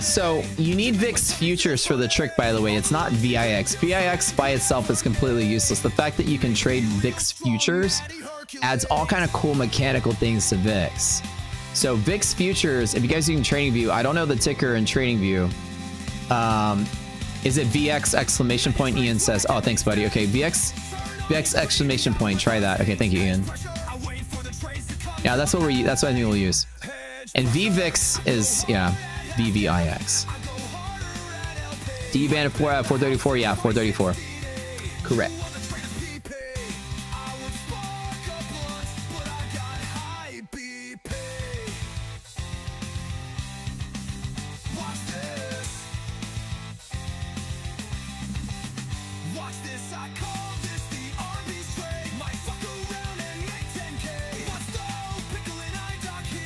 So you need VIX futures for the trick, by the way. It's not VIX. VIX by itself is completely useless. The fact that you can trade VIX futures adds all kind of cool mechanical things to VIX. So VIX futures, if you guys are using TradingView, I don't know the ticker in TradingView. Is it VX exclamation point? Ian says, oh, thanks, buddy. Okay, VX exclamation point. Try that. Okay, thank you, Ian. Yeah, that's what I think we'll use. And VVIX is, yeah, VVIX. D band of 434, yeah, 434. Correct.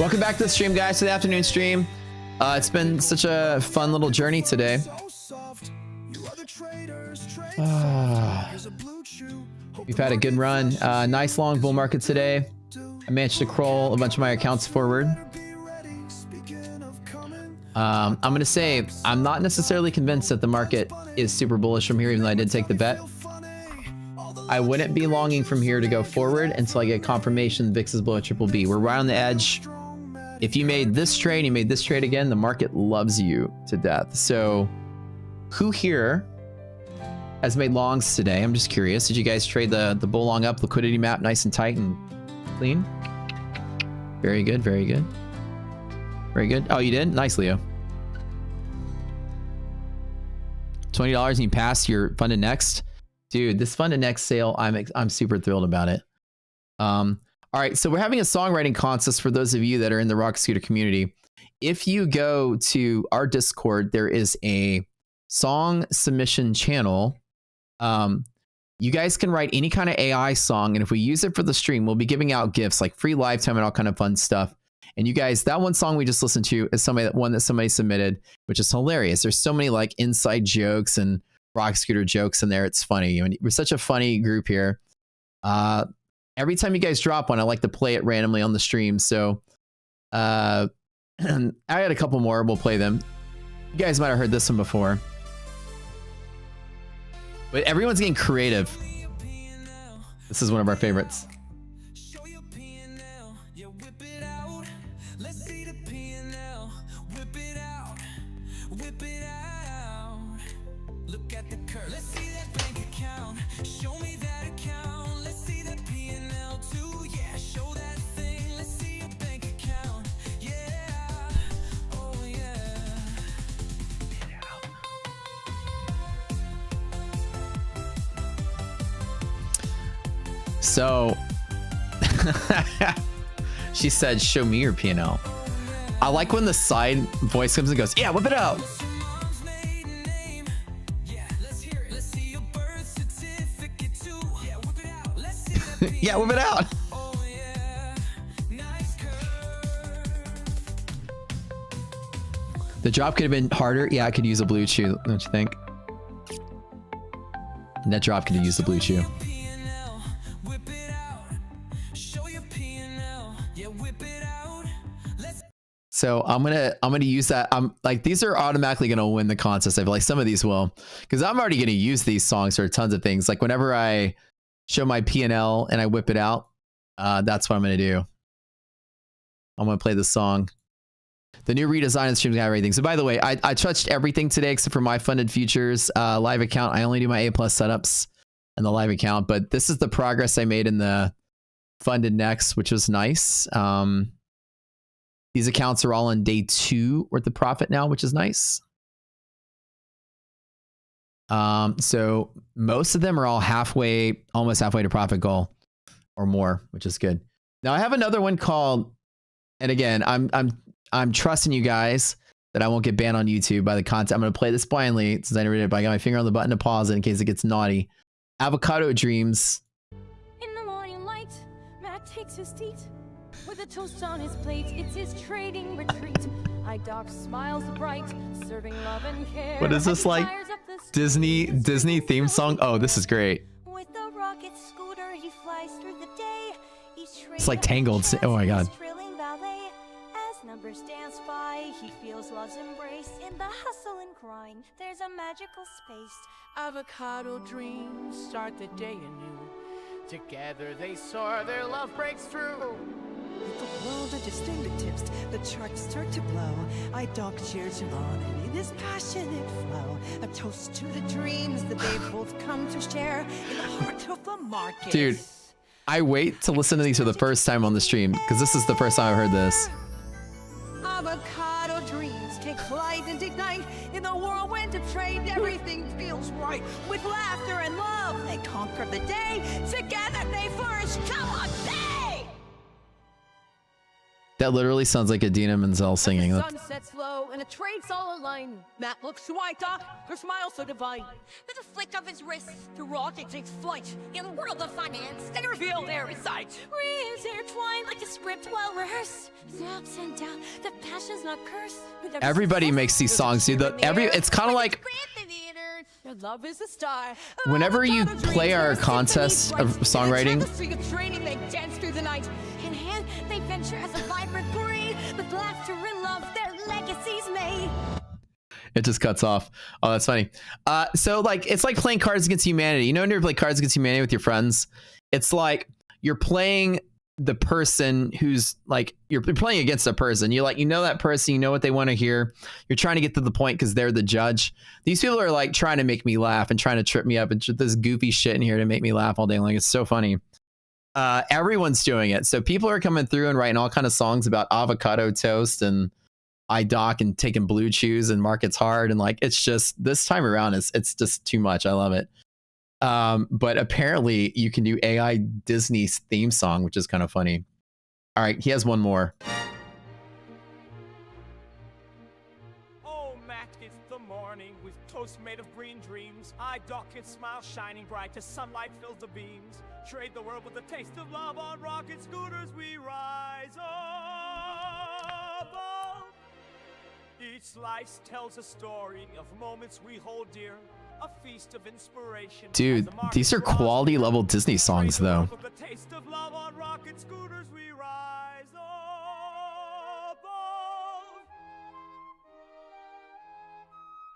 Welcome back to the stream, guys, to the afternoon stream. It's been such a fun little journey today. We've had a good run. Nice long bull market today. I managed to crawl a bunch of my accounts forward. I'm going to say I'm not necessarily convinced that the market is super bullish from here, even though I did take the bet. I wouldn't be longing from here to go forward until I get confirmation VIX is below triple B. We're right on the edge. If you made this trade, you made this trade again, the market loves you to death. So who here has made longs today? I'm just curious. Did you guys trade the bull long up liquidity map nice and tight and clean? Very good, very good. Very good. Oh, you did? Nice, Leo. $20 and you pass your funded next. Dude, this funded next sale, I'm super thrilled about it. All right, so we're having a songwriting contest for those of you that are in the Rock Scooter community. If you go to our Discord, there is a song submission channel. You guys can write any kind of AI song, and if we use it for the stream, we'll be giving out gifts like free lifetime and all kind of fun stuff. And you guys, that one song we just listened to is one that somebody submitted, which is hilarious. There's so many like inside jokes and Rock Scooter jokes in there. It's funny. I mean, we're such a funny group here. Every time you guys drop one, I like to play it randomly on the stream. So I had a couple more. We'll play them. You guys might have heard this one before. But everyone's getting creative. This is one of our favorites. So she said, show me your P&L. I like when the side voice comes and goes, yeah, whip it out. Yeah, whip it out. The drop could have been harder. Yeah, I could use a blue chew, don't you think? That drop could have used the blue chew. So I'm gonna use that. I'm like, these are automatically gonna win the contest. I feel like some of these will, because I'm already gonna use these songs for tons of things. Like whenever I show my P&L and I whip it out, that's what I'm gonna do. I'm gonna play the song. The new redesign of the stream's got everything. So by the way, I touched everything today except for my funded futures live account. I only do my A+ setups and the live account, but this is the progress I made in the funded next, which was nice. These accounts are all on day 2 worth of profit now, which is nice. So most of them are all halfway, almost halfway to profit goal or more, which is good. Now I have another one called, and again, I'm trusting you guys that I won't get banned on YouTube by the content. I'm going to play this blindly since I never did, but I got my finger on the button to pause it in case it gets naughty. Avocado Dreams. In the morning light, Matt takes his seat. With a toast on his plate, it's his trading retreat. Doc smiles bright, serving love and care. What is this, like Disney theme song? Oh, this is great. With the rocket scooter, he flies through the day. It's like Tangled. Oh my god. As numbers dance by, he feels love's embrace. In the hustle and grind, there's a magical space. Avocado dreams start the day anew. Together they soar, their love breaks through. With the world at his fingertips, the charts start to blow. Doc cheers him on in his passionate flow. A toast to the dreams that they've both come to share in the heart of the market. Dude, I wait to listen to these for the first time on the stream because this is the first time I've heard this. Avocado dreams take flight and ignite in the whirlwind of trade. Everything feels right. With laughter and love, they conquer the day. Together they flourish. Come on, they! That literally sounds like Idina Menzel singing. The sun sets low and the trade's all aligned. Matt looks to Doc, her smile so divine. With a flick of his wrist, the rocket takes flight. In the world of finance, they reveal their insight. Rhymes intertwined like a script well rehearsed. The ups and downs, the passion's not cursed. Everybody makes these songs, dude. It's kind of like Their love is a star. whenever you play our contest of songwriting. They dance through the night. In hand, they venture as a vibrant parade. With laughter and love, their legacies made. It just cuts off. Oh, that's funny. So like, it's like playing Cards Against Humanity. You know, when you play Cards Against Humanity with your friends, it's like you're playing the person who's like, you're playing against a person. You know that person, you know what they want to hear. You're trying to get to the point because they're the judge. These people are like trying to make me laugh and trying to trip me up and this goofy shit in here to make me laugh all day long. It's so funny. Everyone's doing it. So people are coming through and writing all kind of songs about avocado toast and Doc and taking blue chews and markets hard. And like, it's just this time around, it's just too much. I love it. But apparently you can do AI Disney's theme song, which is kind of funny. All right, he has one more. Oh, Mac, it's the morning with toast made of green dreams. Doc and smile shining bright as sunlight fills the beams. Trade the world with a taste of love on rocket scooters. We rise above. Each slice tells a story of moments we hold dear. A feast of inspiration. Dude, these are quality level Disney songs though. With a taste of love on rocket scooters, we rise above.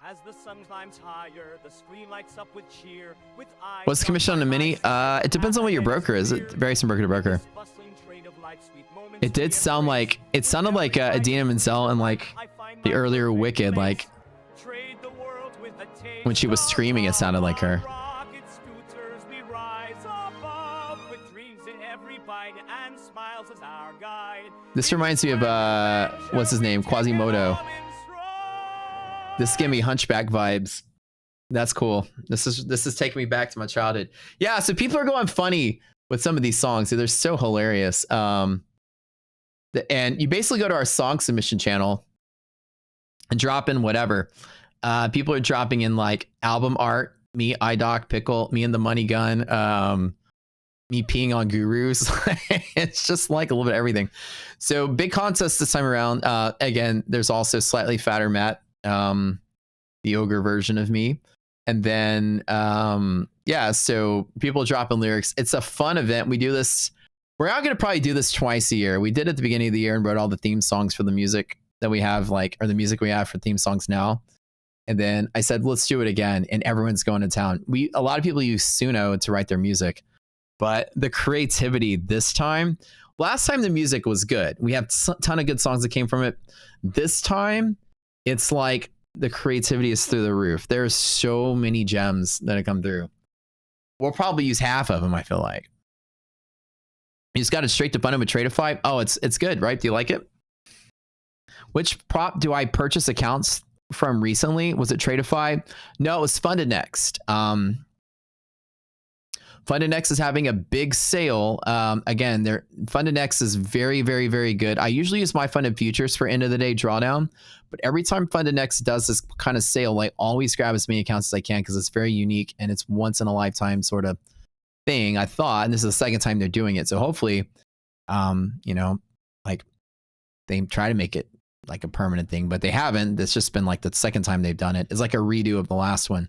As the sun climbs higher, the screen lights up with cheer. With eyes. What's the commission on a mini? It depends on what your broker is. It varies from broker to broker. It did sound like, it sounded like Idina Menzel and like the earlier Wicked, like when she was screaming, it sounded like her. This reminds me of what's his name, Quasimodo. This gave me Hunchback vibes. That's cool. This is taking me back to my childhood. Yeah, so people are going funny with some of these songs. They're so hilarious. And you basically go to our song submission channel and drop in whatever. People are dropping in like album art, me, Doc, Pickle, me and the Money Gun, me peeing on gurus. It's just like a little bit of everything. So big contest this time around. Again, there's also Slightly Fatter Matt, the ogre version of me. And then, yeah, so people dropping lyrics. It's a fun event. We do this. We're not going to probably do this twice a year. We did at the beginning of the year and wrote all the theme songs for the music that we have, like, or the music we have for theme songs now. And then I said, let's do it again. And everyone's going to town. A lot of people use Suno to write their music, but the creativity this time, last time the music was good. We have a ton of good songs that came from it. This time it's like the creativity is through the roof. There's so many gems that have come through. We'll probably use half of them, I feel like. You just got it straight to Fun with Tradeify. Oh, it's good, right? Do you like it? Which prop do I purchase accounts from recently? Was it Tradeify? No, it was Funded Next. Funded Next is having a big sale. Again, Funded Next is very, very, very good. I usually use my funded futures for end of the day drawdown, but every time Funded Next does this kind of sale, I always grab as many accounts as I can because it's very unique and it's once in a lifetime sort of thing, I thought, and this is the second time they're doing it. So hopefully, you know, they try to make it like a permanent thing, but they haven't. It's just been like the second time they've done it. It's like a redo of the last one.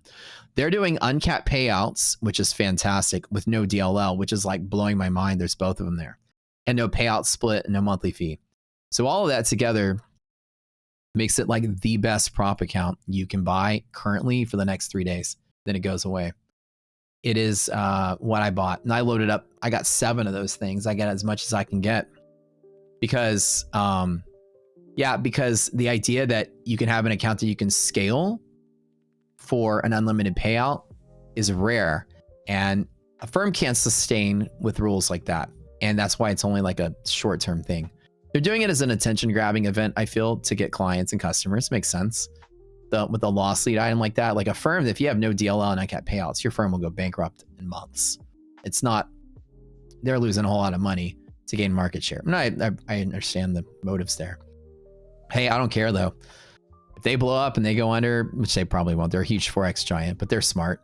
They're doing uncapped payouts, which is fantastic, with no DLL, which is like blowing my mind. There's both of them there, and no payout split, no monthly fee. So all of that together makes it like the best prop account you can buy currently for the next 3 days. Then it goes away. It is what I bought, and I loaded up. I got 7 of those things. I got as much as I can get because, because the idea that you can have an account that you can scale for an unlimited payout is rare, and a firm can't sustain with rules like that. And that's why it's only like a short-term thing. They're doing it as an attention-grabbing event, I feel, to get clients and customers. Makes sense. With a loss lead item like that, like a firm, if you have no DLL and uncapped payouts, your firm will go bankrupt in months. It's not, they're losing a whole lot of money to gain market share. And I understand the motives there. Hey, I don't care though. If they blow up and they go under, which they probably won't, they're a huge Forex giant, but they're smart.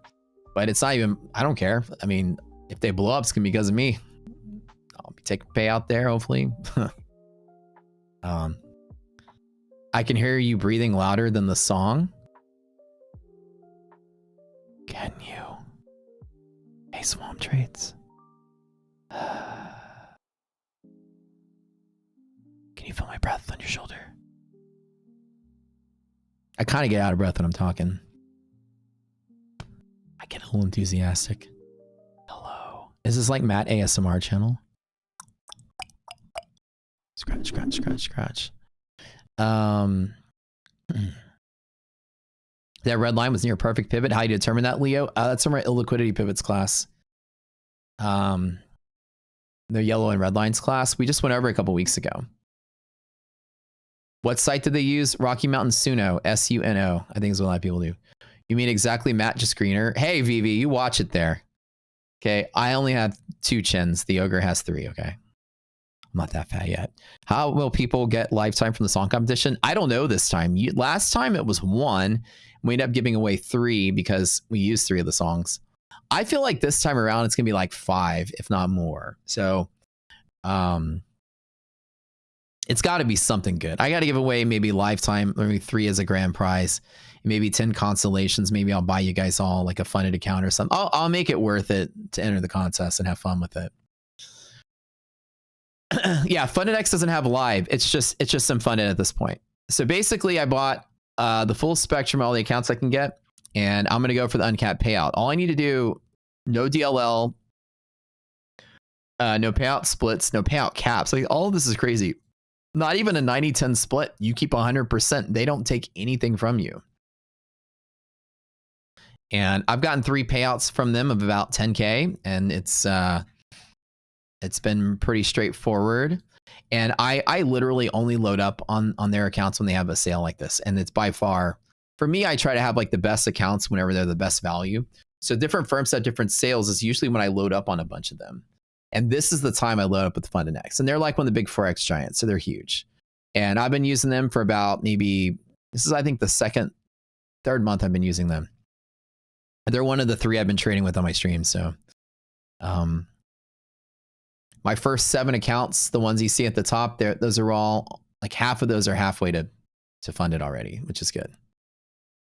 But it's not even, I don't care. I mean, if they blow up, it's gonna be because of me. I'll be taking payout there, hopefully. I can hear you breathing louder than the song. Can you? Hey, Swamp Trades. Can you feel my breath on your shoulder? I kind of get out of breath when I'm talking. I get a little enthusiastic. Hello. Is this like Matt ASMR channel? Scratch, scratch, scratch, scratch. That red line was near a perfect pivot. How do you determine that, Leo? That's from our illiquidity pivots class. The yellow and red lines class. We just went over a couple weeks ago. What site did they use? Rocky Mountain Suno, S-U-N-O. I think is what a lot of people do. You mean exactly Matt, just greener? Hey, VV, you watch it there. Okay, I only have 2 chins. The ogre has 3, okay? I'm not that fat yet. How will people get lifetime from the song competition? I don't know this time. Last time it was 1. We ended up giving away 3 because we used 3 of the songs. I feel like this time around it's gonna be like 5, if not more. So it's got to be something good. I got to give away maybe lifetime, maybe 3 as a grand prize, maybe 10 constellations. Maybe I'll buy you guys all like a funded account or something. I'll make it worth it to enter the contest and have fun with it. Yeah, Funded X doesn't have live. It's just some funded at this point. So basically, I bought the full spectrum of all the accounts I can get, and I'm gonna go for the uncapped payout. All I need to do, no DLL, no payout splits, no payout caps. Like all of this is crazy. Not even a 90-10 split. You keep 100%. They don't take anything from you. And I've gotten 3 payouts from them of about 10K, and it's been pretty straightforward. And I literally only load up on their accounts when they have a sale like this. And it's by far, for me, I try to have like the best accounts whenever they're the best value. So different firms have different sales is usually when I load up on a bunch of them. And this is the time I load up with Funded X. And they're like one of the big Forex giants. So they're huge. And I've been using them for about maybe, this is I think the third month I've been using them. They're one of the 3 I've been trading with on my stream. So my first 7 accounts, the ones you see at the top there, those are all like half of those are halfway to funded already, which is good. It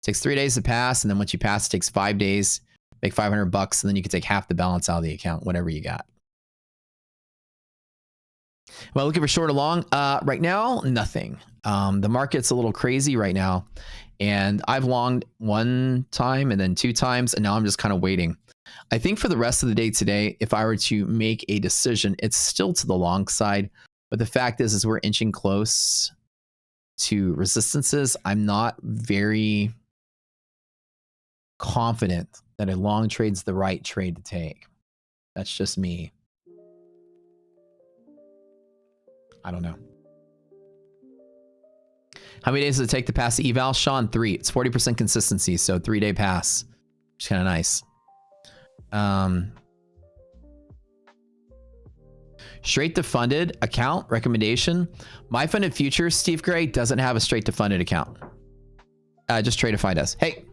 takes 3 days to pass. And then once you pass, it takes 5 days, make $500 and then you can take half the balance out of the account, whatever you got. Well, looking for short or long? Right now, nothing. The market's a little crazy right now. And I've longed 1 time and then 2 times. And now I'm just kind of waiting. I think for the rest of the day today, if I were to make a decision, it's still to the long side. But the fact is we're inching close to resistances. I'm not very confident that a long trade's the right trade to take. That's just me. I don't know. How many days does it take to pass the eval? Sean, 3. It's 40% consistency, so 3-day pass. Which is kind of nice. Straight to funded account recommendation. My Funded Futures, Steve Gray, doesn't have a straight to funded account. Just Tradeify does. Hey.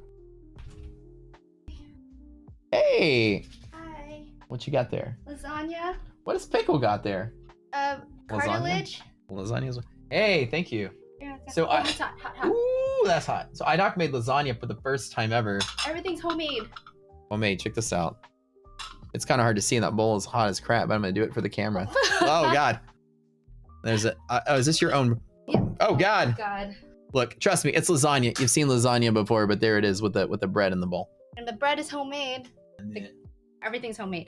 Hey. Hi. What you got there? Lasagna. What does Pickle got there? Cartilage. Lasagna? Hey, thank you. Yeah, So oh, it's hot, hot, hot. Ooh, that's hot. So iDoc made lasagna for the first time ever. Everything's homemade. Homemade, check this out. It's kind of hard to see in that bowl is hot as crap, but I'm gonna do it for the camera. Oh God. There's a, oh, is this your own? Yep. Oh God. God. Look, trust me, it's lasagna. You've seen lasagna before, but there it is with the bread in the bowl. And the bread is homemade. Everything's homemade.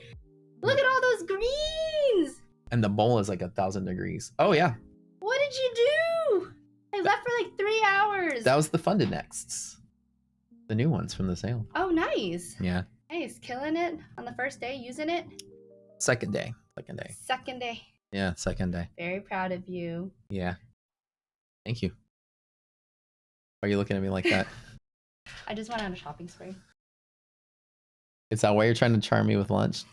Look at all those greens. And the bowl is like 1,000 degrees. Oh yeah. What did you do? I left for like 3 hours. That was the Funded Nexts. The new ones from the sale. Oh, nice. Yeah. Nice. Killing it on the first day, using it. Second day. Second day. Second day. Yeah, second day. Very proud of you. Yeah. Thank you. Why are you looking at me like that? I just went on a shopping spree. Is that why you're trying to charm me with lunch?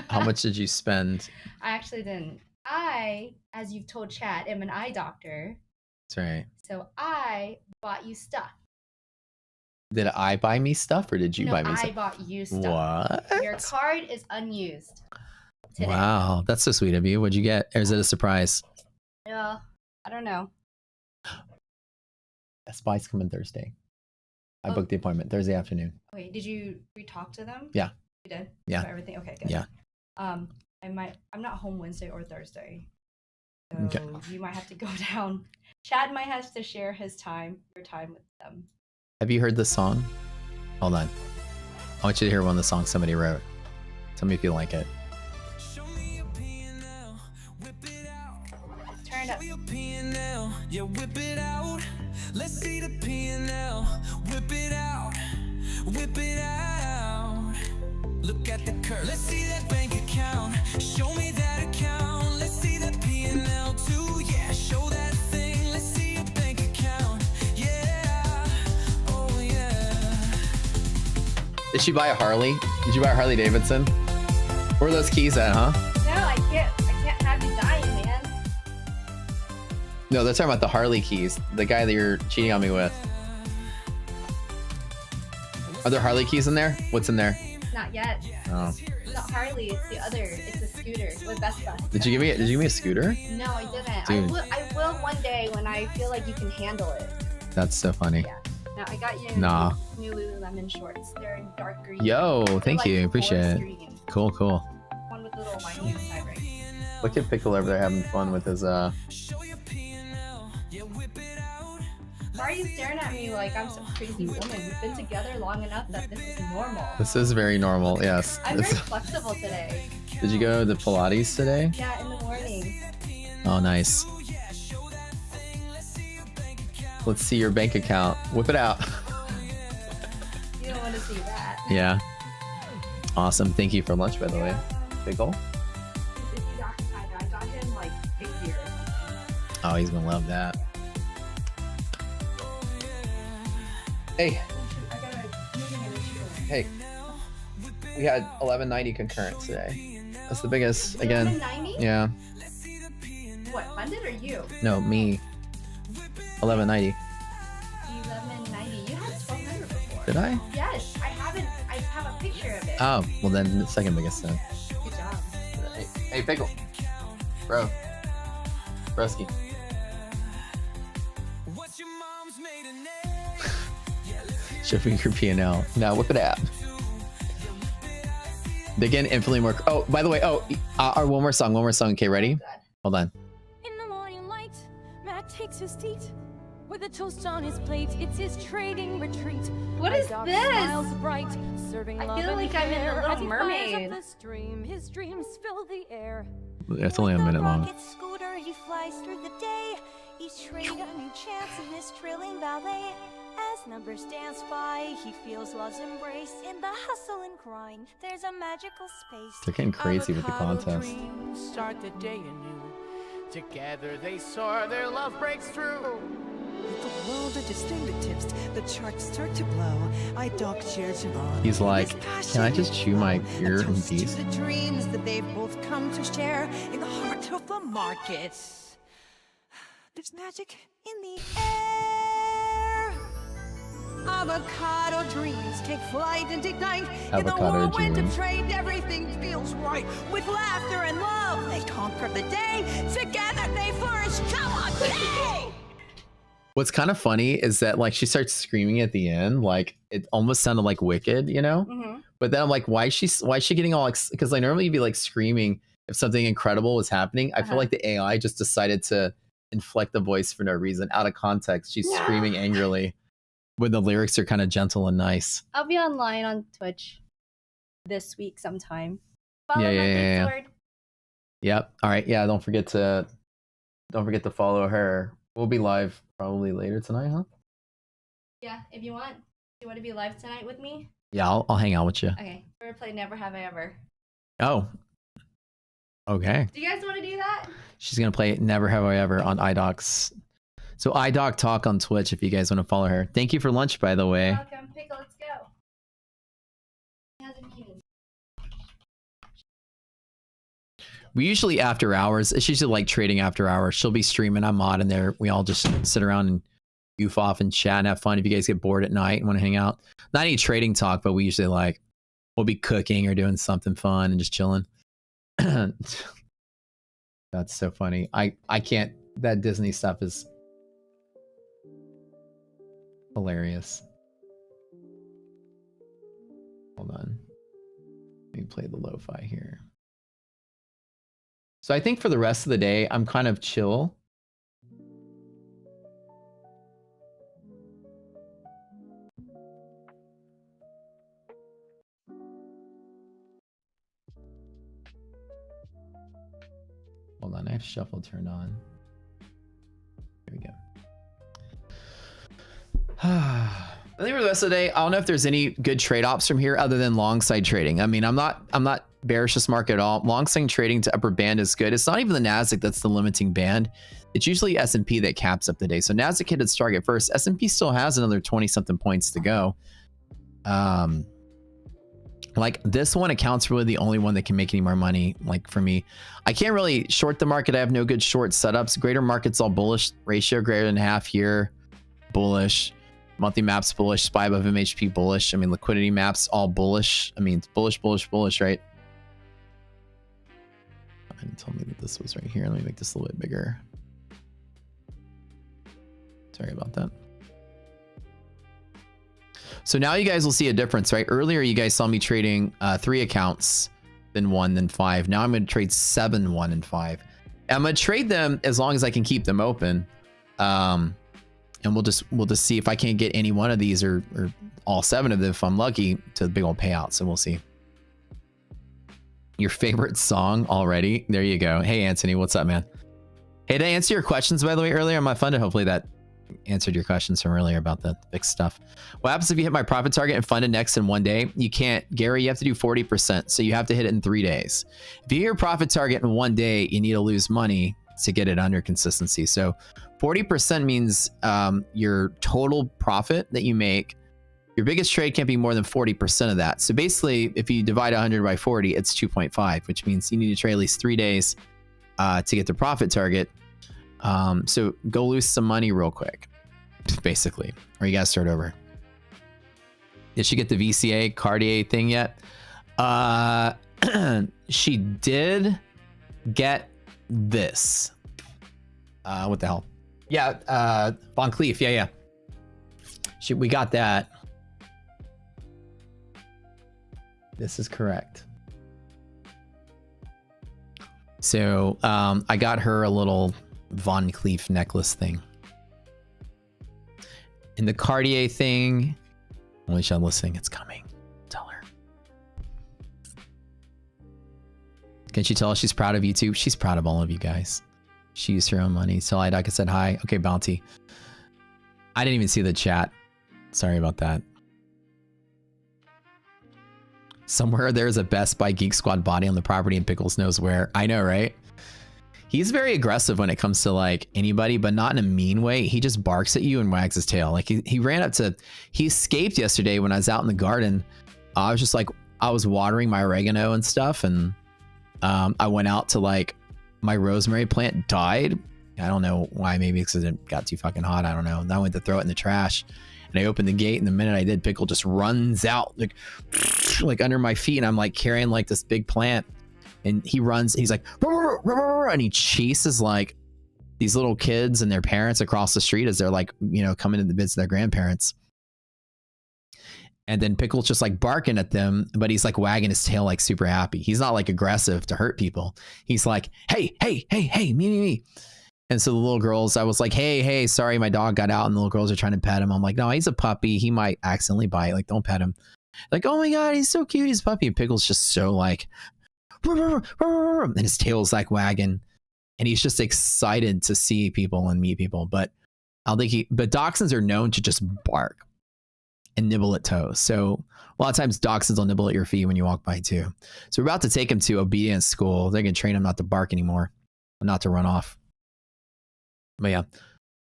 How much did you spend? I actually didn't. I, as you've told chat, am an eye doctor. That's right. So I bought you stuff. Did I buy me stuff or did you No, buy me I stuff? bought you stuff. What? Your card is unused. Today. Wow, that's so sweet of you. What'd you get? Or is it a surprise? Yeah, I don't know. Best Buy's coming Thursday. I Oh. booked the appointment Thursday afternoon. Wait, did you re-talk to them? Yeah. You did? Yeah. About everything? Okay, good. Yeah. I'm not home Wednesday or Thursday. So Okay. you might have to go down. Chad might have to share your time with them. Have you heard this song? Hold on. I want you to hear one of the songs somebody wrote. Tell me if you like it. Turn up. Yeah, whip it out. Let's see the P&L. Whip it out. Whip it out. Look at the curve. Let's see that bank account. Show me that account. Let's see the P&L too. Yeah, show that thing. Let's see your bank account. Yeah. Oh yeah. Did she buy a Harley? Did you buy a Harley Davidson? Where are those keys at, huh? No, I can't have you dying, man. No, they're talking about the Harley keys. The guy that you're cheating on me with. Are there Harley keys in there? What's in there? Not yet. Oh. It's not Harley, it's the other. It's a scooter with Best Buy. Did you give me a scooter? No, I didn't. Dude. I will one day when I feel like you can handle it. That's so funny. Yeah. No, I got you Nah. new Lululemon shorts. They're in dark green. Yo, They're thank like you. Appreciate forest it. green. Cool, cool. One with little lining inside, right? Look at Pickle over there having fun with his Why are you staring at me like I'm some crazy woman? We've been together long enough that this is normal. This is very normal, yes. I'm very flexible today. Did you go to Pilates today? Yeah, in the morning. Oh, nice. Let's see your bank account. Whip it out. You don't want to see that. Yeah. Awesome. Thank you for lunch, by the way. Pickle. I got him like 8 years. Oh, he's gonna love that. Hey, I got a meeting in the shoe. hey. We had 1190 concurrent today. That's the biggest again. 1190? Yeah. What, funded or you? No, me. 1190. 1190. You had 1200 before. Did I? Yes, I have a picture of it. Oh, well then the second biggest then. Good job. Hey, Pickle. Bro. Broski. Shifting your P&L. Now whip it out. Begin infinitely more. Oh, by the way, one more song. Okay, ready? Hold on. In the morning light, Matt takes his seat with a toast on his plate. It's his trading retreat. What is Darb this? smiles bright, serving I love feel and like I'm in The care Little as he fires up Mermaid. the stream. His dreams fill the air. It's only a minute long. With the rocket scooter, he flies through the day. Each trade a new chance in this thrilling ballet. As numbers dance by, he feels love's embrace. In the hustle and grind, there's a magical space. They're getting crazy with the Avocado contest. dreams start the day anew. Together they soar, their love breaks through. The world at his fingertips, the charts start to blow. I dock chairs and on. He's like, This can I just chew my passionate ear flow, in a toast peace? to the dreams that they've both come to share in the heart of the market. There's magic in the air. Avocado dreams take flight and ignite. In the Avocado whirlwind dreams. of trade, everything feels right. With laughter and love, they conquer the day. Together they flourish. Come on, play! What's kind of funny is that like she starts screaming at the end, like it almost sounded like Wicked, you know? Mm-hmm. But then I'm like, why is she getting all because like normally you'd be like screaming if something incredible was happening. I feel like the AI just decided to inflect the voice for no reason. Out of context, she's screaming angrily when the lyrics are kind of gentle and nice. I'll be online on Twitch this week sometime. Follow Yeah. Sword. Yep. All right. Yeah. Don't forget to follow her. We'll be live probably later tonight, huh? Yeah, if you want. You want to be live tonight with me? Yeah, I'll hang out with you. Okay. We're gonna play Never Have I Ever. Oh. Okay. Do you guys want to do that? She's gonna play Never Have I Ever on iDoc's. So iDoc Talk on Twitch if you guys want to follow her. Thank you for lunch, by the way. Welcome, Pickle. Let's go. We usually after hours. It's usually like trading after hours. She'll be streaming. I'm mod in there. We all just sit around and goof off and chat and have fun. If you guys get bored at night and want to hang out, not any trading talk, but we usually like we'll be cooking or doing something fun and just chilling. That's so funny. I can't. That Disney stuff is hilarious. Hold on. Let me play the lo-fi here. So I think for the rest of the day, I'm kind of chill. Hold on, I have shuffle turned on. Here we go. I think for the rest of the day, I don't know if there's any good trade ops from here other than long side trading. I mean, I'm not bearish this market at all. Long side trading to upper band is good. It's not even the Nasdaq that's the limiting band. It's usually S&P that caps up the day. So Nasdaq hit its target first. S&P still has another 20 something points to go. Like this one accounts for really the only one that can make any more money. Like for me, I can't really short the market. I have no good short setups. Greater market's all bullish. Ratio greater than half here, bullish. Monthly maps bullish. SPY above MHP bullish. I mean, liquidity maps all bullish. I mean, it's bullish, right? And told me that this was right here. Let me make this a little bit bigger. Sorry about that. So now you guys will see a difference, right? Earlier, you guys saw me trading 3 accounts, then 1, then 5. Now I'm going to trade 7, 1, and 5. I'm going to trade them as long as I can keep them open. And we'll just see if I can't get any one of these or all 7 of them, if I'm lucky, to the big old payout. So we'll see. Your favorite song already? There you go. Hey, Anthony, what's up, man? Hey, did I answer your questions, by the way, earlier on my funded? Hopefully that answered your questions from earlier about the big stuff. What happens if you hit my profit target and funded next in 1 day? You can't, Gary, you have to do 40%. So you have to hit it in 3 days. If you hit your profit target in 1 day, you need to lose money to get it under consistency. So 40% means your total profit that you make, your biggest trade can't be more than 40% of that. So basically, if you divide 100 by 40, it's 2.5, which means you need to trade at least 3 days to get the profit target. So go lose some money real quick, basically, or you got to start over. Did she get the VCA Cartier thing yet? She did get this. What the hell? Yeah, Von Cleef. Yeah. We got that. This is correct. So I got her a little Von Cleef necklace thing. And the Cartier thing, only she's listening, it's coming. Tell her. Can she tell us she's proud of YouTube? She's proud of all of you guys. She used her own money. So I said hi. Okay, Bounty. I didn't even see the chat. Sorry about that. Somewhere there's a Best Buy Geek Squad body on the property and Pickles knows where. I know, right? He's very aggressive when it comes to like anybody, but not in a mean way. He just barks at you and wags his tail. Like he ran up to, he escaped yesterday when I was out in the garden. I was just like, I was watering my oregano and stuff. And I went out to like, my rosemary plant died. I don't know why, maybe because it got too fucking hot. I don't know. And I went to throw it in the trash. And I opened the gate, and the minute I did, Pickle just runs out like under my feet, and I'm like carrying like this big plant, and he runs. He's like, and he chases like these little kids and their parents across the street as they're like, you know, coming to the bids of their grandparents. And then Pickle's just like barking at them, but he's like wagging his tail like super happy. He's not like aggressive to hurt people. He's like, hey, hey, hey, hey, me. And so the little girls, I was like, hey, sorry, my dog got out. And the little girls are trying to pet him. I'm like, no, he's a puppy. He might accidentally bite. Like, don't pet him. Like, oh my God, he's so cute. He's a puppy. And Pickle's just so like, and his tail's like wagging. And he's just excited to see people and meet people. But I don't think but dachshunds are known to just bark and nibble at toes. So a lot of times dachshunds will nibble at your feet when you walk by too. So we're about to take him to obedience school. They're going to train him not to bark anymore, not to run off. But yeah,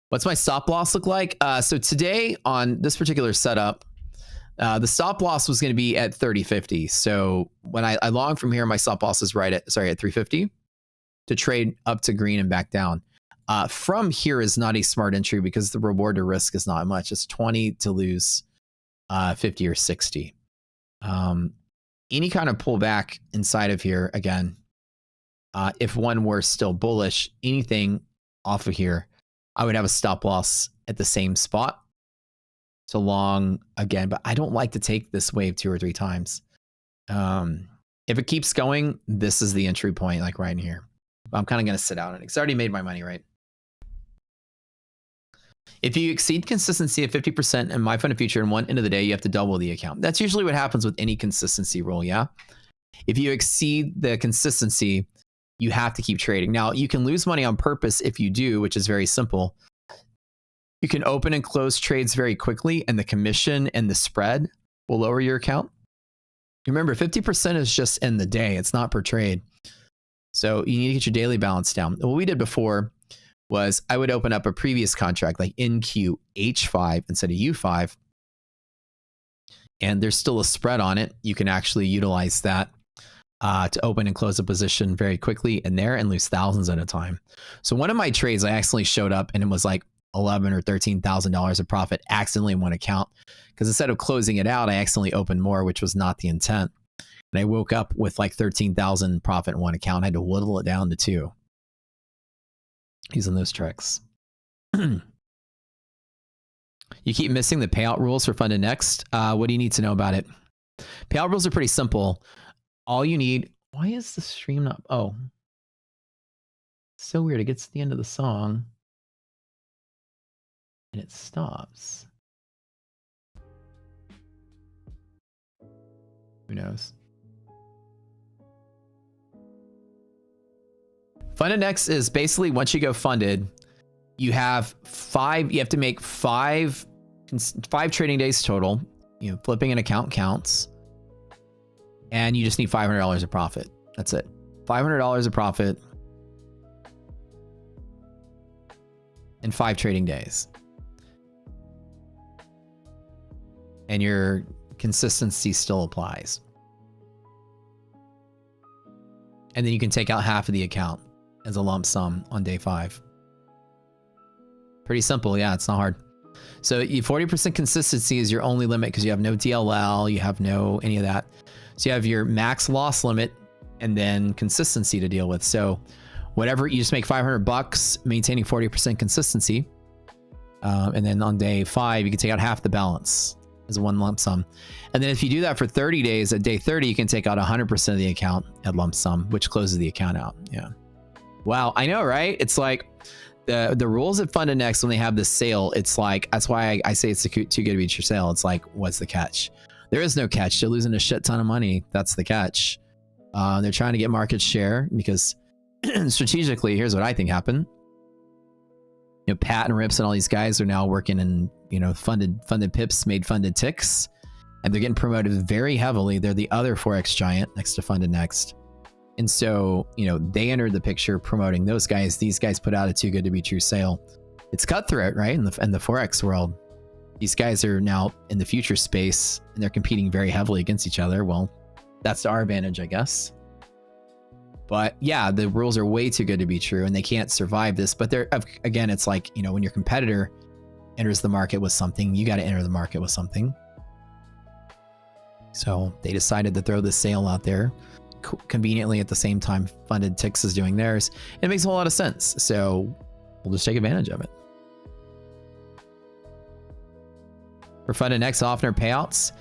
what's my stop loss look like? So today on this particular setup, the stop loss was going to be at 30.50. So when I long from here, my stop loss is right at 350 to trade up to green and back down. From here is not a smart entry because the reward to risk is not much. It's 20 to lose 50 or 60. Any kind of pullback inside of here, again, if one were still bullish, anything off of here, I would have a stop loss at the same spot. So long again, but I don't like to take this wave 2 or 3 times. If it keeps going, this is the entry point, like right in here. I'm kind of going to sit out on it because I already made my money, right? If you exceed consistency of 50% in my fund of future in one end of the day, you have to double the account. That's usually what happens with any consistency rule, yeah? If you exceed the consistency, you have to keep trading. Now, you can lose money on purpose if you do, which is very simple. You can open and close trades very quickly, and the commission and the spread will lower your account. Remember, 50% is just in the day. It's not per trade. So you need to get your daily balance down. What we did before was I would open up a previous contract like NQ H5 instead of U5. And there's still a spread on it. You can actually utilize that to open and close a position very quickly in there and lose thousands at a time. So one of my trades, I accidentally showed up and it was like $11,000 or $13,000 of profit accidentally in one account. Because instead of closing it out, I accidentally opened more, which was not the intent. And I woke up with like 13,000 profit in one account. I had to whittle it down to 2. Using those tricks. You keep missing the payout rules for Funded Next. What do you need to know about it? Payout rules are pretty simple. All you need... Why is the stream not... Oh. So weird. It gets to the end of the song. And it stops. Who knows? Funded Next is basically once you go funded, you have to make five trading days total. You know, flipping an account counts. And you just need $500 of profit. That's it. $500 of profit in 5 trading days. And your consistency still applies. And then you can take out half of the account as a lump sum on day 5. Pretty simple. Yeah, it's not hard. So 40% consistency is your only limit because you have no DLL, you have no any of that. So you have your max loss limit and then consistency to deal with. So whatever, you just make $500 maintaining 40% consistency. And then on day 5, you can take out half the balance as one lump sum. And then if you do that for 30 days, at day 30, you can take out 100% of the account at lump sum, which closes the account out. Yeah. Wow. I know, right? It's like the rules at Funded Next, when they have this sale, it's like, that's why I say it's too good to be your sale. It's like, what's the catch? There is no catch. They're losing a shit ton of money. That's the catch. They're trying to get market share because strategically, here's what I think happened. You know, Pat and Rips and all these guys are now working in, you know, funded pips made funded ticks, and they're getting promoted very heavily. They're the other Forex giant next to Funded Next. And so, you know, they entered the picture promoting those guys. These guys put out a too good to be true sale. It's cutthroat, right? In the Forex world, these guys are now in the future space and they're competing very heavily against each other. Well, that's to our advantage, I guess. But yeah, the rules are way too good to be true and they can't survive this. But they're, again, it's like, you know, when your competitor enters the market with something, you got to enter the market with something. So they decided to throw this sale out there conveniently at the same time Funded Ticks is doing theirs. It makes a whole lot of sense. So we'll just take advantage of it. For funded next oftener payouts.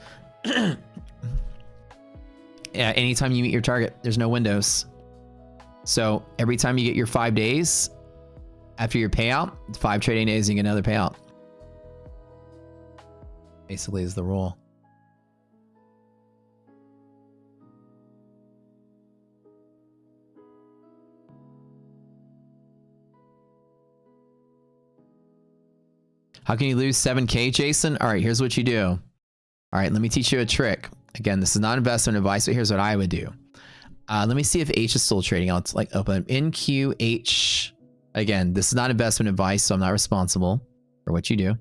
Yeah, anytime you meet your target, there's no windows. So every time you get your 5 days after your payout, 5 trading days, you get another payout. Basically is the rule. How can you lose 7K, Jason? All right, here's what you do. All right, let me teach you a trick. Again, this is not investment advice, but here's what I would do. Let me see if H is still trading. I'll like open NQH. Again, this is not investment advice, so I'm not responsible for what you do.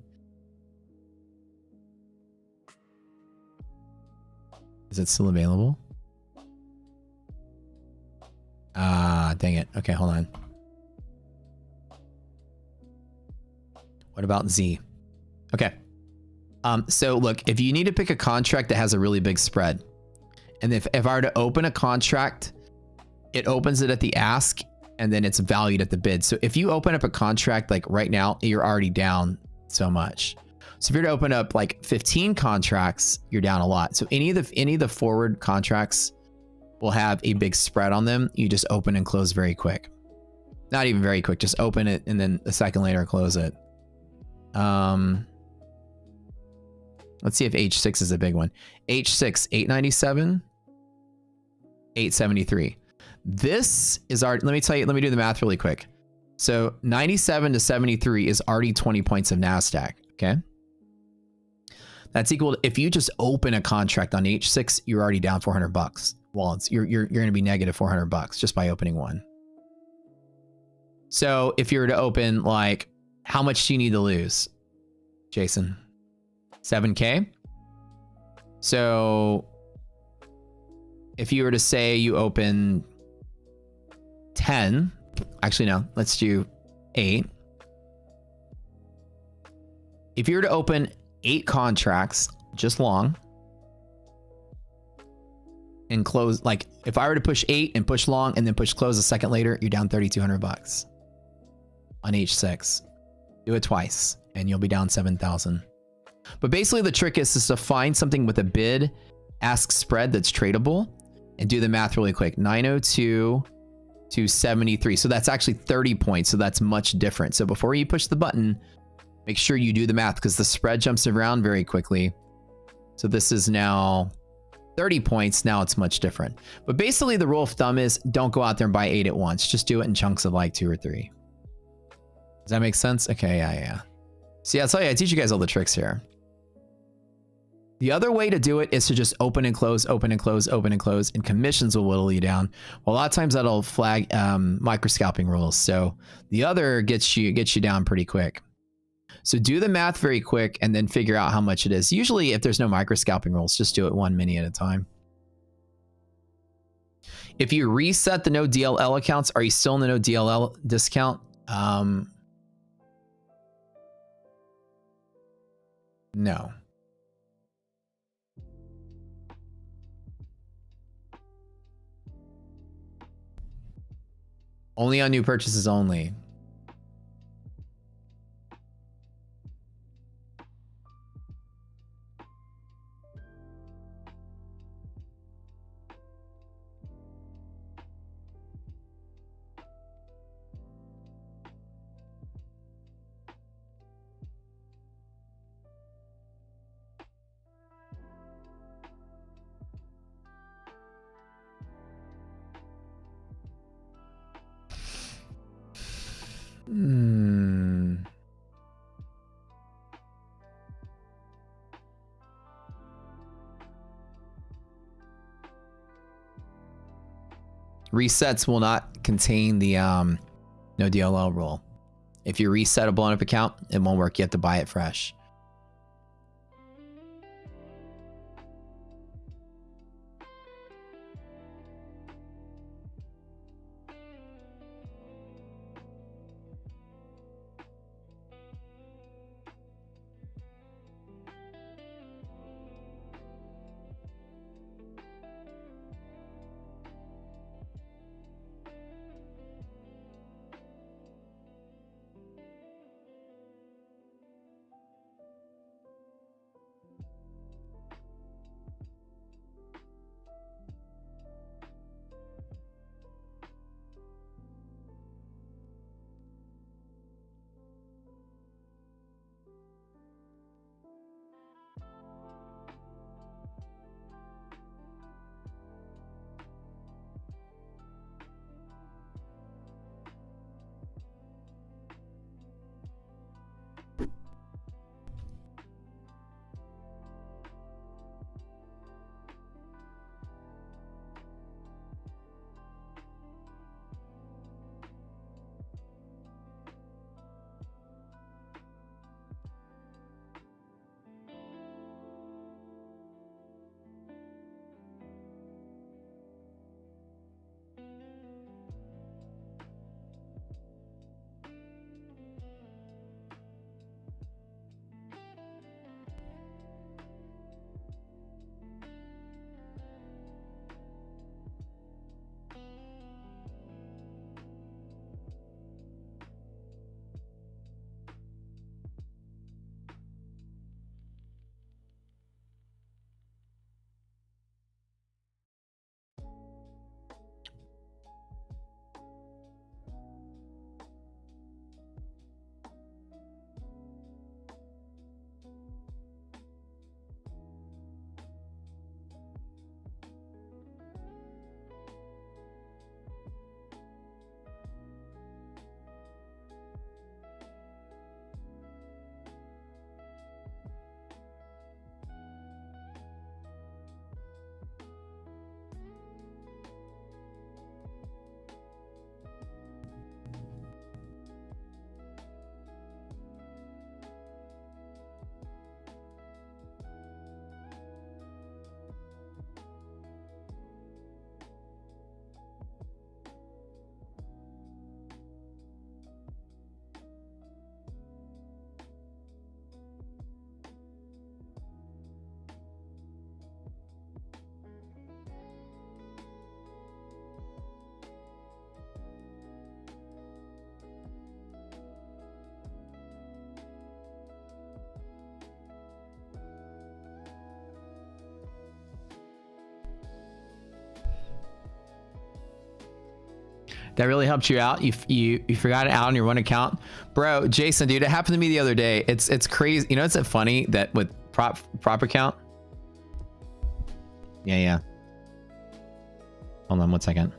Is it still available? Dang it. Okay, hold on. What about Z? Okay. So look, if you need to pick a contract that has a really big spread, and if I were to open a contract, it opens it at the ask, and then it's valued at the bid. So if you open up a contract like right now, you're already down so much. So if you're to open up like 15 contracts, you're down a lot. So any of the forward contracts will have a big spread on them. You just open and close very quick. Not even very quick, just open it and then a second later close it. Let's see if H6 is a big one. H6, 897, 873. This is our, let me do the math really quick. So 97 to 73 is already 20 points of NASDAQ, okay? That's equal to, if you just open a contract on H6, you're already down 400 bucks. Well, you're going to be negative 400 bucks just by opening one. So if you were to open, like, how much do you need to lose, Jason? 7K. So if you were to say you open 10, actually no, let's do 8. If you were to open 8 contracts, just long, and close, like if I were to push 8 and push long and then push close a second later, you're down 3,200 bucks on H6. Do it twice and you'll be down 7,000. But basically the trick is to find something with a bid ask spread that's tradable and do the math really quick. 902 to 73. So that's actually 30 points. So that's much different. So before you push the button, make sure you do the math because the spread jumps around very quickly. So this is now 30 points. Now it's much different. But basically the rule of thumb is don't go out there and buy 8 at once. Just do it in chunks of like 2 or 3. Does that make sense? Okay, yeah. See, I'll tell you, I teach you guys all the tricks here. The other way to do it is to just open and close, open and close, open and close, and commissions will whittle you down. Well, a lot of times that'll flag micro scalping rules. So the other gets you down pretty quick. So do the math very quick and then figure out how much it is. Usually if there's no micro scalping rules, just do it 1 mini at a time. If you reset the no DLL accounts, are you still in the no DLL discount? No. Only on new purchases only. Resets will not contain the no DLL rule. If you reset a blown up account, it won't work. You have to buy it fresh. That really helped you out. You forgot it out on your one account, bro. Jason, dude, it happened to me the other day. It's crazy. You know, it's funny that with prop account. Yeah. Hold on 1 second.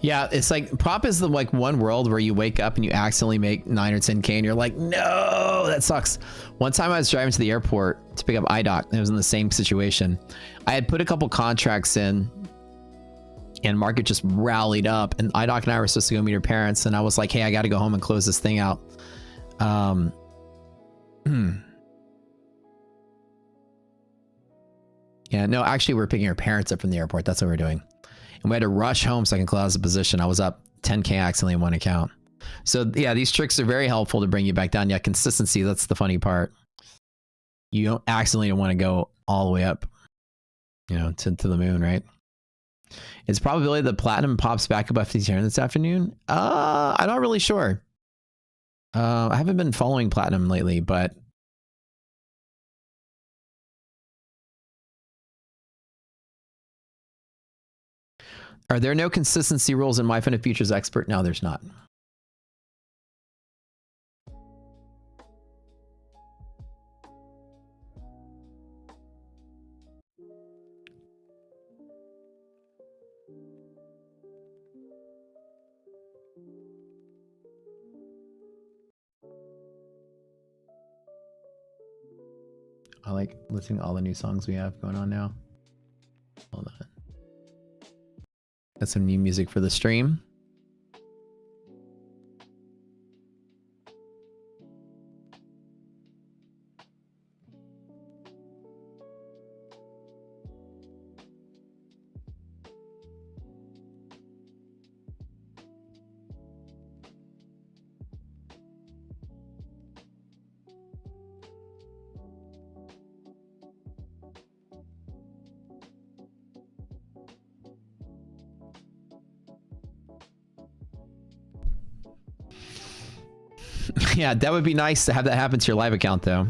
Yeah, it's like prop is the like one world where you wake up and you accidentally make 9 or 10K and you're like, no, that sucks. One time I was driving to the airport to pick up iDoc and it was in the same situation. I had put a couple contracts in and market just rallied up and iDoc and I were supposed to go meet her parents and I was like, hey, I got to go home and close this thing out. Yeah, no, actually we're picking her parents up from the airport. That's what we're doing. And we had to rush home so I can close the position. I was up 10K accidentally in one account. So yeah, these tricks are very helpful to bring you back down. Yeah, consistency, that's the funny part. You don't accidentally want to go all the way up, you know, to the moon, right? It's probability that platinum pops back above 50 this afternoon. I'm not really sure. I haven't been following platinum lately, but are there no consistency rules in MyFund Futures Expert? No, there's not. I like listening to all the new songs we have going on now. Hold on. Got some new music for the stream. Yeah, that would be nice to have that happen to your live account, though.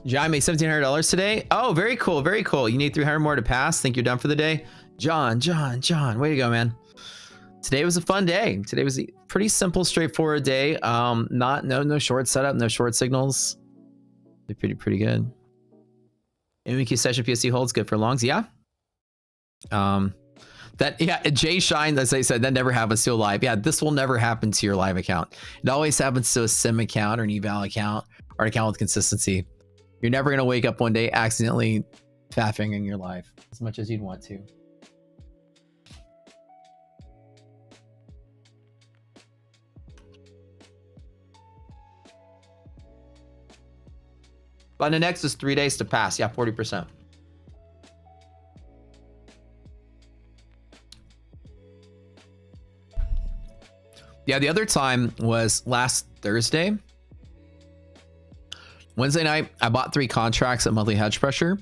John made $1,700 today. Oh, very cool. Very cool. You need 300 more to pass. Think you're done for the day? John, way to go, man. Today was a fun day. Today was a pretty simple, straightforward day. No short setup, no short signals. Pretty good. MQ session PSD holds good for longs. Yeah. Jay Shine, as I said, that never happens to a live. Yeah, this will never happen to your live account. It always happens to a sim account or an eval account or an account with consistency. You're never going to wake up one day accidentally fat fingering your live as much as you'd want to. But the next is 3 days to pass. Yeah, 40%. Yeah, the other time was last Thursday. Wednesday night, I bought 3 contracts at monthly hedge pressure.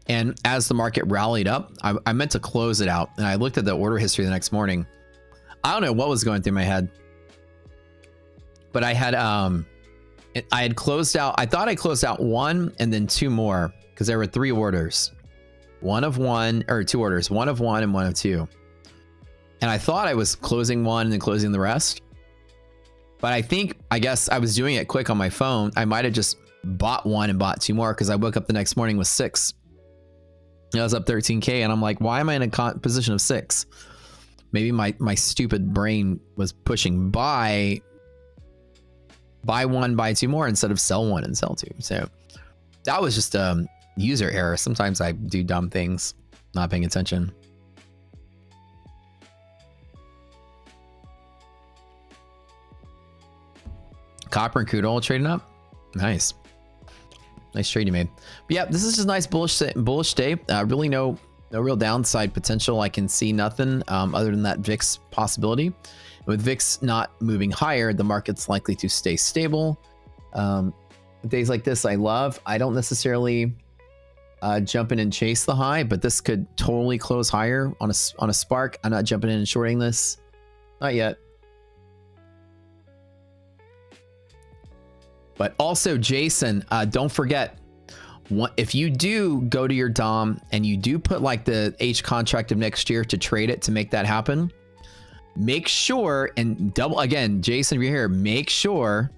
And as the market rallied up, I meant to close it out. And I looked at the order history the next morning. I don't know what was going through my head. But I had closed out. I thought I closed out 1 and then 2 more because there were 3 orders. 1 of 1 or 2 orders, 1 of 1 and 1 of 2. And I thought I was closing 1 and then closing the rest. But I guess I was doing it quick on my phone. I might have just bought 1 and bought 2 more because I woke up the next morning with 6. I was up 13K and I'm like, why am I in a position of 6? Maybe my stupid brain was pushing buy 1, buy 2 more instead of sell 1 and sell 2. So that was just a user error. Sometimes I do dumb things, not paying attention. Copper and crude oil trading up. Nice trade you made. But yeah, this is just a nice bullish day. Really no real downside potential. I can see nothing other than that VIX possibility. With VIX not moving higher, the market's likely to stay stable. Days like this I love. I don't necessarily jump in and chase the high, but this could totally close higher on a spark. I'm not jumping in and shorting this. Not yet. But also, Jason, don't forget, if you do go to your DOM and you do put like the H contract of next year to trade it to make that happen, make sure, and double again, Jason, if you're here, make sure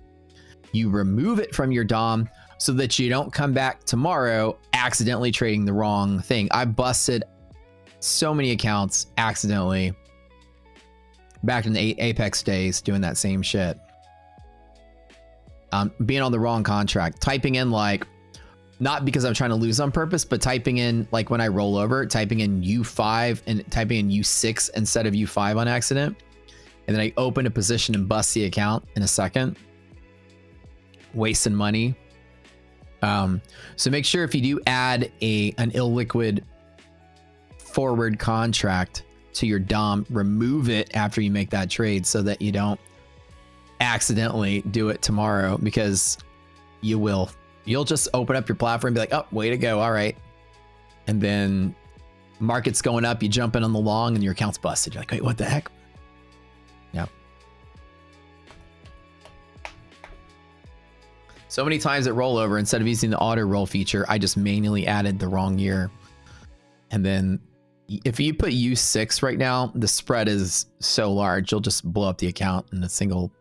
you remove it from your DOM so that you don't come back tomorrow accidentally trading the wrong thing. I busted so many accounts accidentally back in the Apex days doing that same shit. Being on the wrong contract, typing in like, not because I'm trying to lose on purpose, but typing in like when I roll over, typing in U5 and typing in U6 instead of U5 on accident. And then I open a position and bust the account in a second. Wasting money. So make sure if you do add an illiquid forward contract to your DOM, remove it after you make that trade so that you don't accidentally do it tomorrow, because you'll just open up your platform and be like, oh, way to go, all right, and then market's going up, you jump in on the long and your account's busted. You're like, wait, what the heck? Yeah, so many times at rollover, instead of using the auto roll feature, I just manually added the wrong year. And then if you put U6 right now, the spread is so large, you'll just blow up the account in a single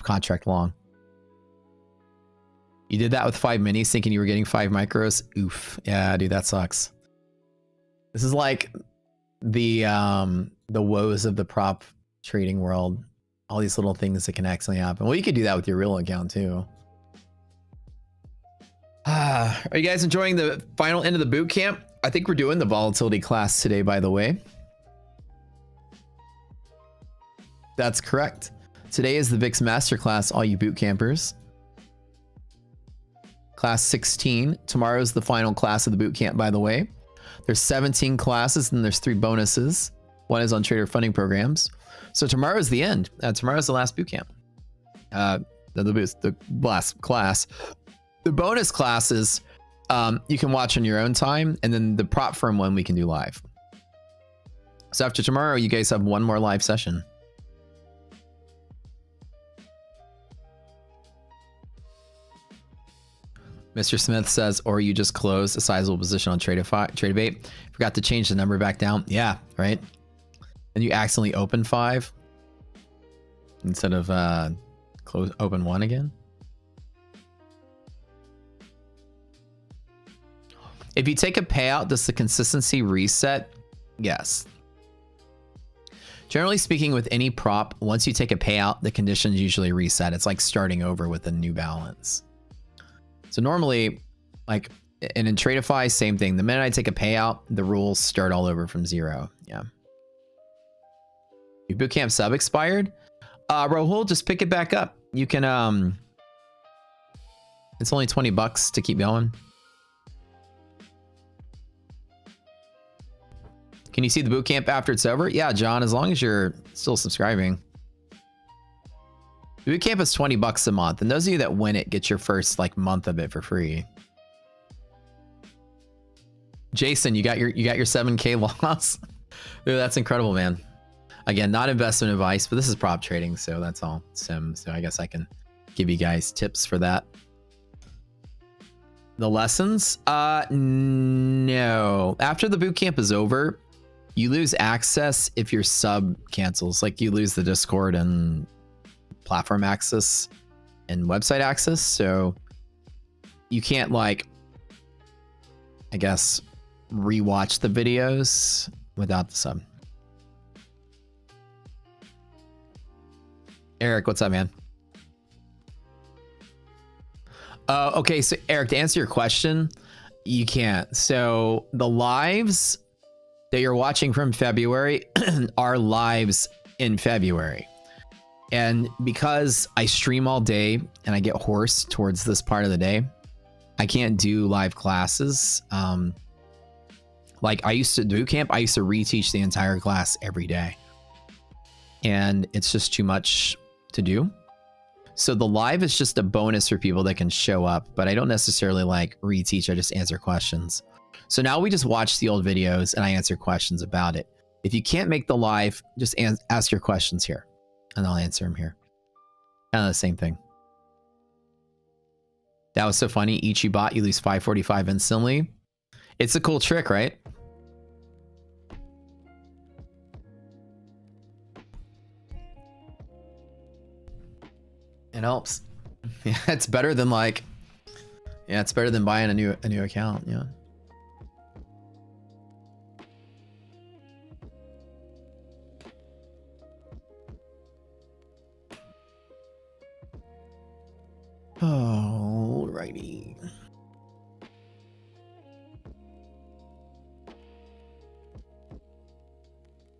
contract long. You did that with 5 minis thinking you were getting 5 micros. Oof. Yeah, dude, that sucks. This is like the woes of the prop trading world. All these little things that can accidentally happen. Well, you could do that with your real account too. Are you guys enjoying the final end of the boot camp? I think we're doing the volatility class today, by the way. That's correct. Today is the VIX Masterclass, all you boot campers. Class 16. Tomorrow's the final class of the boot camp, by the way. There's 17 classes and there's 3 bonuses. One is on trader funding programs. So tomorrow's the end. Tomorrow's the last boot camp. The last class. The bonus classes you can watch on your own time, and then the prop firm one we can do live. So after tomorrow, you guys have one more live session. Mr. Smith says, or you just closed a sizable position on Tradebait. Forgot to change the number back down. Yeah, right. And you accidentally open 5 instead of open 1 again. If you take a payout, does the consistency reset? Yes. Generally speaking, with any prop, once you take a payout, the conditions usually reset. It's like starting over with a new balance. So normally, like, and in Tradeify, same thing. The minute I take a payout, the rules start all over from 0. Yeah. Your bootcamp sub expired? Rahul, just pick it back up. You can, it's only $20 to keep going. Can you see the bootcamp after it's over? Yeah, John, as long as you're still subscribing. The bootcamp is $20 a month, and those of you that win it get your first like month of it for free. Jason, you got your 7K loss. Dude, that's incredible, man. Again, not investment advice, but this is prop trading, so that's all sim. So I guess I can give you guys tips for that. The lessons? No. After the bootcamp is over, you lose access if your sub cancels. Like you lose the Discord and platform access and website access. So you can't, like, I guess, rewatch the videos without the sub. Eric, what's up, man? Okay, so Eric, to answer your question, you can't. So the lives that you're watching from February are lives in February. And because I stream all day and I get hoarse towards this part of the day, I can't do live classes. Like I used to do camp, I used to reteach the entire class every day. And it's just too much to do. So the live is just a bonus for people that can show up, but I don't necessarily like reteach, I just answer questions. So now we just watch the old videos and I answer questions about it. If you can't make the live, just ask your questions here and I'll answer them here. Kind of the same thing. That was so funny. Each you bought, you lose 545 instantly. It's a cool trick, right? It helps. Yeah, it's better than like, yeah, it's better than buying a new account. Yeah. Alrighty.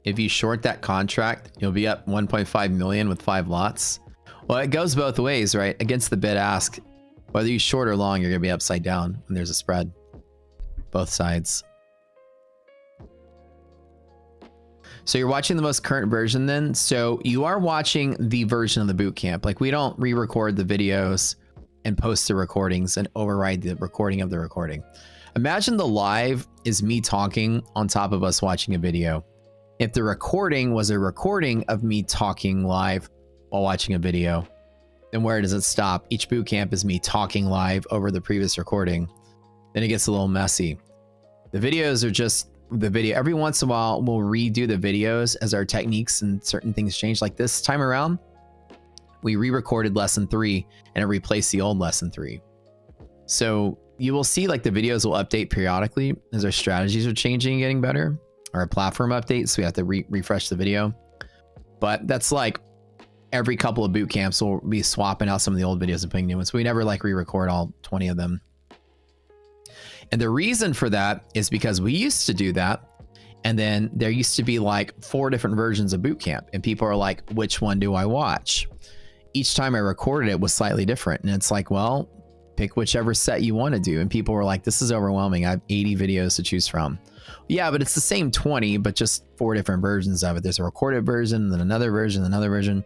If you short that contract, you'll be up 1.5 million with 5 lots. Well, it goes both ways, right? Against the bid ask, whether you short or long, you're going to be upside down when there's a spread. Both sides. So you're watching the most current version then. So you are watching the version of the boot camp. Like we don't re-record the videos and post the recordings and override the recording of the recording. Imagine the live is me talking on top of us watching a video. If the recording was a recording of me talking live while watching a video, then where does it stop? Each boot camp is me talking live over the previous recording. Then it gets a little messy. The videos are just the video. Every once in a while, we'll redo the videos as our techniques and certain things change. Like this time around, we re-recorded lesson 3 and it replaced the old lesson 3. So you will see like the videos will update periodically as our strategies are changing and getting better. Our platform updates, so we have to refresh the video. But that's like every couple of boot camps we'll be swapping out some of the old videos and putting new ones. We never like re-record all 20 of them. And the reason for that is because we used to do that. And then there used to be like 4 different versions of boot camp. And people are like, which one do I watch? Each time I recorded it was slightly different. And it's like, well, pick whichever set you want to do. And people were like, this is overwhelming. I have 80 videos to choose from. Yeah, but it's the same 20, but just 4 different versions of it. There's a recorded version, then another version, another version.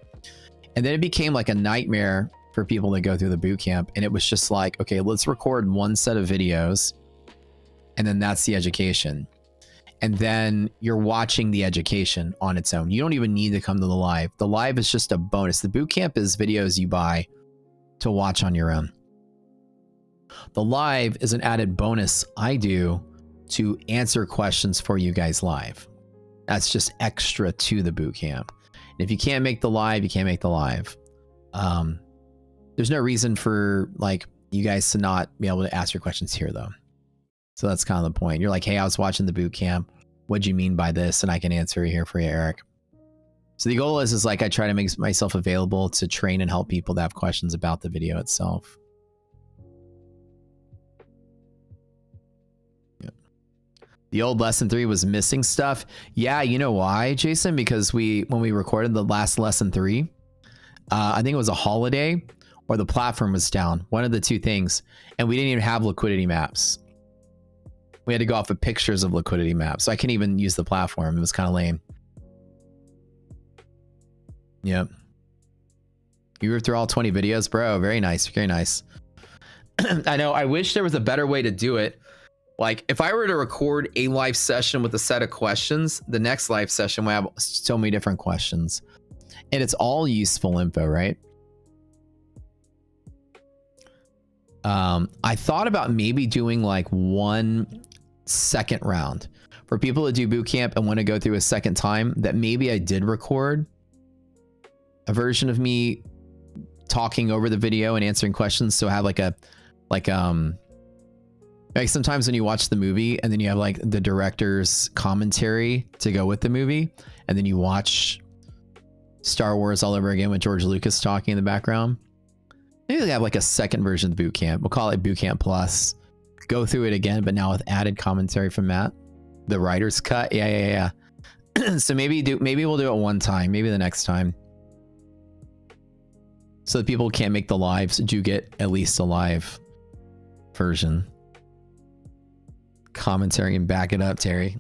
And then it became like a nightmare for people to go through the boot camp. And it was just like, okay, let's record one set of videos. And then that's the education. And then you're watching the education on its own. You don't even need to come to the live. The live is just a bonus. The boot camp is videos you buy to watch on your own. The live is an added bonus I do to answer questions for you guys live. That's just extra to the boot camp. And if you can't make the live, you can't make the live. There's no reason for like you guys to not be able to ask your questions here though. So that's kind of the point. You're like, hey, I was watching the boot camp. What'd you mean by this? And I can answer it here for you, Eric. So the goal is like I try to make myself available to train and help people that have questions about the video itself. Yep. The old lesson 3 was missing stuff. Yeah, you know why, Jason? Because when we recorded the last lesson 3, I think it was a holiday or the platform was down. One of the two things. And we didn't even have liquidity maps. We had to go off of pictures of liquidity maps. So I couldn't even use the platform. It was kind of lame. Yep. You were through all 20 videos, bro. Very nice. Very nice. I know. I wish there was a better way to do it. Like if I were to record a live session with a set of questions, the next live session would have so many different questions. And it's all useful info, right? I thought about maybe doing like 1 second round for people that do boot camp and want to go through a second time that maybe I did record a version of me talking over the video and answering questions. So I have like sometimes when you watch the movie and then you have like the director's commentary to go with the movie, and then you watch Star Wars all over again with George Lucas talking in the background. Maybe they have like a second version of the boot camp. We'll call it Boot Camp Plus. Go through it again, but now with added commentary from Matt, the writer's cut. Yeah. So maybe we'll do it one time. Maybe the next time. So that people who can't make the lives do get at least a live version. Commentary and back it up, Terry.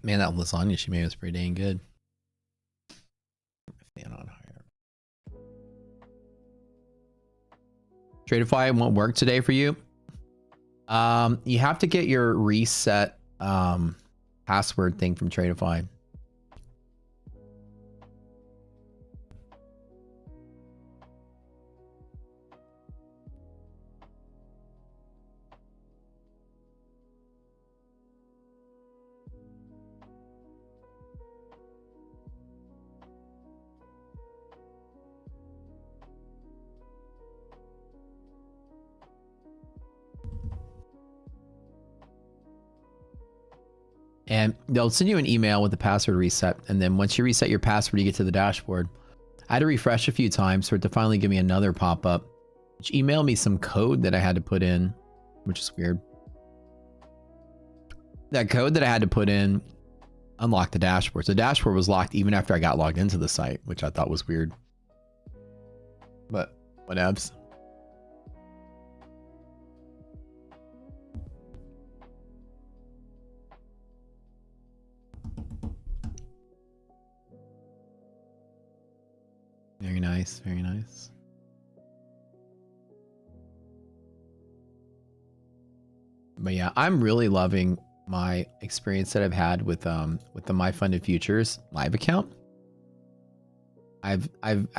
Man, that lasagna she made was pretty dang good. Fan on higher. Tradeify won't work today for you. You have to get your reset password thing from Tradeify. And they'll send you an email with the password reset. And then once you reset your password, you get to the dashboard. I had to refresh a few times for it to finally give me another pop-up She emailed me some code that I had to put in, which is weird. That code that I had to put in unlocked the dashboard. So the dashboard was locked even after I got logged into the site, which I thought was weird. But whatevs. Very nice, very nice. But yeah, I'm really loving my experience that I've had with the My Funded Futures live account. I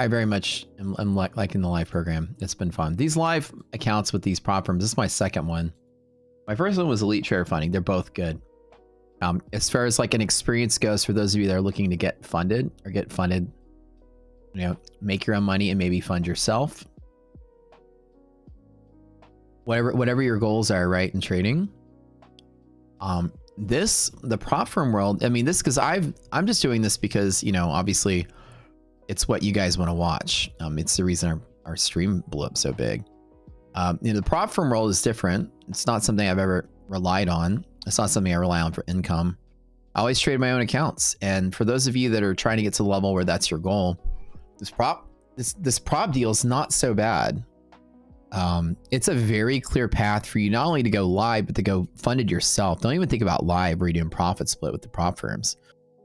very much am liking the live program. It's been fun. These live accounts with these prop firms, this is my second one. My first one was Elite Trader Funding. They're both good. As far as like an experience goes, for those of you that are looking to get funded or get funded, you know, make your own money and maybe fund yourself. Whatever your goals are, right, in trading. The prop firm world, I mean, this, because I'm just doing this because, you know, obviously it's what you guys want to watch. It's the reason our stream blew up so big. You know, the prop firm world is different. It's not something I've ever relied on. It's not something I rely on for income. I always trade my own accounts. And for those of you that are trying to get to the level where that's your goal, this prop deal is not so bad. It's a very clear path for you not only to go live, but to go funded yourself. Don't even think about live where you're doing profit split with the prop firms.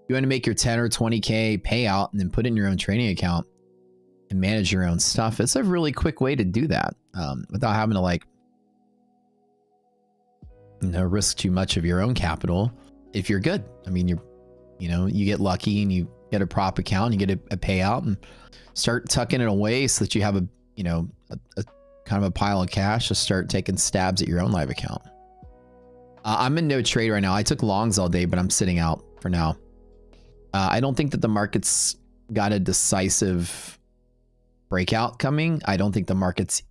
You want to make your 10 or 20K payout and then put it in your own trading account and manage your own stuff. It's a really quick way to do that without having to, like, you know, risk too much of your own capital if you're good. I mean, you get lucky and you get a prop account and you get a payout and start tucking it away so that you have a kind of a pile of cash to start taking stabs at your own live account. I'm in no trade right now. I took longs all day, but I'm sitting out for now. I don't think that the market's got a decisive breakout coming. I don't think the market's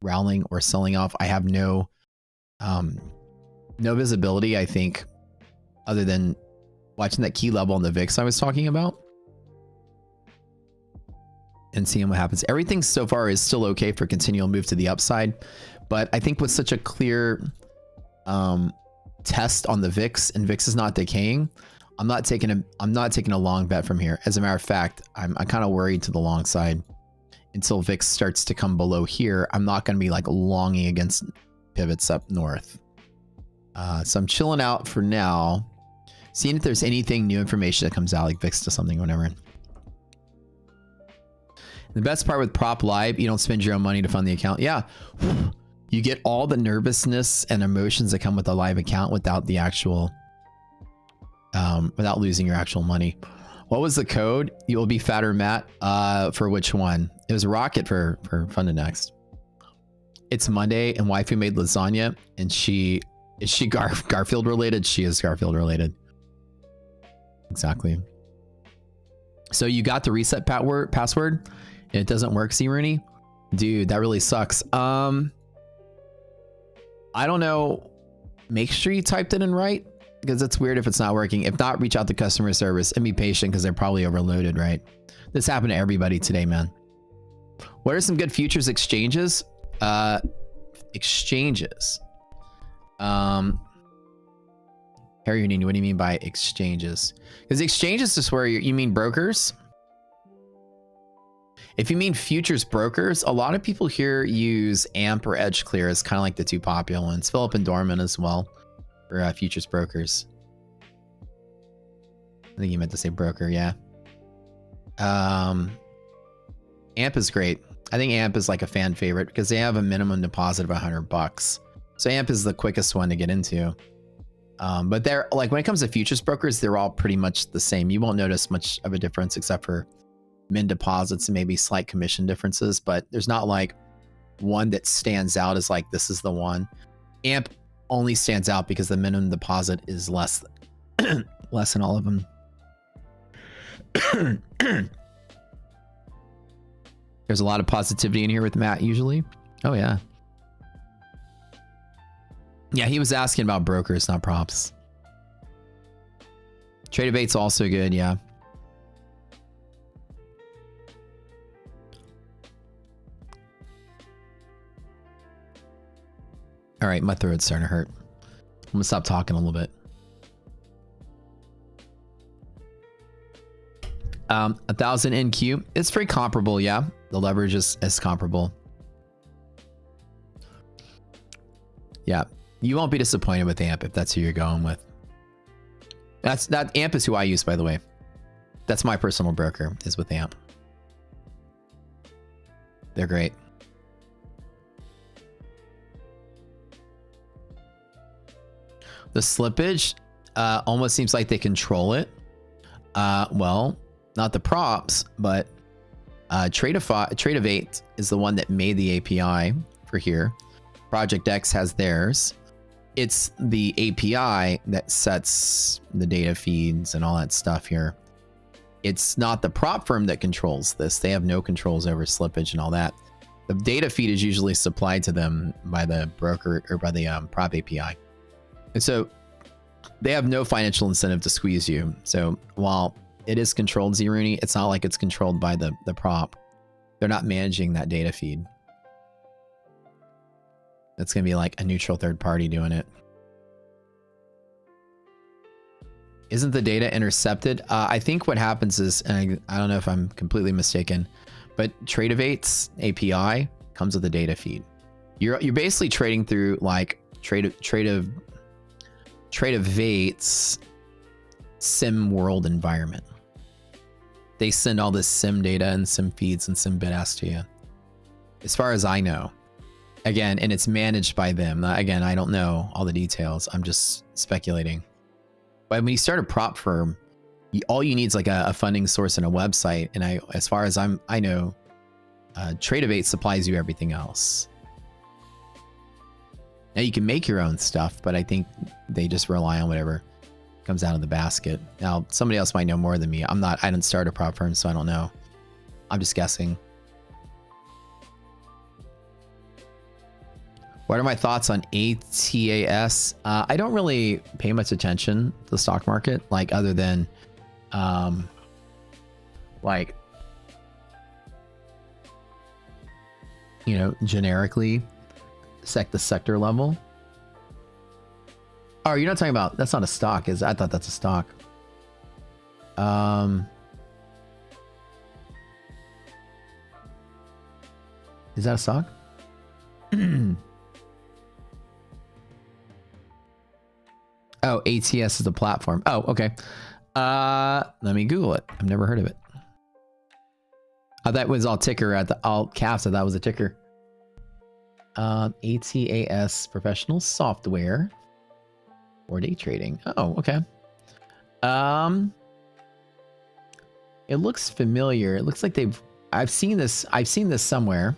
rallying or selling off. I have no visibility, I think, other than watching that key level on the VIX I was talking about and seeing what happens. Everything so far is still okay for continual move to the upside, but I think with such a clear test on the VIX, and VIX is not decaying, I'm not taking a long bet from here. As a matter of fact, I'm kind of worried to the long side until VIX starts to come below here. I'm not going to be like longing against pivots up north. So I'm chilling out for now, seeing if there's anything new information that comes out, like VIX to something, whatever. The best part with prop live, you don't spend your own money to fund the account. Yeah, you get all the nervousness and emotions that come with a live account without the actual, without losing your actual money. What was the code? You will be fatter, Matt. For which one? It was Rocket for Funded Next. It's Monday and waifu made lasagna, and is she Garfield related? She is Garfield related. Exactly. So you got the reset password and it doesn't work, C Rooney? Dude, that really sucks. I don't know. Make sure you typed it in right, because it's weird if it's not working. If not, reach out to customer service and be patient, because they're probably overloaded, right? This happened to everybody today, man. What are some good futures exchanges? Exchanges. Harry Houdini, what do you mean by exchanges? Because exchanges is where you mean brokers. If you mean futures brokers, a lot of people here use AMP or Edge Clear as kind of like the two popular ones. Philip and Dorman as well for futures brokers. I think you meant to say broker, yeah. AMP is great. I think AMP is like a fan favorite because they have a minimum deposit of $100. So AMP is the quickest one to get into. But they're like, when it comes to futures brokers, they're all pretty much the same. You won't notice much of a difference except for min deposits and maybe slight commission differences, but there's not like one that stands out as like, this is the one. AMP only stands out because the minimum deposit is less than all of them. There's a lot of positivity in here with Matt usually. Oh yeah. Yeah, he was asking about brokers, not props. Trade debate's also good, yeah. All right, my throat's starting to hurt. I'm gonna stop talking a little bit. 1,000 NQ. It's very comparable, yeah. The leverage is comparable. Yeah, you won't be disappointed with AMP if that's who you're going with. That AMP is who I use, by the way. That's my personal broker, is with AMP. They're great. The slippage almost seems like they control it. Well, not the props, but Tradeovate is the one that made the API for here. Project X has theirs. It's the API that sets the data feeds and all that stuff here. It's not the prop firm that controls this. They have no controls over slippage and all that. The data feed is usually supplied to them by the broker or by the prop API. And so they have no financial incentive to squeeze you. So while it is controlled, Zeruni, it's not like it's controlled by the prop. They're not managing that data feed. It's going to be like a neutral third party doing it. Isn't the data intercepted? I think what happens is, and I don't know if I'm completely mistaken, but Tradeovate's API comes with a data feed. You're basically trading through like Tradeovate's sim world environment. They send all this sim data and sim feeds and sim bid ask to you. As far as I know. Again, and it's managed by them. Again, I don't know all the details. I'm just speculating. But when you start a prop firm, all you need is like a funding source and a website. And as far as I know, Tradeovate supplies you everything else. Now you can make your own stuff, but I think they just rely on whatever comes out of the basket. Now, somebody else might know more than me. I didn't start a prop firm, so I don't know. I'm just guessing. What are my thoughts on ATAS? I don't really pay much attention to the stock market, like other than, like, you know, generically, the sector level. Oh, you're not talking about, that's not a stock, I thought that's a stock. Is that a stock? Oh, ATS is a platform. Oh, okay. Let me Google it. I've never heard of it. Oh, that was all ticker at the all caps. I thought was a ticker. ATAS professional software or day trading. Oh, okay. It looks familiar. It looks like I've seen this somewhere.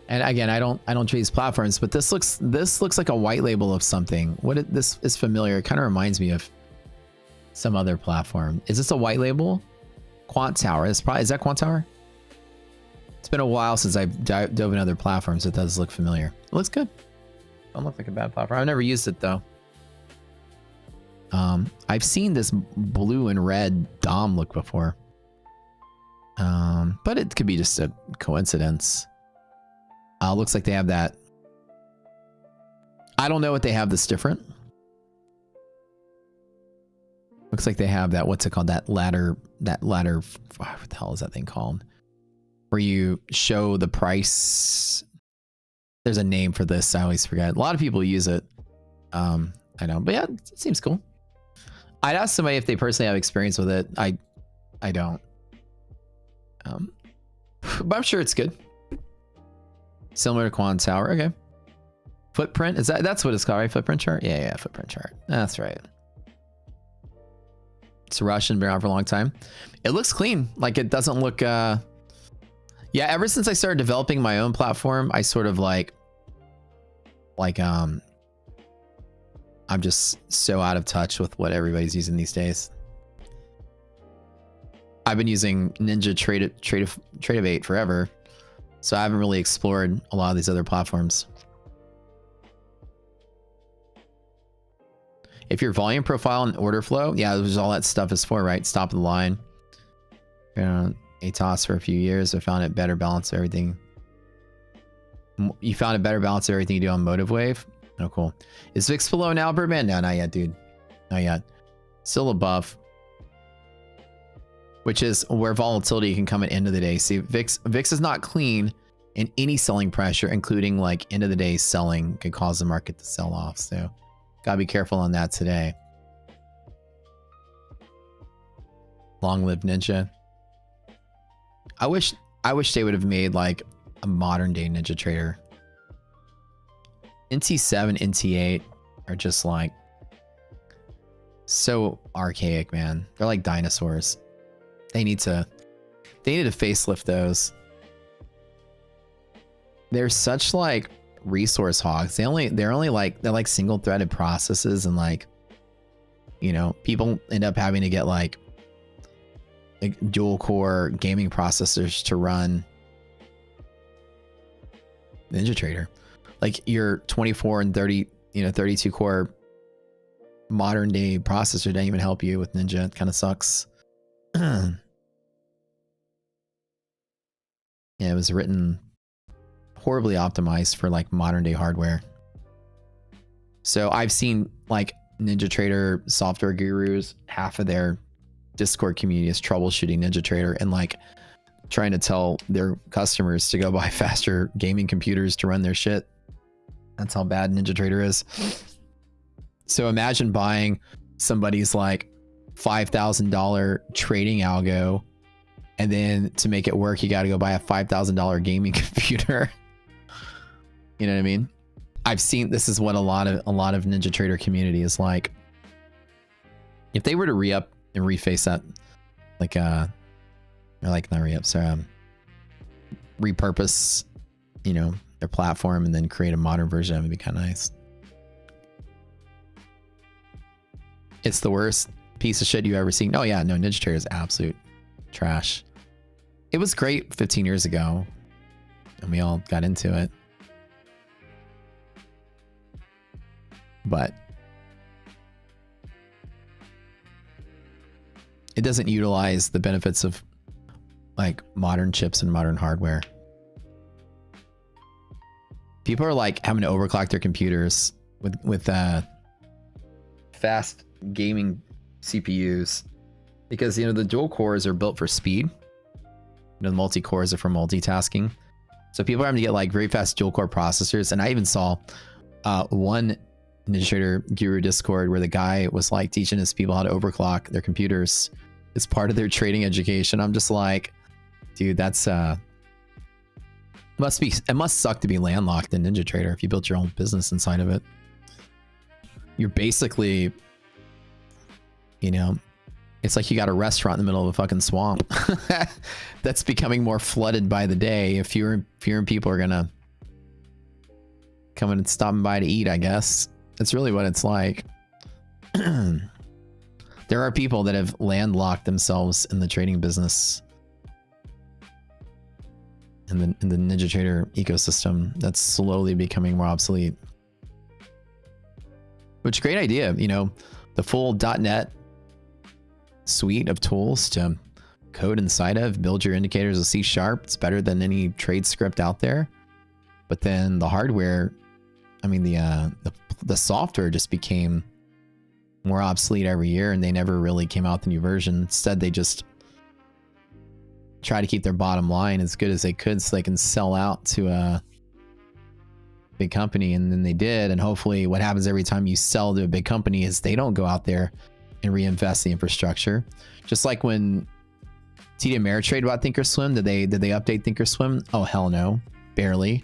And again, I don't trade these platforms, but this looks like a white label of something. This is familiar. It kind of reminds me of some other platform. Is this a white label? Quant Tower. Is that Quant Tower? It's been a while since I've dove in other platforms. It does look familiar. It looks good. Don't look like a bad platform. I've never used it though. I've seen this blue and red DOM look before. But it could be just a coincidence. Looks like they have that. I don't know what they have that's different. Looks like they have that, what's it called? That ladder, what the hell is that thing called? Where you show the price. There's a name for this. I always forget. A lot of people use it. I know, but yeah, it seems cool. I'd ask somebody if they personally have experience with it. I don't. But I'm sure it's good. Similar to Quant Tower. Okay. Footprint. That's what it's called, right? Footprint chart? Yeah, footprint chart. That's right. It's Russian, been around for a long time. It looks clean. Like it doesn't look yeah, ever since I started developing my own platform, I sort of like I'm just so out of touch with what everybody's using these days. I've been using Ninja Tradeovate forever. So I haven't really explored a lot of these other platforms. If your volume profile and order flow, yeah, this is all that stuff is for, right? Stop the line. ATOS for a few years. I found it better balance everything You found a better balance of everything you do on Motive Wave? Oh, cool. Is VIX below now, Birdman? No, not yet, dude. Not yet. Still above. Which is where volatility can come at end of the day. See, VIX is not clean, and any selling pressure, including like end of the day selling, could cause the market to sell off. So gotta be careful on that today. Long live Ninja. I wish they would have made like a modern day Ninja Trader. NT7, NT8 are just like so archaic, man. They're like dinosaurs. They need to facelift those. They're such like resource hogs. They're like single threaded processes, and like, you know, people end up having to get like dual core gaming processors to run Ninja Trader. Like your 24 and 30, 32 core modern day processor didn't even help you with Ninja. It kind of sucks. Yeah, it was written horribly optimized for like modern day hardware. So I've seen like Ninja Trader software gurus, half of their Discord community is troubleshooting Ninja Trader and like trying to tell their customers to go buy faster gaming computers to run their shit. That's how bad Ninja Trader is. So imagine buying somebody's like $5,000 trading algo, and then to make it work, you got to go buy a $5,000 gaming computer. You know what I mean? I've seen, this is what a lot of Ninja Trader community is like. If they were to re-up and reface that, like or like not re-up, sorry, repurpose, you know, their platform and then create a modern version of it, would be kind of nice. It's the worst piece of shit you ever seen. Oh yeah, no, Ninja Trader is absolute trash. It was great 15 years ago, and we all got into it. But it doesn't utilize the benefits of like modern chips and modern hardware. People are like having to overclock their computers with fast gaming CPUs because, you know, the dual cores are built for speed. You know, the multi cores are for multitasking. So people are having to get like very fast dual core processors. And I even saw one Ninja Trader Guru Discord where the guy was like teaching his people how to overclock their computers as part of their trading education. I'm just like, dude, that's it must suck to be landlocked in Ninja Trader if you built your own business inside of it. You're basically, you know, it's like you got a restaurant in the middle of a fucking swamp that's becoming more flooded by the day. If fewer people are gonna come in and stopping by to eat, I guess. That's really what it's like. There are people that have landlocked themselves in the trading business, in the Ninja Trader ecosystem that's slowly becoming more obsolete. Which, great idea, you know, the full .NET suite of tools to code inside of, build your indicators with C#. It's better than any trade script out there. But then the hardware, I mean, the software just became more obsolete every year, and they never really came out with a new version. Instead, they just try to keep their bottom line as good as they could so they can sell out to a big company. And then they did. And hopefully what happens every time you sell to a big company is they don't go out there and reinvest the infrastructure. Just like when TD Ameritrade bought Thinkorswim, did they update Thinkorswim? Oh, hell no, barely.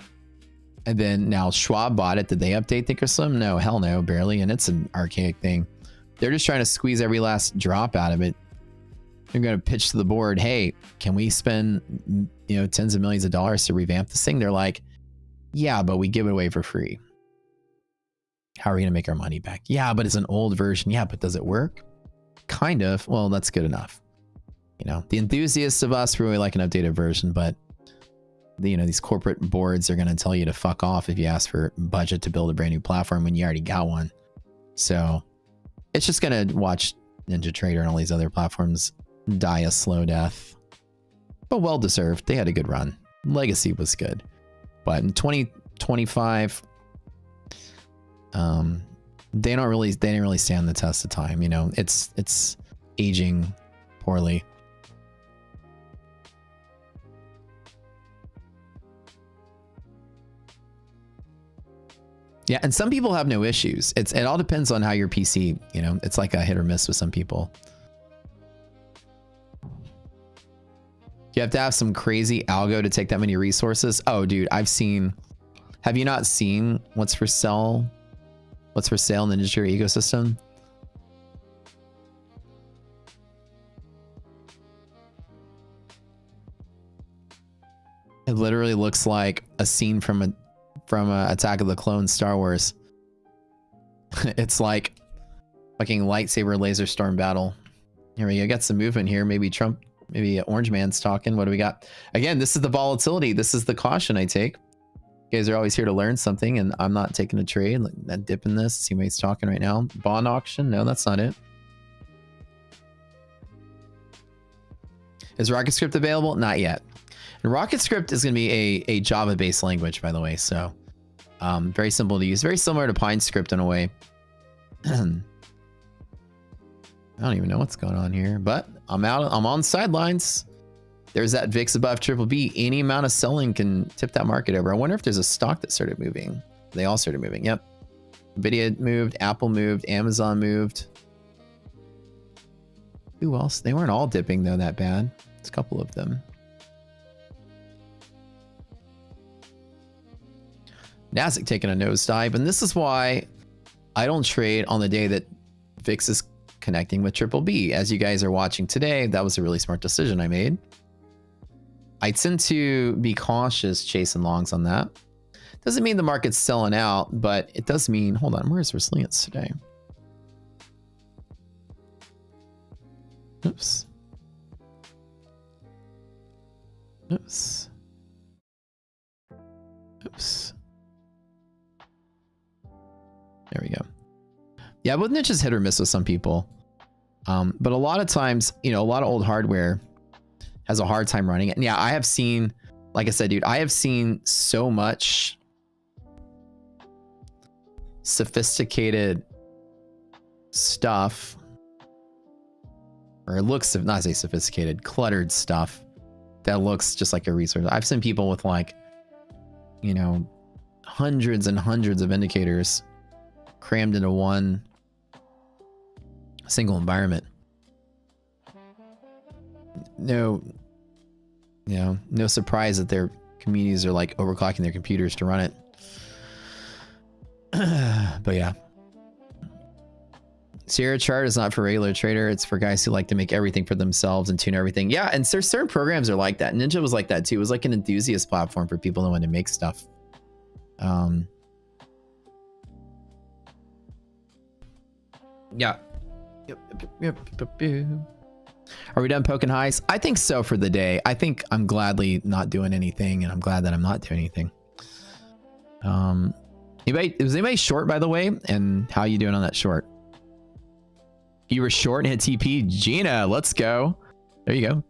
And then now Schwab bought it. Did they update Thinkorswim? No, hell no, barely. And it's an archaic thing. They're just trying to squeeze every last drop out of it. They're going to pitch to the board, hey, can we spend, you know, tens of millions of dollars to revamp this thing? They're like, yeah, but we give it away for free. How are we going to make our money back? Yeah, but it's an old version. Yeah, but does it work? Kind of. Well, that's good enough. You know, the enthusiasts of us really like an updated version, but you know, these corporate boards are going to tell you to fuck off if you ask for budget to build a brand new platform when you already got one. So it's just going to watch Ninja Trader and all these other platforms die a slow death, but well deserved. They had a good run. Legacy was good, but in 25. They didn't really stand the test of time. You know, it's aging poorly. Yeah, and some people have no issues. It all depends on how your PC, you know, it's like a hit or miss with some people. You have to have some crazy algo to take that many resources. Oh, dude, have you not seen what's for sale in the Ninja ecosystem? It literally looks like a scene from Attack of the Clones Star Wars. It's like fucking lightsaber laser storm battle. Here we go. Got some movement here. Maybe Orange Man's talking. What do we got? Again, this is the volatility. This is the caution I take. You guys are always here to learn something, and I'm not taking a trade. Like that dip in this. See what he's talking right now. Bond auction? No, that's not it. Is RocketScript available? Not yet. And RocketScript is going to be a Java-based language, by the way. So very simple to use. Very similar to PineScript in a way. I don't even know what's going on here, but I'm on sidelines. There's that VIX above triple B. Any amount of selling can tip that market over. I wonder if there's a stock that started moving. They all started moving. Yep. Nvidia moved. Apple moved. Amazon moved. Who else? They weren't all dipping though that bad. It's a couple of them. Nasdaq taking a nosedive, and this is why I don't trade on the day that VIX is connecting with triple B. As you guys are watching today, that was a really smart decision I made. I tend to be cautious chasing longs on that. Doesn't mean the market's selling out, but it does mean, hold on, where's resilience today? Oops. Oops. Oops. There we go. Yeah, but niche is hit or miss with some people. But a lot of times, you know, a lot of old hardware has a hard time running it. And yeah, I have seen, like I said, dude, I have seen so much sophisticated stuff, or it looks, not say sophisticated, cluttered stuff that looks just like a resource. I've seen people with like, you know, hundreds and hundreds of indicators crammed into one single environment. No, you know, no surprise that their communities are like overclocking their computers to run it. But yeah, Sierra chart is not for regular trader. It's for guys who like to make everything for themselves and tune everything. Yeah, and there's certain programs are like that. Ninja was like that too. It was like an enthusiast platform for people who want to make stuff. Yeah. Yep. Are we done poking highs? I think so for the day. I think I'm gladly not doing anything, and I'm glad that I'm not doing anything. Was anybody short, by the way? And how you doing on that short? You were short and hit TP. Gina, let's go. There you go.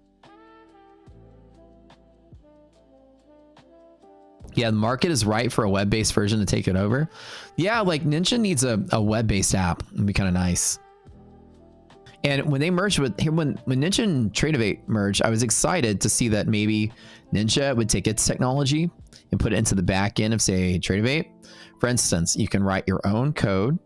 Yeah, the market is right for a web-based version to take it over. Yeah, like Ninja needs a web-based app. It'd be kind of nice. And when they merged with when Ninja and Tradeovate merged, I was excited to see that maybe Ninja would take its technology and put it into the back end of, say, Tradeovate. For instance, you can write your own code.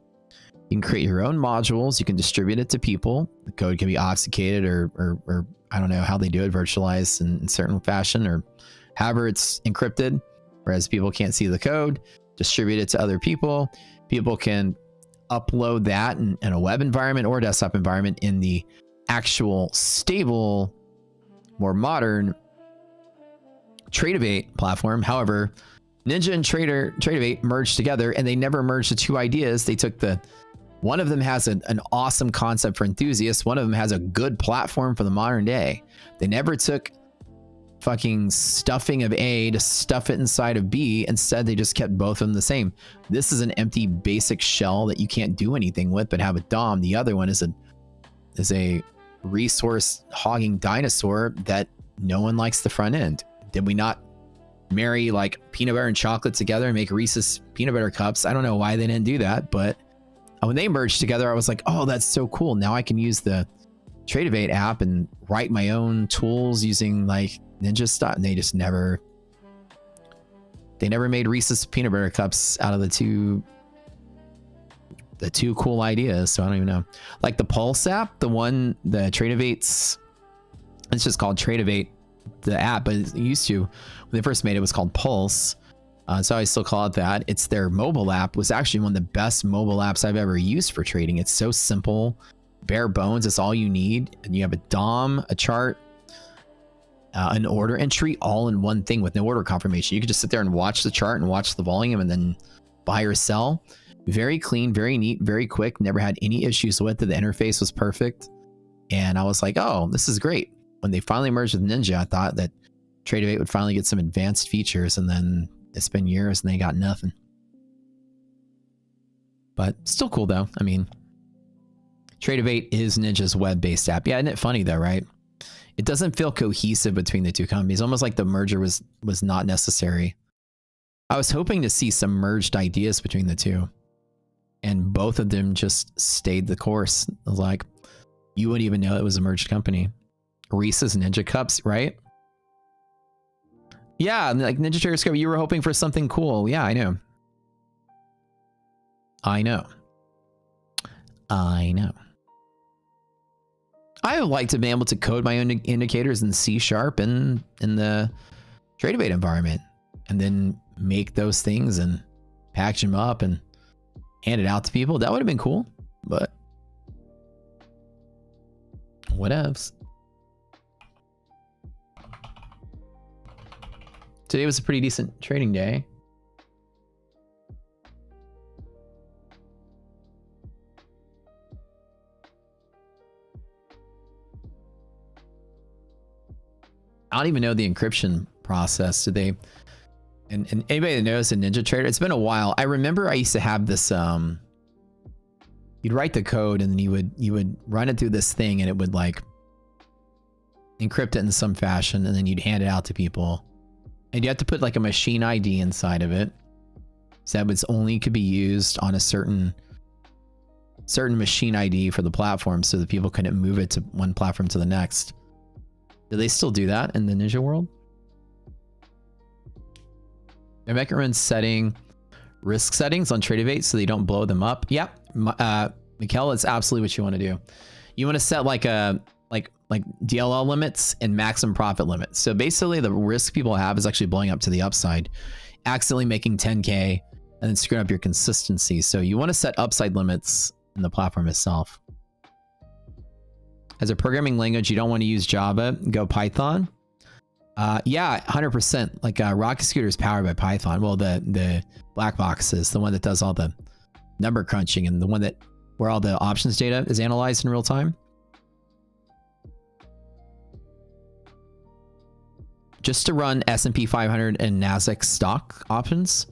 You can create your own modules. You can distribute it to people. The code can be obfuscated or I don't know how they do it, virtualized in certain fashion, or however it's encrypted, whereas people can't see the code. Distribute it to other people. People can upload that in a web environment or desktop environment in the actual stable, more modern Tradeovate platform. However, Ninja and Tradeovate merged together, and they never merged the two ideas. They took one of them has an awesome concept for enthusiasts. One of them has a good platform for the modern day. They never took fucking stuffing of A to stuff it inside of B. Instead, they just kept both of them the same. This is an empty basic shell that you can't do anything with but have a DOM. The other one is a resource hogging dinosaur that no one likes the front end. Did we not marry like peanut butter and chocolate together and make Reese's peanut butter cups. I don't know why they didn't do that, but when they merged together, I was like, oh, that's so cool. Now I can use the Tradeovate app and write my own tools using like Ninja stuff. And they just never made Reese's peanut butter cups out of the two cool ideas. So I don't even know. Like the Pulse app, the Tradeovate's, it's just called Tradeovate, the app, but it used to, when they first made it, was called Pulse. So I still call it that. It's their mobile app, was actually one of the best mobile apps I've ever used for trading. It's so simple, bare bones. It's all you need. And you have a DOM, a chart, an order entry, all in one thing with no order confirmation. You could just sit there and watch the chart and watch the volume and then buy or sell. Very clean, very neat, very quick. Never had any issues with it. The interface was perfect. And I was like, oh, this is great. When they finally merged with Ninja, I thought that Tradeovate would finally get some advanced features, and then it's been years and they got nothing. But still cool though. I mean, Tradeovate is Ninja's web-based app. Yeah, isn't it funny though, right? It doesn't feel cohesive between the two companies. Almost like the merger was not necessary. I was hoping to see some merged ideas between the two, and both of them just stayed the course. I was like, you wouldn't even know it was a merged company. Reese's Ninja Cups, right? Yeah, like Ninja Trader Scope, you were hoping for something cool. Yeah, I know. I know. I would like to be able to code my own indicators in C# in the Tradeovate environment, and then make those things and package them up and hand it out to people. That would have been cool, but whatevs. Today was a pretty decent trading day. I don't even know the encryption process. Did they? And anybody that knows a Ninja Trader, it's been a while. I remember I used to have this. You'd write the code and then you would run it through this thing and it would like encrypt it in some fashion, and then you'd hand it out to people. And you have to put like a machine ID inside of it, so that it's only could be used on a certain machine ID for the platform, so that people couldn't move it to one platform to the next. Do they still do that in the Ninja world? I recommend setting risk settings on Tradeovate so they don't blow them up. Yep, Mikkel, it's absolutely what you want to do. You want to set like DLL limits and maximum profit limits. So basically the risk people have is actually blowing up to the upside, accidentally making 10K and then screwing up your consistency. So you want to set upside limits in the platform itself. As a programming language, you don't want to use Java, go Python. Yeah, 100%. Like Rocket Scooter is powered by Python. Well, the black box is the one that does all the number crunching, and the one that where all the options data is analyzed in real time. Just to run S&P 500 and NASDAQ stock options,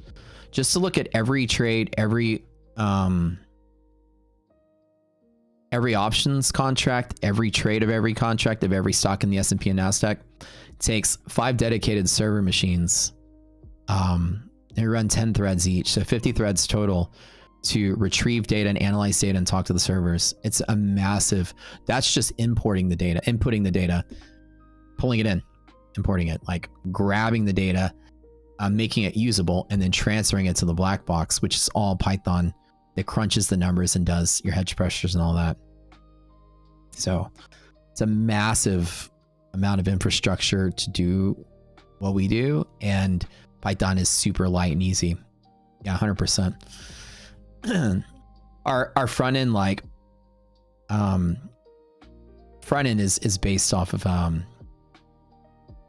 just to look at every trade, every options contract, every trade of every contract of every stock in the S&P and NASDAQ, takes 5 dedicated server machines. They run 10 threads each, so 50 threads total to retrieve data and analyze data and talk to the servers. It's a massive, that's just importing the data, inputting the data, pulling it in, importing it, like grabbing the data, making it usable, and then transferring it to the black box, which is all Python. It crunches the numbers and does your hedge pressures and all that. So it's a massive amount of infrastructure to do what we do, and Python is super light and easy. Yeah, 100%. Our front end, like front end is based off of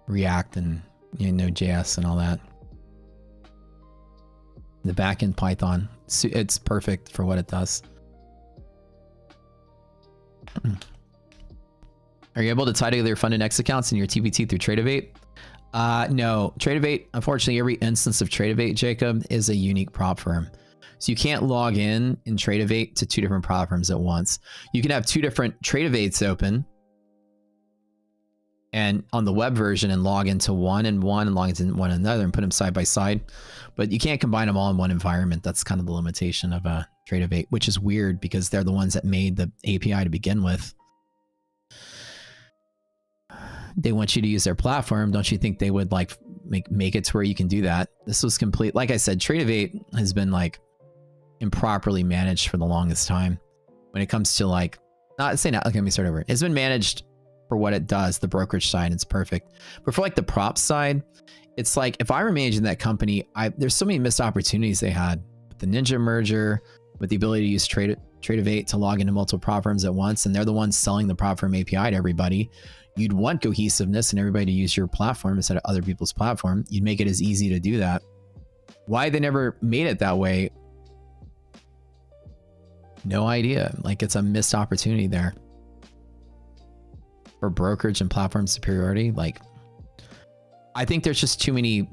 React and Node.js and all that. The backend Python, it's perfect for what it does. Are you able to tie together your Fund and X accounts in your TPT through Tradeovate? No, Tradeovate, unfortunately, every instance of Tradeovate, Jacob, is a unique prop firm. So you can't log in Tradeovate to 2 different prop firms at once. You can have 2 different Tradeovates open, and on the web version and log into one and log into one another and put them side by side. But you can't combine them all in one environment. That's kind of the limitation of Trade-of-8, which is weird because they're the ones that made the API to begin with. They want you to use their platform. Don't you think they would like make it to where you can do that? This was complete. Like I said, Trade-of-8 has been like improperly managed for the longest time when it comes to like, let me start over. It's been managed for what it does, the brokerage side, it's perfect. But for like the prop side, it's like if I were managing that company, there's so many missed opportunities they had with the Ninja merger, with the ability to use Trade-of-8 to log into multiple prop firms at once, and they're the ones selling the prop firm API to everybody. You'd want cohesiveness and everybody to use your platform instead of other people's platform. You'd make it as easy to do that. Why they never made it that way? No idea. Like it's a missed opportunity there. For brokerage and platform superiority, like I think there's just too many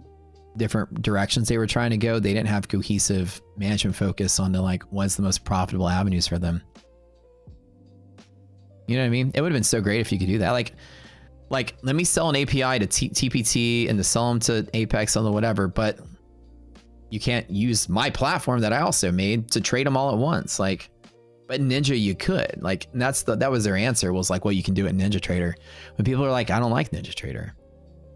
different directions they were trying to go. They didn't have cohesive management focus on like what's the most profitable avenues for them. You know what I mean? It would have been so great if you could do that. Like let me sell an API to TPT and to sell them to Apex or whatever, but you can't use my platform that I also made to trade them all at once. Like, but Ninja you could. Like, and that was their answer, was like, well, you can do it in Ninja Trader. When people are like, I don't like Ninja Trader.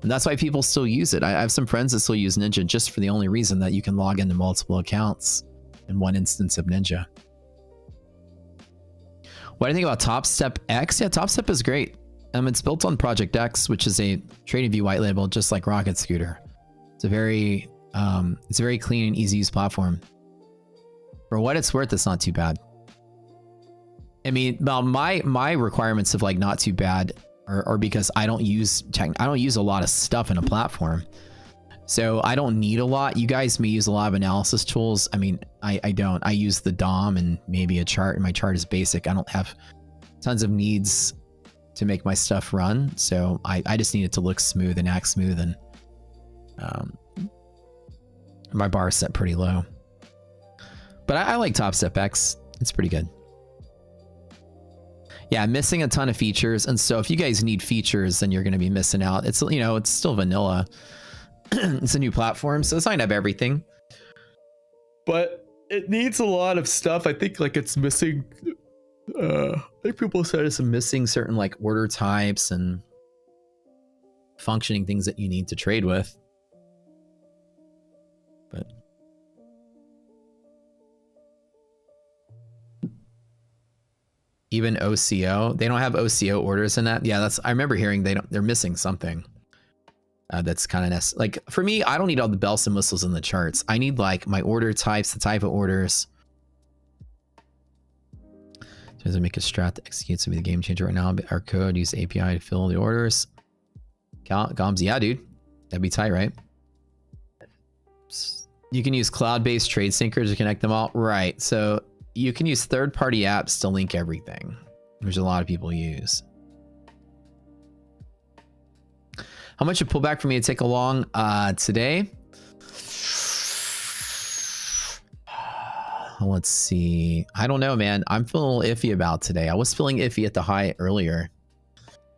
And that's why people still use it. I have some friends that still use Ninja just for the only reason that you can log into multiple accounts in one instance of Ninja. What do you think about Top Step X? Yeah, Top Step is great. It's built on Project X, which is a TradingView white label, just like Rocket Scooter. It's a very clean and easy use platform. For what it's worth, it's not too bad. I mean, well, my requirements of like not too bad are because I don't use a lot of stuff in a platform. So I don't need a lot. You guys may use a lot of analysis tools. I mean, I don't. I use the DOM and maybe a chart, and my chart is basic. I don't have tons of needs to make my stuff run. So I just need it to look smooth and act smooth, and my bar is set pretty low. But I like Top Step X. It's pretty good. Yeah, missing a ton of features. And so if you guys need features, then you're going to be missing out. It's, you know, it's still vanilla. It's a new platform, so it's not gonna have everything. But it needs a lot of stuff. I think like it's missing, I think people said it's missing certain like order types and functioning things that you need to trade with. But even OCO, they don't have OCO orders in that. Yeah, I remember hearing they're missing something. That's kind of like, for me, I don't need all the bells and whistles in the charts. I need like my order types, the type of orders. Does it make a strat that executes to be the game changer right now? Our code, use API to fill the orders. Goms, yeah, dude. That'd be tight, right? You can use cloud-based trade syncers to connect them all. Right. So you can use third-party apps to link everything, which a lot of people use. How much a pullback for me to take along today? Let's see. I don't know, man. I'm feeling a little iffy about today. I was feeling iffy at the high earlier.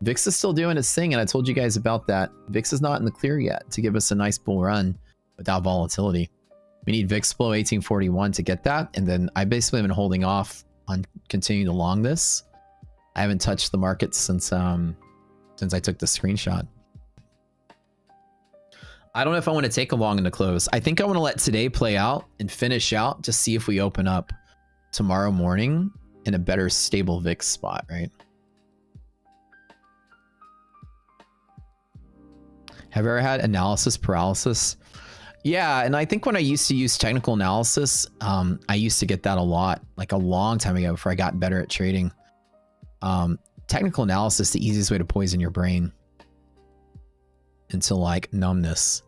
VIX is still doing its thing, and I told you guys about that. VIX is not in the clear yet to give us a nice bull run without volatility. We need VIX below 1841 to get that, and then I basically have been holding off on continuing to long this. I haven't touched the market since I took the screenshot. I don't know if I want to take a long in the close. I think I want to let today play out and finish out to see if we open up tomorrow morning in a better stable VIX spot, right? Have you ever had analysis paralysis? Yeah, and I think when I used to use technical analysis, I used to get that a lot, like a long time ago before I got better at trading. Technical analysis, the easiest way to poison your brain into like numbness,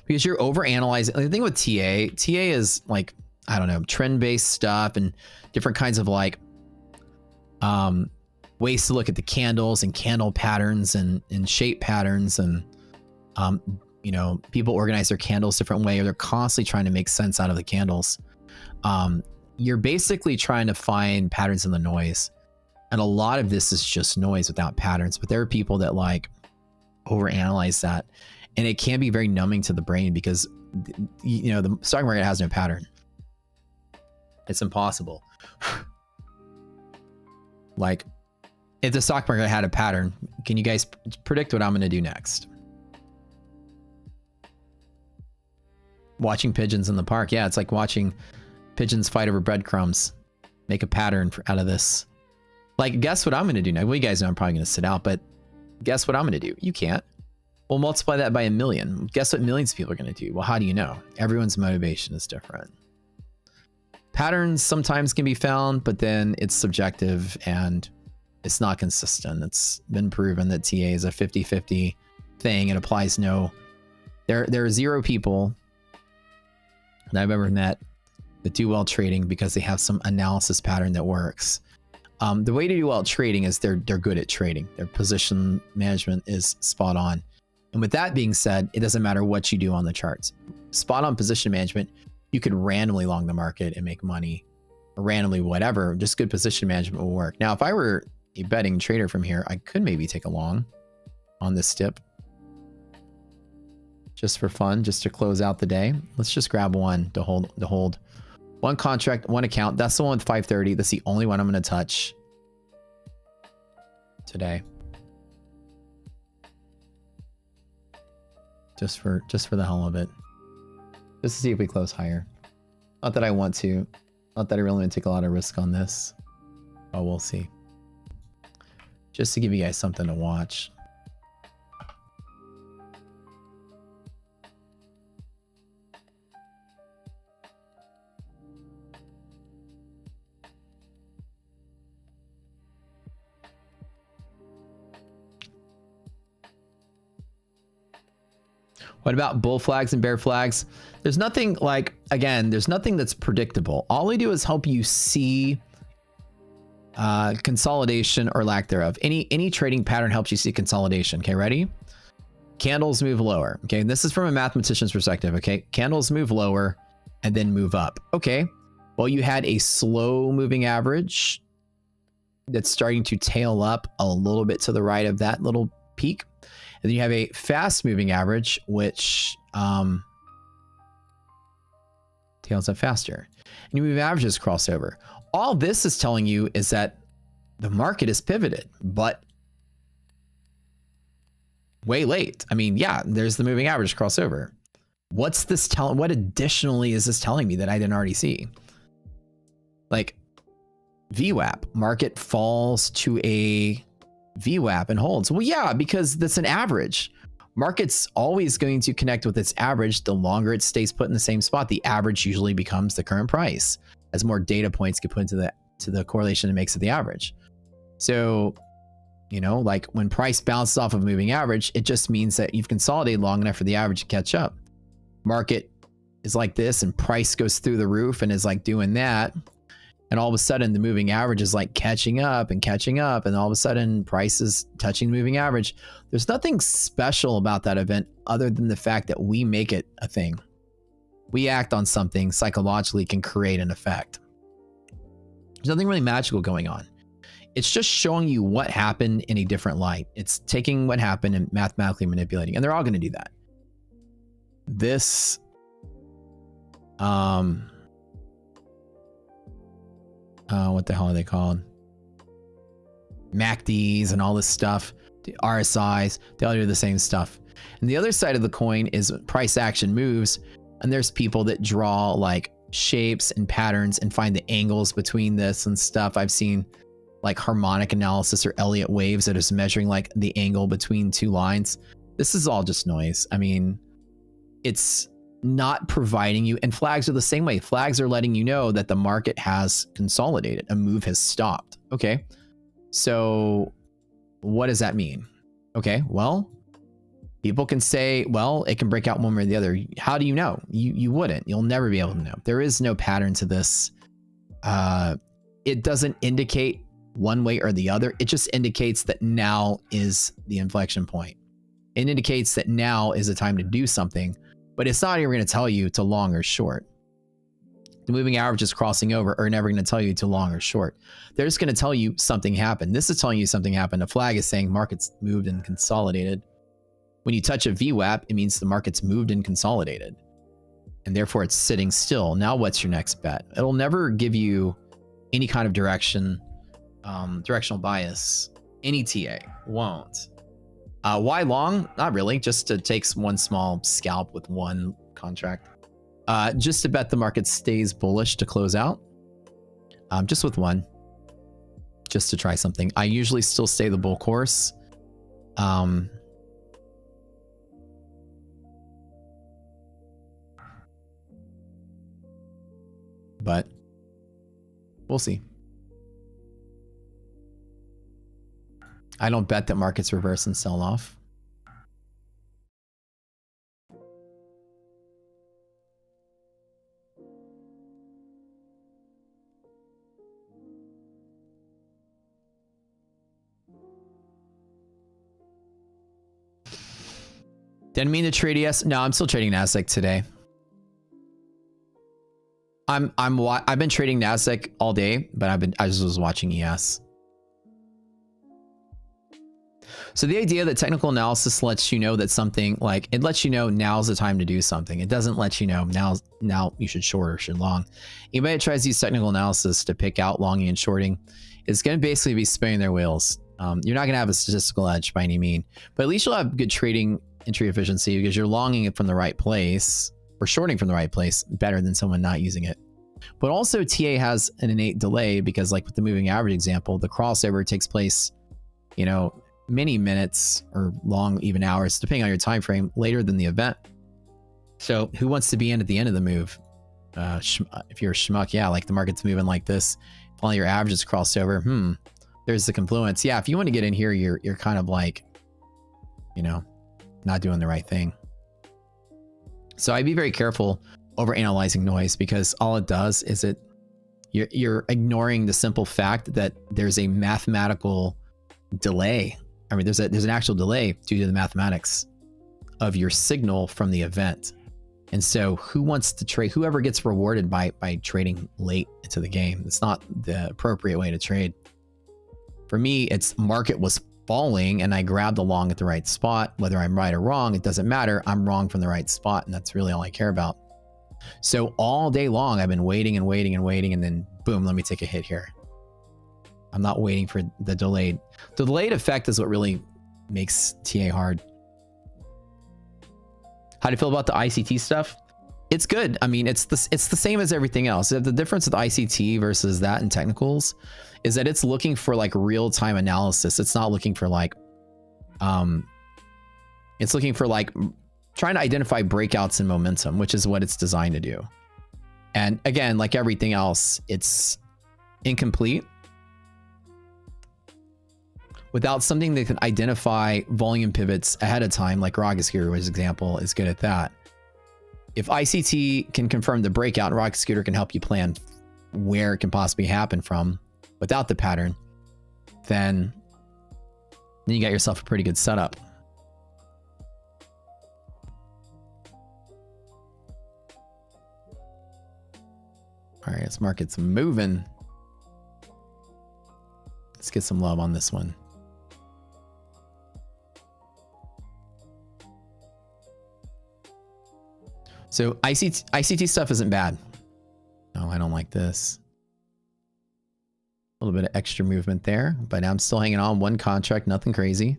because you're over analyzing. The thing with TA is like, I don't know, trend based stuff and different kinds of like ways to look at the candles and candle patterns and shape patterns, and you know, people organize their candles different way, or they're constantly trying to make sense out of the candles. You're basically trying to find patterns in the noise, and a lot of this is just noise without patterns. But there are people that like overanalyze that. And it can be very numbing to the brain because, you know, the stock market has no pattern. It's impossible. Like, if the stock market had a pattern, can you guys predict what I'm going to do next? Watching pigeons in the park. Yeah, it's like watching pigeons fight over breadcrumbs. Make a pattern out of this. Like, guess what I'm going to do now? Well, you guys know I'm probably going to sit out, but guess what I'm going to do? You can't. We'll multiply that by 1 million. Guess what millions of people are going to do? Well, how do you know? Everyone's motivation is different. Patterns sometimes can be found, but then it's subjective and it's not consistent. It's been proven that TA is a 50-50 thing. It applies no... There are 0 people that I've ever met that do well trading because they have some analysis pattern that works. The way to do well trading is they're good at trading. Their position management is spot on. And with that being said, it doesn't matter what you do on the charts. Spot on position management, you could randomly long the market and make money, or randomly whatever. Just good position management will work. Now, if I were a betting trader from here, I could maybe take a long on this dip. Just for fun, just to close out the day. Let's just grab one to hold. One contract, one account. That's the one with 530. That's the only one I'm going to touch today. Just for the hell of it. Just to see if we close higher. Not that I want to. Not that I really want to take a lot of risk on this. Oh, we'll see. Just to give you guys something to watch. What about bull flags and bear flags? There's nothing like, again, there's nothing that's predictable. All I do is help you see consolidation or lack thereof. Any trading pattern helps you see consolidation. Okay, ready? Candles move lower. Okay, and this is from a mathematician's perspective. Okay, candles move lower and then move up. Okay, well, you had a slow moving average that's starting to tail up a little bit to the right of that little peak. And then you have a fast moving average, which tails up faster. And you move averages crossover. All this is telling you is that the market is pivoted, but way late. I mean, yeah, there's the moving average crossover. What's this telling? What additionally is this telling me that I didn't already see? Like VWAP, market falls to a VWAP and holds. Well, yeah, because that's an average. Market's always going to connect with its average. The longer it stays put in the same spot, the average usually becomes the current price as more data points get put into the correlation that makes it the average. So, you know, like when price bounces off of a moving average, it just means that you've consolidated long enough for the average to catch up. Market is like this and price goes through the roof and is like doing that. And all of a sudden the moving average is like catching up. And all of a sudden price is touching the moving average. There's nothing special about that event other than the fact that we make it a thing. We act on something psychologically can create an effect. There's nothing really magical going on. It's just showing you what happened in a different light. It's taking what happened and mathematically manipulating. And they're all going to do that. This, what the hell are they called? MACDs and all this stuff, the RSIs, they all do the same stuff. And the other side of the coin is price action moves. And there's people that draw like shapes and patterns and find the angles between this and stuff. I've seen like harmonic analysis or Elliott waves that is measuring like the angle between two lines. This is all just noise. I mean, it's not providing you, and flags are the same way. Flags are letting you know that the market has consolidated. A move has stopped. Okay. So what does that mean? Okay. Well, people can say, well, it can break out one way or the other. How do you know? You wouldn't. You'll never be able to know. There is no pattern to this. It doesn't indicate one way or the other. It just indicates that now is the inflection point. It indicates that now is the time to do something, but it's not even going to tell you to long or short. The moving averages crossing over are never going to tell you to long or short. They're just going to tell you something happened. This is telling you something happened. A flag is saying markets moved and consolidated. When you touch a VWAP, it means the market's moved and consolidated, and therefore it's sitting still. Now what's your next bet? It'll never give you any kind of direction, directional bias. Any TA won't. Why long? Not really, just to take one small scalp with one contract. Just to bet the market stays bullish to close out. Just with one. Just to try something. I usually still stay the bull course. But we'll see. I don't bet that markets reverse and sell off. Didn't mean to trade ES. No, I'm still trading NASDAQ today. I've been trading NASDAQ all day, but I just was watching ES. So the idea that technical analysis lets you know that something, like, it lets you know now's the time to do something. It doesn't let you know now you should short or should long. Anybody that tries to use technical analysis to pick out longing and shorting is going to basically be spinning their wheels. You're not going to have a statistical edge by any mean, but at least you'll have good trading entry efficiency because you're longing it from the right place or shorting from the right place better than someone not using it. But also TA has an innate delay because, like with the moving average example, the crossover takes place, you know, many minutes or long, even hours, depending on your time frame, later than the event. So who wants to be in at the end of the move? If you're a schmuck, yeah, like the market's moving like this, all your averages cross over. There's the confluence. Yeah, if you want to get in here, you're kind of like, you know, not doing the right thing. So I'd be very careful over analyzing noise, because all it does is you're ignoring the simple fact that there's a mathematical delay. I mean, there's an actual delay due to the mathematics of your signal from the event. And so who wants to trade? Whoever gets rewarded by trading late into the game, it's not the appropriate way to trade. For me, it's market was falling and I grabbed along at the right spot. Whether I'm right or wrong, it doesn't matter. I'm wrong from the right spot, and that's really all I care about. So all day long, I've been waiting and waiting and waiting, and then boom, let me take a hit here. I'm not waiting for the delayed. The delayed effect is what really makes TA hard. How do you feel about the ICT stuff? It's good. I mean, it's the same as everything else. The difference with ICT versus that in technicals is that it's looking for like real-time analysis. It's not looking for like, it's looking for like trying to identify breakouts in momentum, which is what it's designed to do. And again, like everything else, it's incomplete without something that can identify volume pivots ahead of time, like Rocket Scooter, which example is good at that. If ICT can confirm the breakout, Rocket Scooter can help you plan where it can possibly happen from without the pattern, then you got yourself a pretty good setup. All right, this market's moving. Let's get some love on this one. So ICT stuff isn't bad. No, I don't like this. A little bit of extra movement there, but I'm still hanging on one contract, nothing crazy.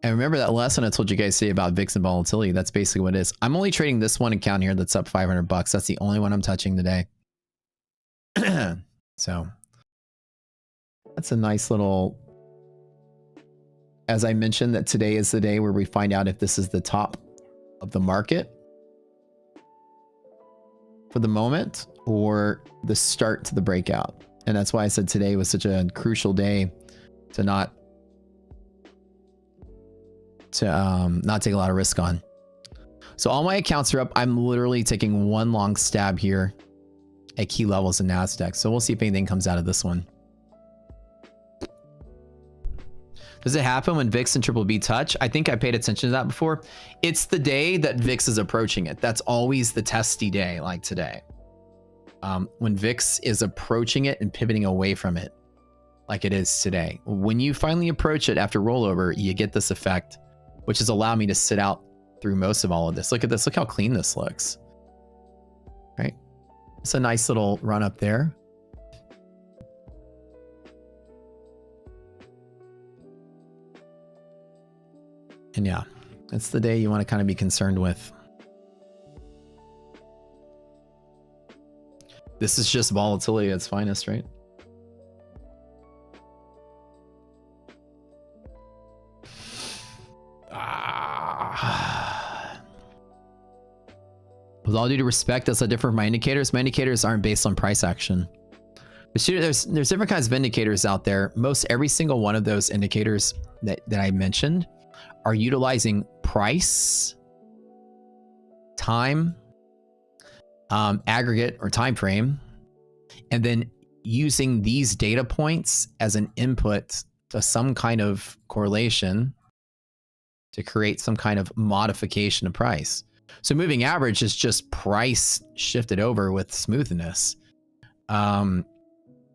And remember that lesson I told you guys today about VIX and volatility. That's basically what it is. I'm only trading this one account here that's up 500 bucks. That's the only one I'm touching today. So that's a nice little, as I mentioned, that today is the day where we find out if this is the top of the market for the moment or the start to the breakout. And that's why I said today was such a crucial day to not take a lot of risk on. So all my accounts are up. I'm literally taking one long stab here at key levels in NASDAQ. So we'll see if anything comes out of this one. Does it happen when VIX and Triple B touch? I think I paid attention to that before. It's the day that VIX is approaching it. That's always the testy day, like today. When VIX is approaching it and pivoting away from it, like it is today. When you finally approach it after rollover, you get this effect which has allowed me to sit out through most of all of this. Look at this. Look how clean this looks. Right? It's a nice little run up there. And yeah, it's the day you want to kind of be concerned with. This is just volatility at its finest, right? With all due respect, that's a different from my indicators. My indicators aren't based on price action. There's different kinds of indicators out there. Most every single one of those indicators that I mentioned are utilizing price, time, aggregate or time frame, and then using these data points as an input to some kind of correlation to create some kind of modification of price. So moving average is just price shifted over with smoothness.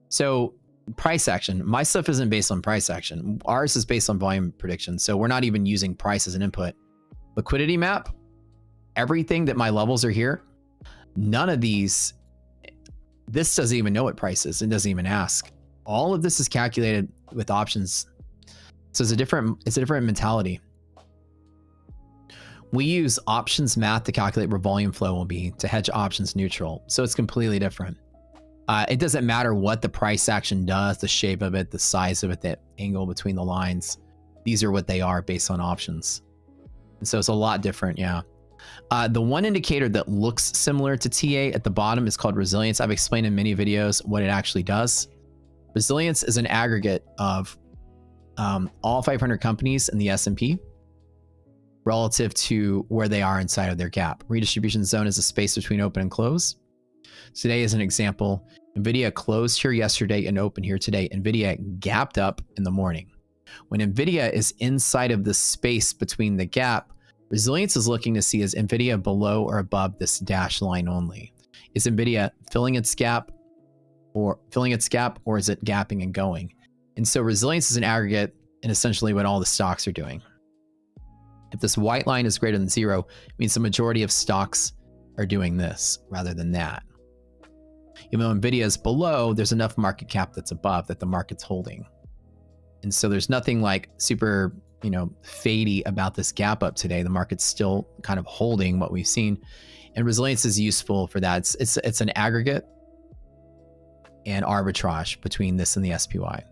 So price action, my stuff isn't based on price action. Ours is based on volume prediction. So we're not even using price as an input. Liquidity map, everything that my levels are here, none of these, this doesn't even know what price is. It doesn't even ask. All of this is calculated with options. So it's a different mentality. We use options math to calculate where volume flow will be to hedge options neutral. So it's completely different. It doesn't matter what the price action does, the shape of it, the size of it, the angle between the lines. These are what they are based on options. And so it's a lot different, yeah. The one indicator that looks similar to TA at the bottom is called resilience. I've explained in many videos what it actually does. Resilience is an aggregate of all 500 companies in the S&P relative to where they are inside of their gap. Redistribution zone is a space between open and close. Today is an example. NVIDIA closed here yesterday and opened here today. NVIDIA gapped up in the morning. When NVIDIA is inside of the space between the gap, resilience is looking to see is NVIDIA below or above this dashed line only. Is NVIDIA filling its gap or is it gapping and going? And so resilience is an aggregate and essentially what all the stocks are doing. If this white line is greater than 0, it means the majority of stocks are doing this rather than that. Even though NVIDIA is below, there's enough market cap that's above that the market's holding. And so there's nothing like super, fadey about this gap up today. The market's still kind of holding what we've seen. And resilience is useful for that. It's an aggregate and arbitrage between this and the SPY.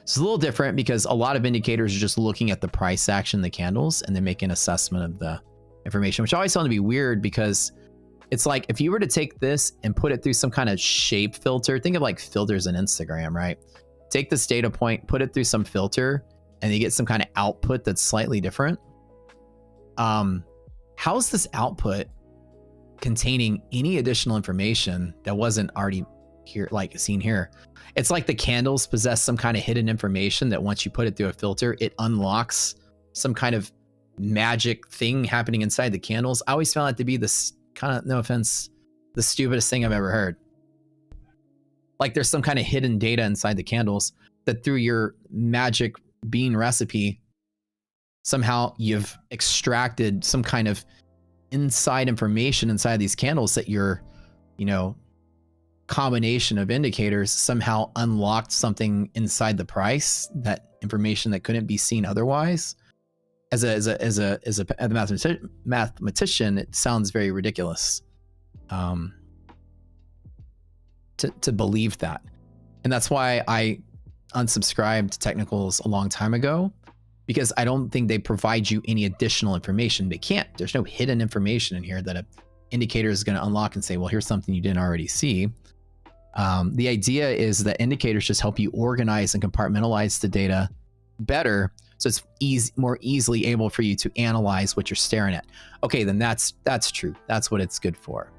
It's a little different because a lot of indicators are just looking at the price action, the candles, and then make an assessment of the information, which I always found to be weird because it's like if you were to take this and put it through some kind of shape filter, think of like filters in Instagram, right? Take this data point, put it through some filter, and you get some kind of output that's slightly different. How's this output containing any additional information that wasn't already here, like seen here? It's like the candles possess some kind of hidden information that once you put it through a filter, it unlocks some kind of magic thing happening inside the candles. I always found that to be this kind of, no offense, the stupidest thing I've ever heard. Like there's some kind of hidden data inside the candles that through your magic bean recipe, somehow you've extracted some kind of inside information inside these candles that your, combination of indicators somehow unlocked something inside the price, that information that couldn't be seen otherwise. As a mathematician, it sounds very ridiculous to believe that. And that's why I unsubscribed to technicals a long time ago, because I don't think they provide you any additional information. They can't. There's no hidden information in here that an indicator is going to unlock and say, well, here's something you didn't already see. The idea is that indicators just help you organize and compartmentalize the data better, so it's more easily able for you to analyze what you're staring at. Okay, then that's true. That's what it's good for.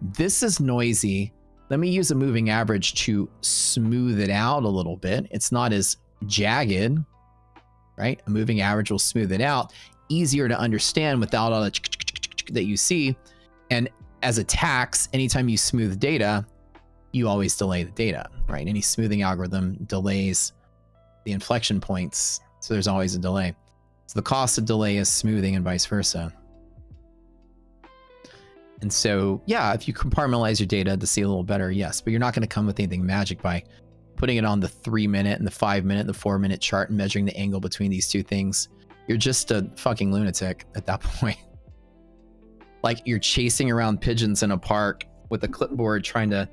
This is noisy. Let me use a moving average to smooth it out a little bit. It's not as jagged, right? A moving average will smooth it out. Easier to understand without all the that you see. And as a tax, anytime you smooth data, you always delay the data, right? Any smoothing algorithm delays the inflection points, so there's always a delay. So the cost of delay is smoothing and vice versa. And so, yeah, if you compartmentalize your data to see a little better, yes, but you're not going to come with anything magic by putting it on the 3-minute and the 5-minute and the 4-minute chart and measuring the angle between these two things. You're just a fucking lunatic at that point. Like you're chasing around pigeons in a park with a clipboard trying to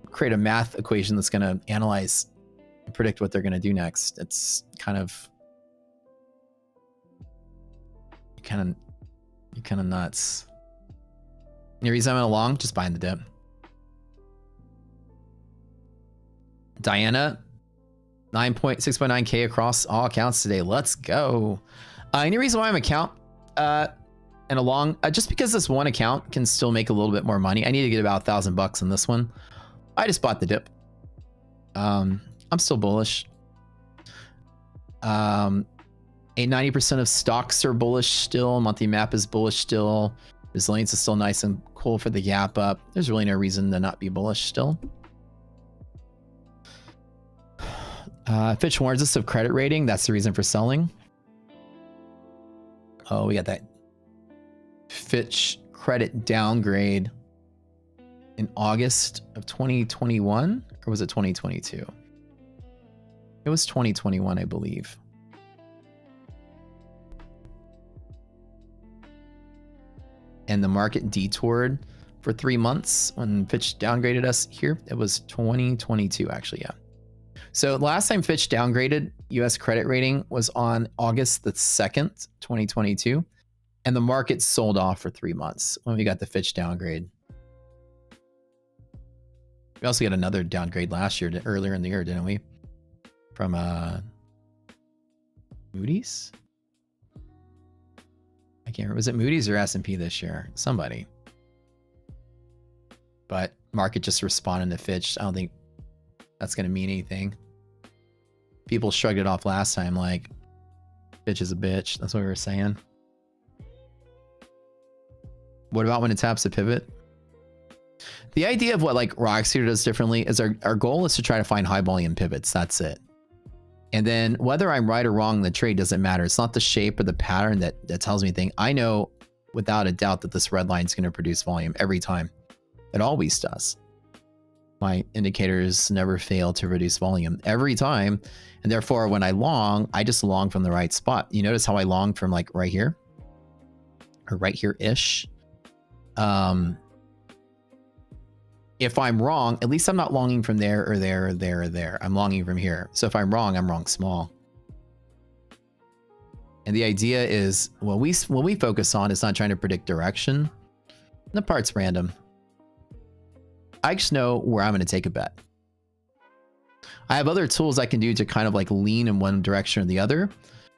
create a math equation that's going to analyze and predict what they're going to do next. It's kind of nuts. Any reason I'm along? Just buying the dip. Diana, 6.9K across all accounts today. Let's go. Any reason why I'm account and along? Just because this one account can still make a little bit more money. I need to get about $1,000 on this one. I just bought the dip. I'm still bullish. 90% of stocks are bullish still. Monthly map is bullish still. Resilience is still nice and cool for the gap up. There's really no reason to not be bullish still. Fitch warns us of credit rating. That's the reason for selling. Oh, we got that Fitch credit downgrade in August of 2021, or was it 2022? It was 2021, I believe. And the market detoured for 3 months when Fitch downgraded us here. It was 2022, actually, yeah. So last time Fitch downgraded US credit rating was on August the 2nd, 2022. And the market sold off for 3 months when we got the Fitch downgrade. We also got another downgrade last year, earlier in the year, didn't we? From Moody's? I can't remember. Was it Moody's or S&P this year? Somebody. But market just responded to Fitch. I don't think that's going to mean anything. People shrugged it off last time like, Fitch is a bitch. That's what we were saying. What about when it taps a pivot? The idea of what like Rockstar does differently is our goal is to try to find high volume pivots. That's it. And then whether I'm right or wrong in the trade doesn't matter. It's not the shape or the pattern that tells me anything. I know without a doubt that this red line is going to produce volume every time. It always does. My indicators never fail to reduce volume every time. And therefore, when I long, I just long from the right spot. You notice how I long from like right here or right here-ish. If I'm wrong, at least I'm not longing from there or there or there or there. I'm longing from here. So if I'm wrong small. And the idea is what we focus on is not trying to predict direction. The part's random. I just know where I'm going to take a bet. I have other tools I can do to kind of like lean in one direction or the other.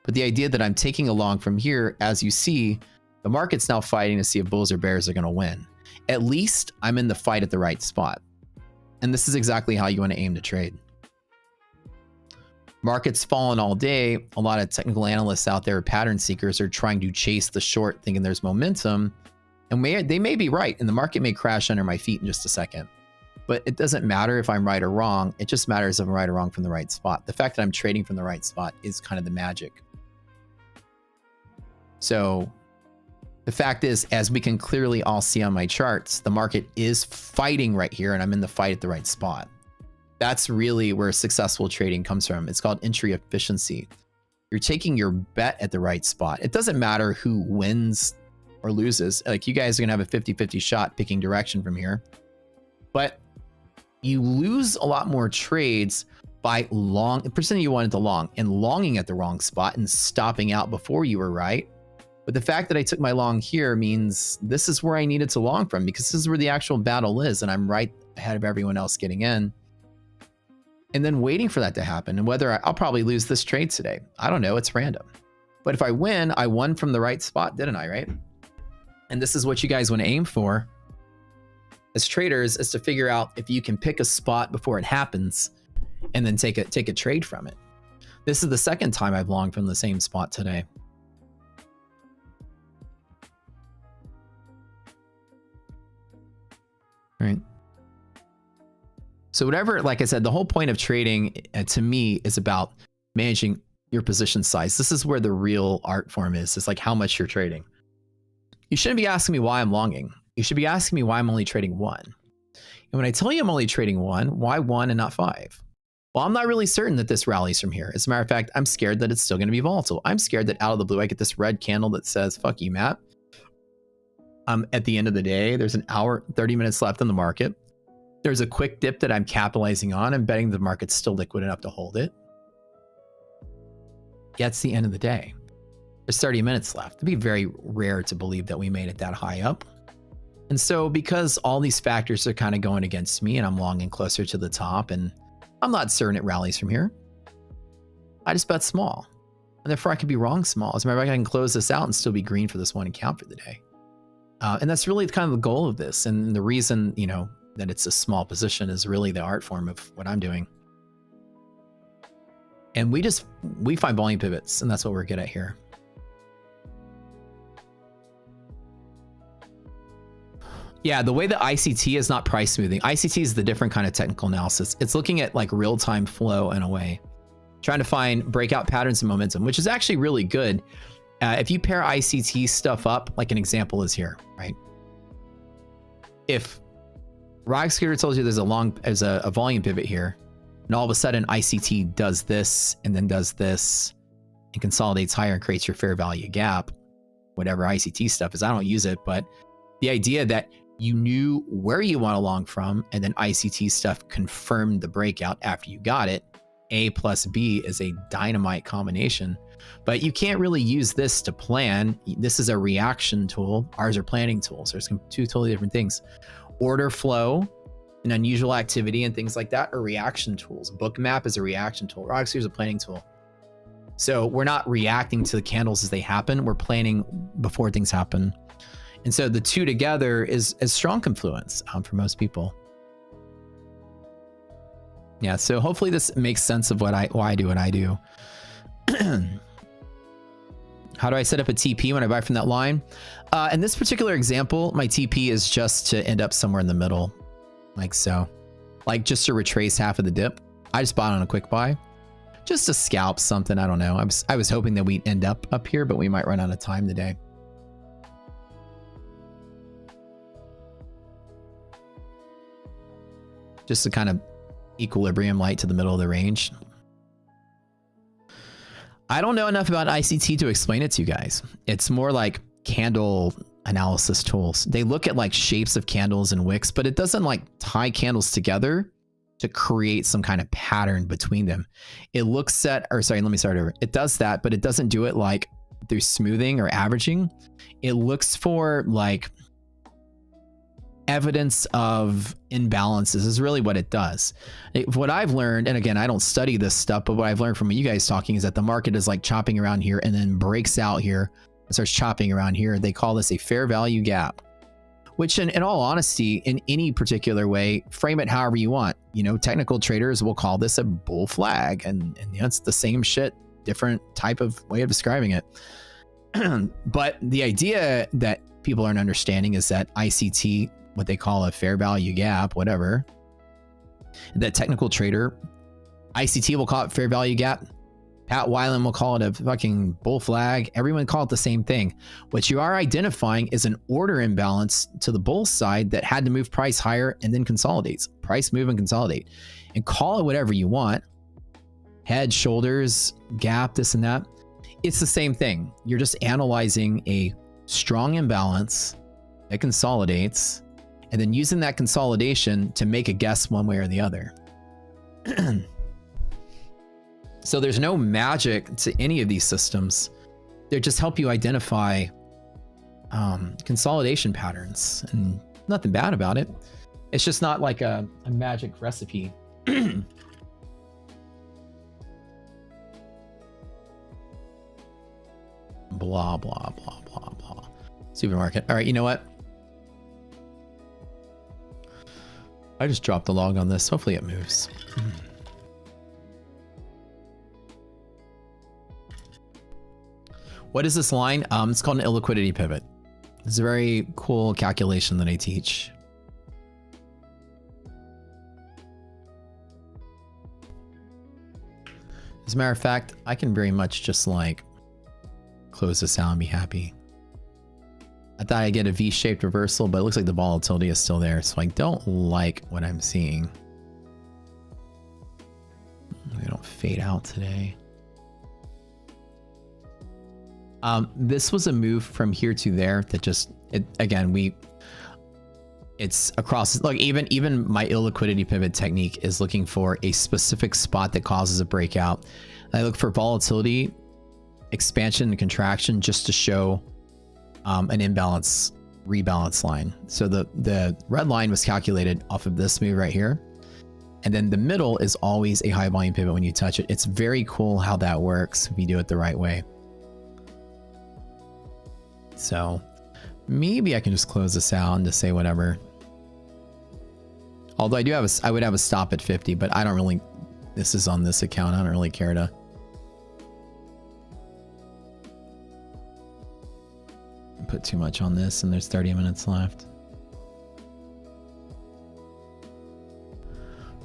But the idea that I'm taking along from here, as you see, the market's now fighting to see if bulls or bears are going to win. At least I'm in the fight at the right spot. And this is exactly how you want to aim to trade. Market's fallen all day. A lot of technical analysts out there, pattern seekers, are trying to chase the short, thinking there's momentum. And they may be right, and the market may crash under my feet in just a second. But it doesn't matter if I'm right or wrong. It just matters if I'm right or wrong from the right spot. The fact that I'm trading from the right spot is kind of the magic. So the fact is, as we can clearly all see on my charts, the market is fighting right here, and I'm in the fight at the right spot. That's really where successful trading comes from. It's called entry efficiency. You're taking your bet at the right spot. It doesn't matter who wins or loses. Like, you guys are gonna have a 50-50 shot picking direction from here. But you lose a lot more trades by pretending you wanted to long and longing at the wrong spot and stopping out before you were right. But the fact that I took my long here means this is where I needed to long from, because this is where the actual battle is, and I'm right ahead of everyone else getting in. And then waiting for that to happen. And whether I'll probably lose this trade today. I don't know, it's random. But if I win, I won from the right spot, didn't I, right? And this is what you guys want to aim for as traders, is to figure out if you can pick a spot before it happens and then take a trade from it. This is the second time I've longed from the same spot today. Right. So whatever, like I said, the whole point of trading to me is about managing your position size. This is where the real art form is. It's like how much you're trading. You shouldn't be asking me why I'm longing. You should be asking me why I'm only trading 1. And when I tell you I'm only trading 1, why 1 and not 5? Well, I'm not really certain that this rallies from here. As a matter of fact, I'm scared that it's still going to be volatile. I'm scared that out of the blue, I get this red candle that says, fuck you, Matt. At the end of the day, there's an hour, 30 minutes left in the market. There's a quick dip that I'm capitalizing on. I'm betting the market's still liquid enough to hold it. Yeah, it's the end of the day. There's 30 minutes left. It'd be very rare to believe that we made it that high up. And so because all these factors are kind of going against me and I'm longing closer to the top and I'm not certain it rallies from here, I just bet small. And therefore I could be wrong small. As a matter of fact, I can close this out and still be green for this one account for the day. And that's really kind of the goal of this. And the reason, you know, that it's a small position is really the art form of what I'm doing. And we find volume pivots, and that's what we're good at here. Yeah, the way that ICT is not price smoothing. ICT is the different kind of technical analysis. It's looking at like real-time flow in a way, trying to find breakout patterns and momentum, which is actually really good. If you pair ICT stuff up, like an example is here, right? If Rockscooter tells you there's a volume pivot here, and all of a sudden ICT does this and then does this and consolidates higher and creates your fair value gap, whatever ICT stuff is, I don't use it, but the idea that you knew where you want to long from, and then ICT stuff confirmed the breakout after you got it. A plus B is a dynamite combination, but you can't really use this to plan. This is a reaction tool. Ours are planning tools. There's two totally different things. Order flow and unusual activity and things like that are reaction tools. Bookmap is a reaction tool. Rockscooter is a planning tool. So we're not reacting to the candles as they happen. We're planning before things happen. And so the two together is a strong confluence for most people. Yeah, so hopefully this makes sense of why I do what I do. How do I set up a TP when I buy from that line? In this particular example, my TP is just to end up somewhere in the middle, like so. Like just to retrace half of the dip. I just bought on a quick buy. Just to scalp something, I don't know. I was hoping that we'd end up here, but we might run out of time today. Just a kind of equilibrium light to the middle of the range. I don't know enough about ICT to explain it to you guys. It's more like candle analysis tools. They look at like shapes of candles and wicks, but it doesn't like tie candles together to create some kind of pattern between them. It looks at, or sorry, let me start over. It does that, but it doesn't do it like through smoothing or averaging. It looks for like evidence of imbalances is really what it does. What I've learned, and again, I don't study this stuff, but what I've learned from you guys talking is that the market is like chopping around here and then breaks out here and starts chopping around here. They call this a fair value gap, which in all honesty, in any particular way, frame it however you want. You know, technical traders will call this a bull flag, and you know, it's the same shit, different type of way of describing it. But the idea that people aren't understanding is that ICT, what they call a fair value gap, whatever, that technical trader, ICT will call it fair value gap. Pat Weiland will call it a fucking bull flag. Everyone call it the same thing. What you are identifying is an order imbalance to the bull side that had to move price higher and then consolidates. Price move and consolidate. And call it whatever you want. Head, shoulders, gap, this and that. It's the same thing. You're just analyzing a strong imbalance that consolidates and then using that consolidation to make a guess one way or the other. So there's no magic to any of these systems. They just help you identify consolidation patterns, and nothing bad about it. It's just not like a magic recipe. Blah, blah, blah, blah, blah. Supermarket. All right, you know what? I just dropped the log on this. Hopefully it moves. What is this line? It's called an illiquidity pivot. It's a very cool calculation that I teach. As a matter of fact, I can very much just like close this out and be happy. I thought I'd get a V-shaped reversal, but it looks like the volatility is still there, so I don't like what I'm seeing. They don't fade out today. This was a move from here to there that just, it's across, like even my illiquidity pivot technique is looking for a specific spot that causes a breakout. I look for volatility, expansion and contraction just to show an imbalance rebalance line. So the red line was calculated off of this move right here. And then the middle is always a high volume pivot when you touch it. It's very cool how that works if you do it the right way. So maybe I can just close this out and just say whatever. Although I would have a stop at 50, but I don't really, this is on this account. I don't really care to put too much on this, and there's 30 minutes left.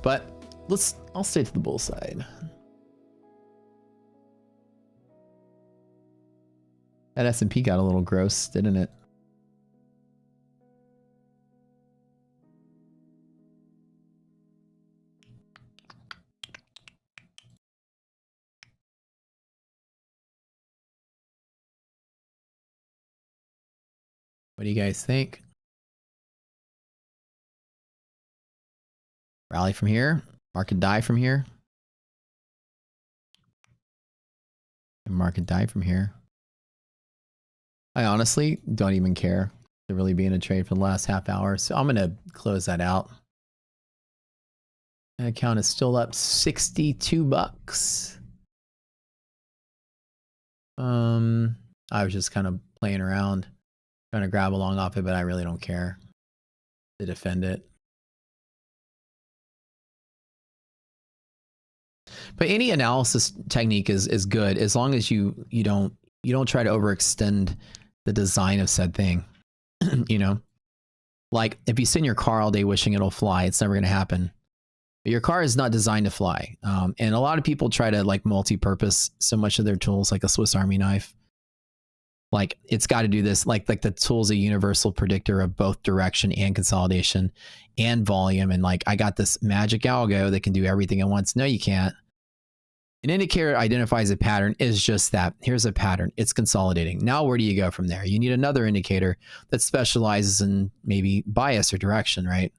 But I'll stay to the bull side. That S&P got a little gross, didn't it? What do you guys think? Rally from here, market die from here, and market die from here. I honestly don't even care to really be in a trade for the last half hour, so I'm gonna close that out. That account is still up 62 bucks. I was just kind of playing around, trying to grab along off it, but I really don't care to defend it. But any analysis technique is good as long as you don't try to overextend the design of said thing. You know, like if you sit in your car all day wishing it'll fly, it's never going to happen. But your car is not designed to fly. And a lot of people try to like multi-purpose so much of their tools, like a Swiss Army knife. Like it's got to do this, like the tool's a universal predictor of both direction and consolidation and volume. And like I got this magic algo that can do everything at once. No, you can't. An indicator identifies a pattern is just that. Here's a pattern. It's consolidating. Now, where do you go from there? You need another indicator that specializes in maybe bias or direction, right?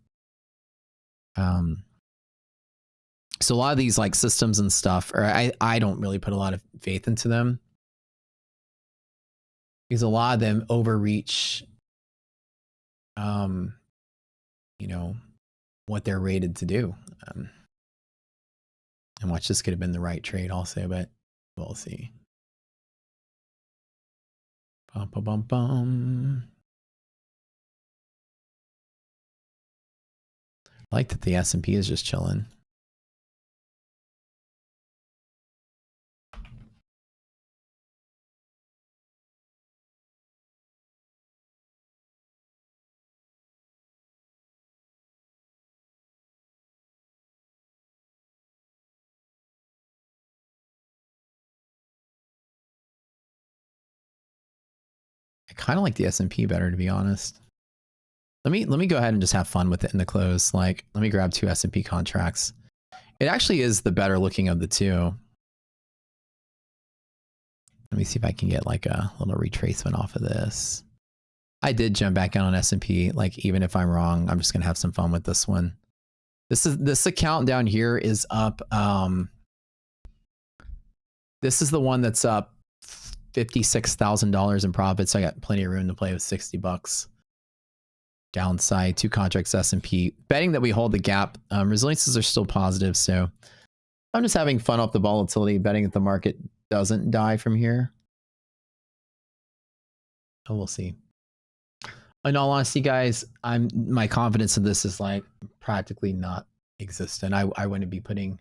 So a lot of these like systems and stuff, or I don't really put a lot of faith into them because a lot of them overreach, you know, what they're rated to do. And watch, this could have been the right trade also, but we'll see. Bum, bum, bum, bum. I like that the S&P is just chilling. I kind of like the S&P better, to be honest. Let me go ahead and just have fun with it in the close. Like, let me grab 2 S&P contracts. It actually is the better looking of the two. Let me see if I can get like a little retracement off of this. I did jump back out on S&P. Like, even if I'm wrong, I'm just gonna have some fun with this one. This account down here is up. This is the one that's up $56,000 in profits. So I got plenty of room to play with 60 bucks. Downside, 2 contracts S&P. Betting that we hold the gap. Resiliences are still positive, so I'm just having fun off the volatility, betting that the market doesn't die from here. Oh, we'll see. In all honesty, guys, my confidence in this is like practically not existent. I wouldn't be putting,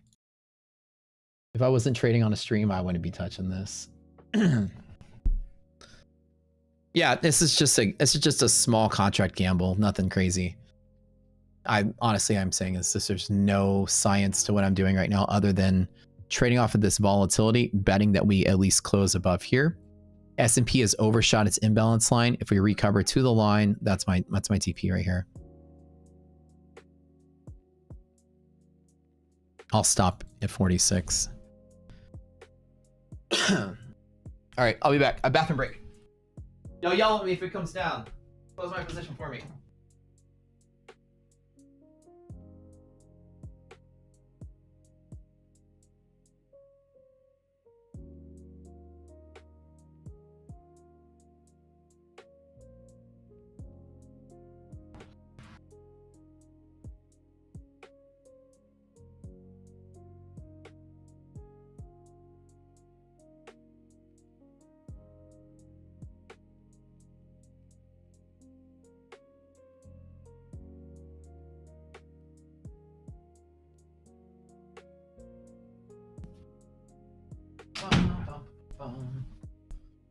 if I wasn't trading on a stream, I wouldn't be touching this. Yeah, this is just a small contract gamble, nothing crazy. I'm saying is this, there's no science to what I'm doing right now other than trading off of this volatility, betting that we at least close above here. S&P has overshot its imbalance line. If we recover to the line, that's my TP right here. I'll stop at 46. All right, I'll be back. A bathroom break. Don't yell at me if it comes down. Close my position for me.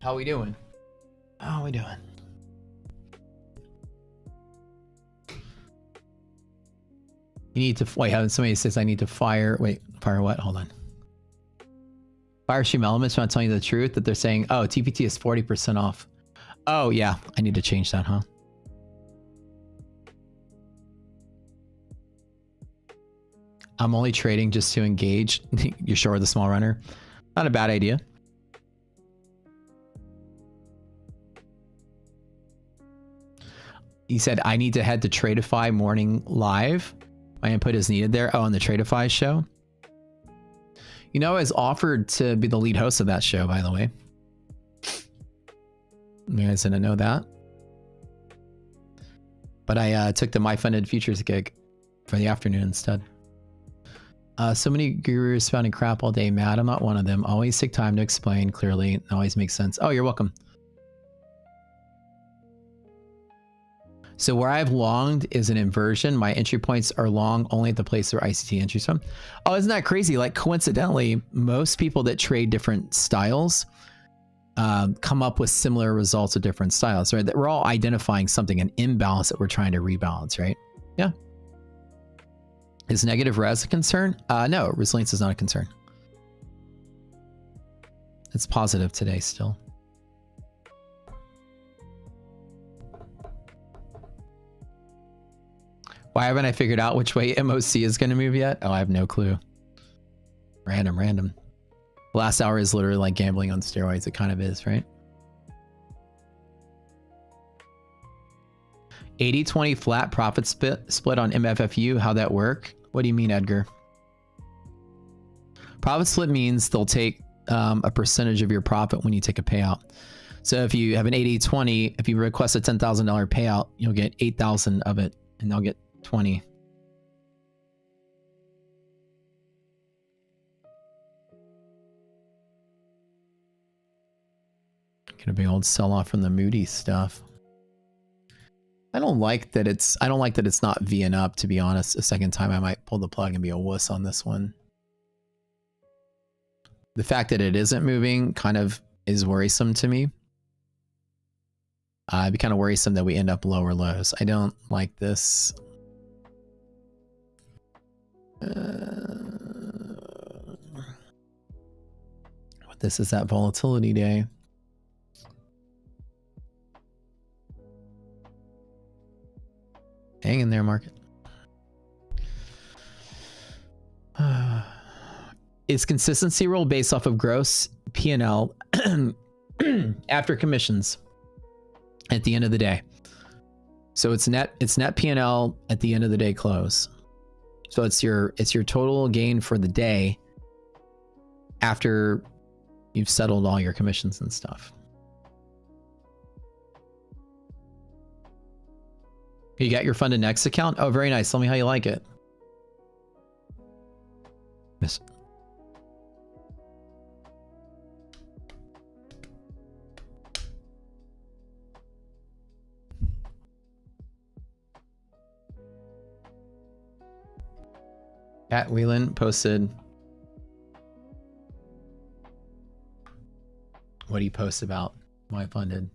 How we doing? How we doing? You need to wait. Somebody says I need to fire. Wait, fire what? Hold on. Fire Stream Elements. Want to tell you the truth that they're saying? Oh, TPT is 40% off. Oh yeah, I need to change that, huh? I'm only trading just to engage. You're sure with the small runner? Not a bad idea. He said, I need to head to Tradeify morning live. My input is needed there. Oh, on the Tradeify show. You know, I was offered to be the lead host of that show, by the way. You guys didn't know that. But I took the My Funded Futures gig for the afternoon instead. So many gurus spouting crap all day. Matt, I'm not one of them. Always take time to explain clearly. It always makes sense. Oh, you're welcome. So where I've longed is an inversion. My entry points are long only at the place where ICT entries from. Oh, isn't that crazy? Like coincidentally, most people that trade different styles come up with similar results with different styles, right? That we're all identifying something, an imbalance that we're trying to rebalance, right? Yeah. Is negative res a concern? No, resilience is not a concern. It's positive today still. Why haven't I figured out which way MOC is going to move yet? Oh, I have no clue. Random. Last hour is literally like gambling on steroids. It kind of is, right? 80-20 flat profit split on MFFU. How'd that work? What do you mean, Edgar? Profit split means they'll take a percentage of your profit when you take a payout. So if you have an 80-20, if you request a $10,000 payout, you'll get 8,000 of it, and they'll get 20. Get a big old sell-off from the Moody stuff. I don't like that it's not V'ing up, to be honest. A second time I might pull the plug and be a wuss on this one. The fact that it isn't moving kind of is worrisome to me. It'd be kind of worrisome that we end up lower lows. I don't like this. What this is that volatility day. Hang in there, market. Is consistency rule based off of gross P&L after commissions at the end of the day? So it's net P&L at the end of the day close. So it's your total gain for the day after you've settled all your commissions and stuff. You got your Funded Next account? Oh, very nice. Tell me how you like it. Miss. Pat Whelan posted. What do you post about My Funded?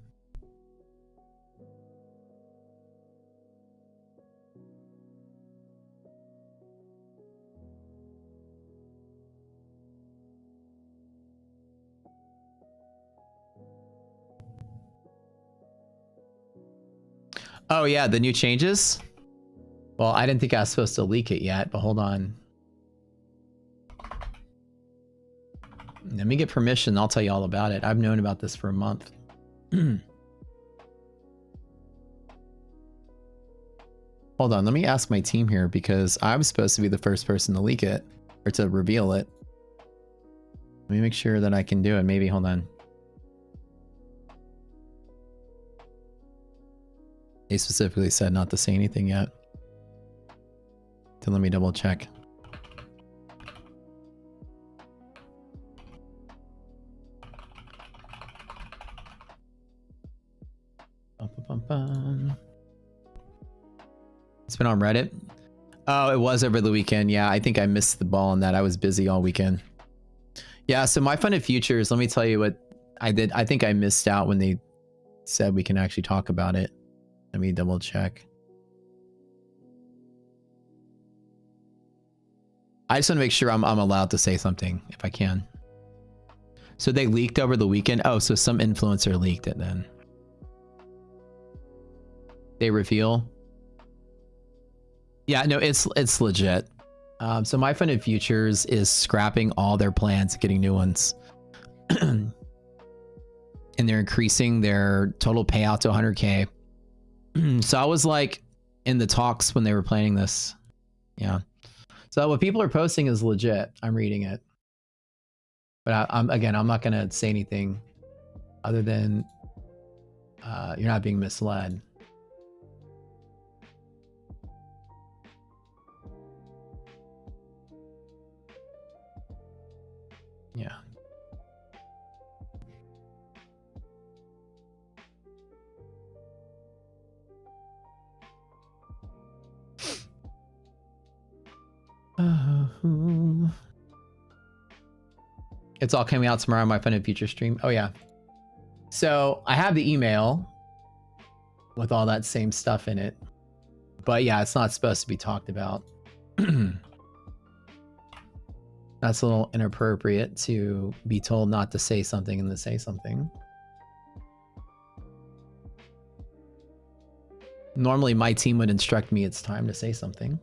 Oh yeah, the new changes? Well, I didn't think I was supposed to leak it yet, but hold on. Let me get permission. I'll tell you all about it. I've known about this for a month. Hold on, let me ask my team here because I'm supposed to be the first person to leak it or to reveal it. Let me make sure that I can do it. Maybe, hold on. They specifically said not to say anything yet. So let me double check. It's been on Reddit. Oh, it was over the weekend. Yeah, I think I missed the ball on that. I was busy all weekend. Yeah, so my funded futures, let me tell you what I did. I think I missed out when they said we can actually talk about it. Let me double check. I just want to make sure I'm allowed to say something if I can. So they leaked over the weekend. Oh, so some influencer leaked it then. They reveal. Yeah, no, it's legit. So my funded futures is scrapping all their plans, getting new ones. And they're increasing their total payout to 100K. So I was like in the talks when they were planning this. Yeah. So what people are posting is legit. I'm reading it. But I'm not going to say anything other than you're not being misled. Yeah. It's all coming out tomorrow on my Funded Future stream. Oh yeah. So I have the email with all that same stuff in it. But yeah, it's not supposed to be talked about. That's a little inappropriate to be told not to say something and to say something. Normally my team would instruct me it's time to say something.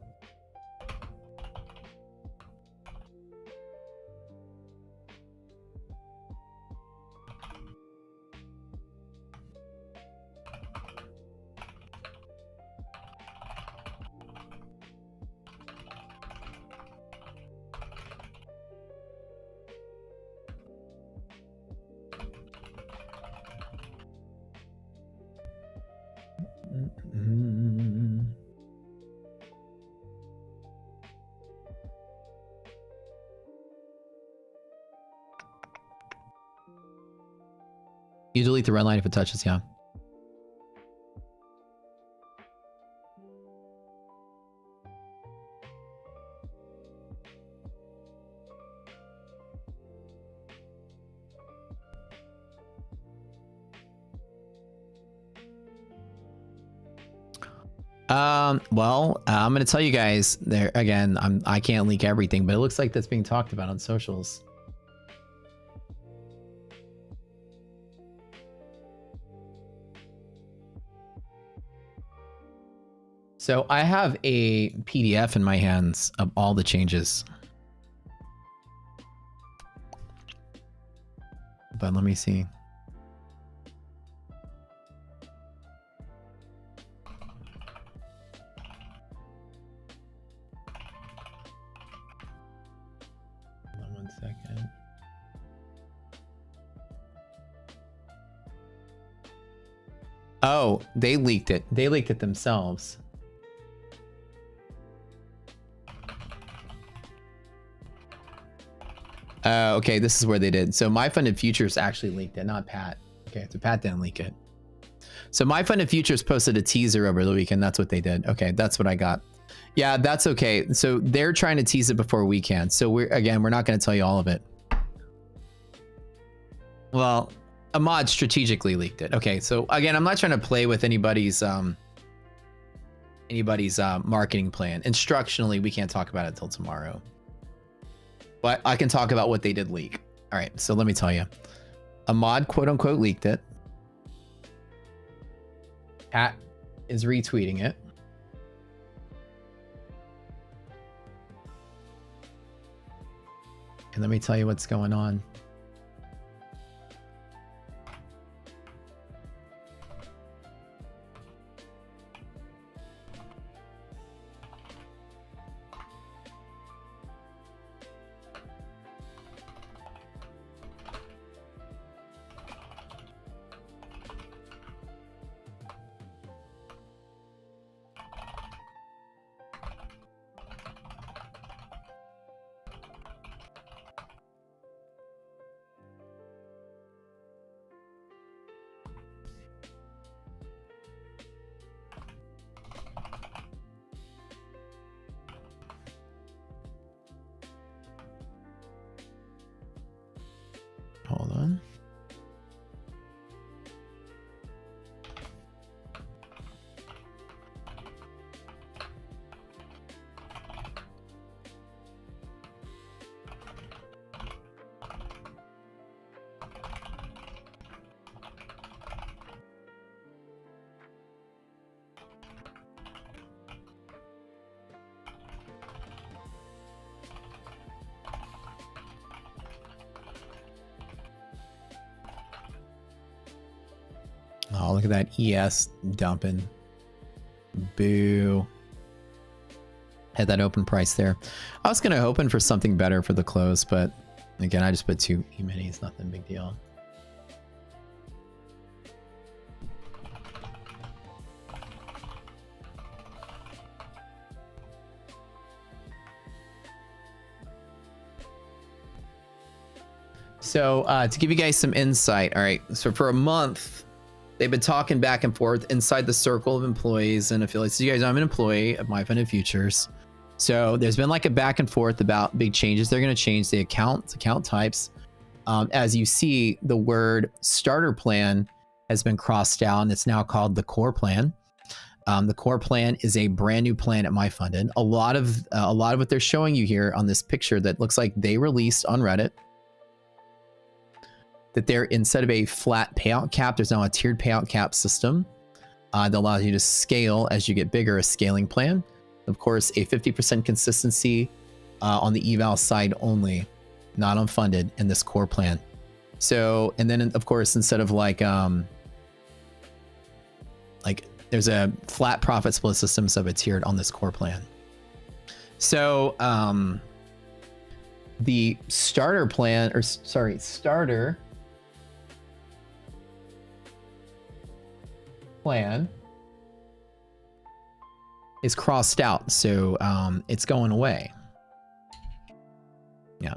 You delete the red line if it touches, yeah. Well, I'm going to tell you guys there again, I can't leak everything, but it looks like that's being talked about on socials. So I have a PDF in my hands of all the changes. But let me see. Oh, they leaked it. They leaked it themselves. Okay, this is where they did. So My Funded Futures actually leaked it, not Pat. Okay, so Pat didn't leak it. So My Funded Futures posted a teaser over the weekend. That's what they did. Okay, that's what I got. Yeah, that's okay. So they're trying to tease it before we can. So we're not going to tell you all of it. Well, a mod strategically leaked it. Okay, so again, I'm not trying to play with anybody's marketing plan. Instructionally, we can't talk about it until tomorrow. But I can talk about what they did leak. All right, so let me tell you. A mod, quote unquote, leaked it. Pat is retweeting it. And let me tell you what's going on. Hold on. Oh, look at that ES dumping. Boo. Had that open price there. I was going to open for something better for the close, but again, I just put 2 E-minis, nothing big deal. So to give you guys some insight, all right, so for a month, they've been talking back and forth inside the circle of employees and affiliates. So you guys know I'm an employee of My Funded Futures. So there's been like a back and forth about big changes. They're going to change the account types. As you see, the word starter plan has been crossed out, and it's now called the core plan. The core plan is a brand new plan at My Funded. A lot of what they're showing you here on this picture that looks like they released on Reddit, that they're, instead of a flat payout cap, there's now a tiered payout cap system that allows you to scale as you get bigger, a scaling plan. Of course, a 50% consistency on the eval side only, not on funded in this core plan. So, and then of course, instead of like there's a flat profit split system, so it's tiered on this core plan. So, the starter plan, or sorry, starter plan is crossed out, so it's going away. Yeah.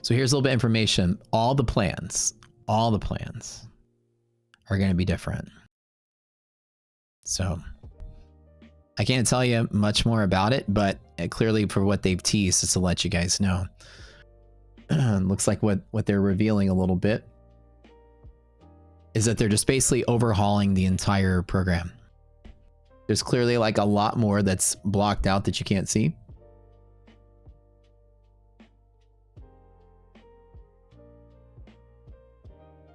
So here's a little bit of information. All the plans are going to be different. So I can't tell you much more about it, but clearly for what they've teased, is to let you guys know. Looks like what they're revealing a little bit is that they're just basically overhauling the entire program. There's clearly like a lot more that's blocked out that you can't see.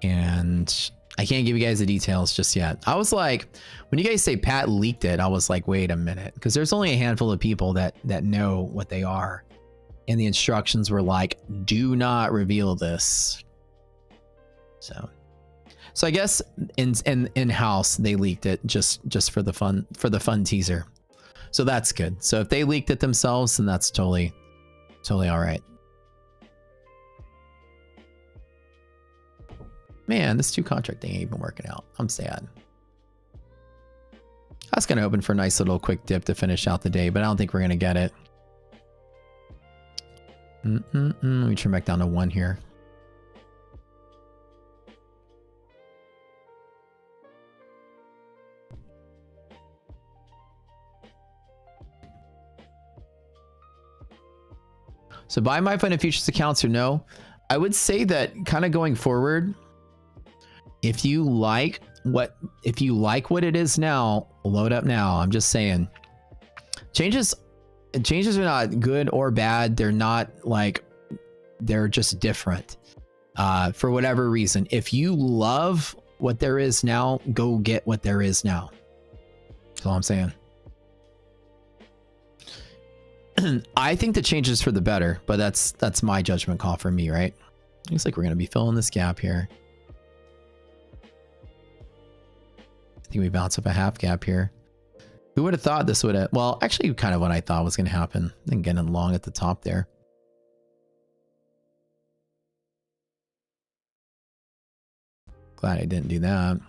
And I can't give you guys the details just yet. I was like, when you guys say Pat leaked it, I was like, wait a minute, because there's only a handful of people that know what they are. And the instructions were like, do not reveal this. So I guess in-house they leaked it just for the fun teaser. So that's good. So if they leaked it themselves, then that's totally all right. Man, this 2 contract thing ain't even working out. I'm sad. I was going to open for a nice little quick dip to finish out the day, but I don't think we're going to get it. Let me turn back down to 1 here. So buy My Funded Futures accounts or no? I would say that kind of going forward, if you like what it is now, load up now. I'm just saying. Changes are not good or bad. They're not like they're just different for whatever reason. If you love what there is now, go get what there is now. That's all I'm saying. I think the change is for the better, but that's my judgment call for me, right? Looks like we're going to be filling this gap here. I think we bounce up a half gap here. Who would have thought this would have... Well, actually, kind of what I thought was going to happen. And getting long at the top there. Glad I didn't do that.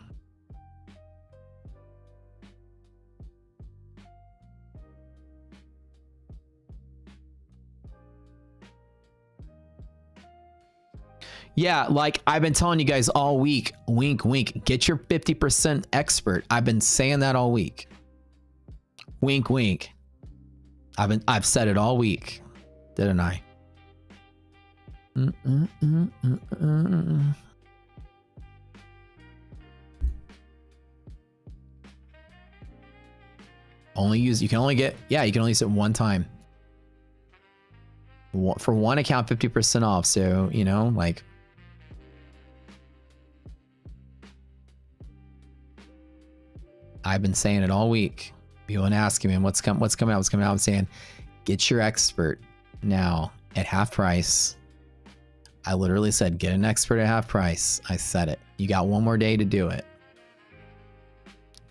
Yeah, like I've been telling you guys all week, wink, wink, get your 50% expert. I've been saying that all week. Wink, wink. I've said it all week, didn't I? You can only use it one time. For one account, 50% off. So, you know, like, I've been saying it all week. People been asking me, what's coming out? I'm saying, get your expert now at half price. I literally said, get an expert at half price. I said it. You got one more day to do it.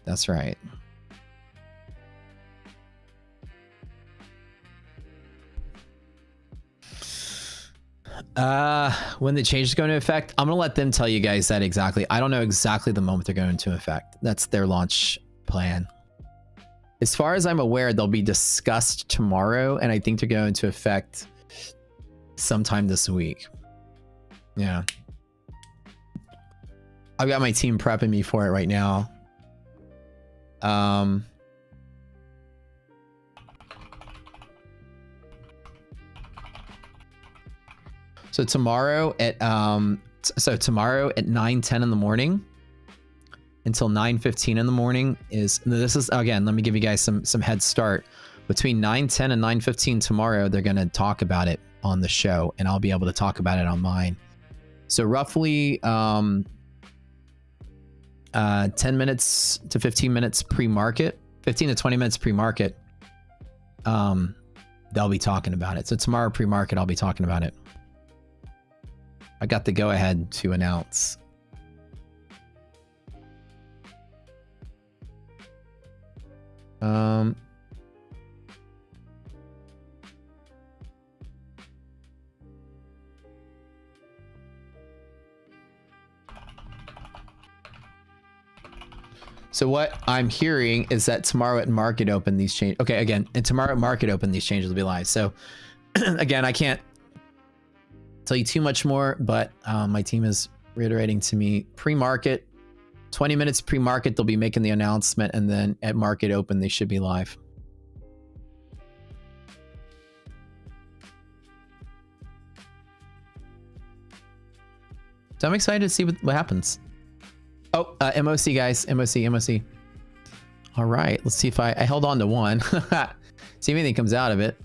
That's right. When the change is going to effect, I'm gonna let them tell you guys that exactly. I don't know exactly the moment they're going into effect. That's their launch plan. As far as I'm aware, they'll be discussed tomorrow, and I think they're going to effect sometime this week. Yeah. I've got my team prepping me for it right now. So tomorrow at 9:10 in the morning until 9:15 in the morning this is again, let me give you guys some head start. Between 9:10 and 9:15 tomorrow, they're going to talk about it on the show, and I'll be able to talk about it on mine. So roughly 10 minutes to 15 minutes pre-market, 15 to 20 minutes pre-market, they'll be talking about it. So tomorrow pre-market, I'll be talking about it. I got the go-ahead to announce. So what I'm hearing is that tomorrow at market open these change. Okay, again, and tomorrow at market open these changes will be live. So again, I can't tell you too much more, but my team is reiterating to me pre-market, 20 minutes pre-market, they'll be making the announcement, and then at market open, they should be live. So I'm excited to see what happens. Oh, MOC guys, MOC. All right, let's see if I held on to one. See if anything comes out of it.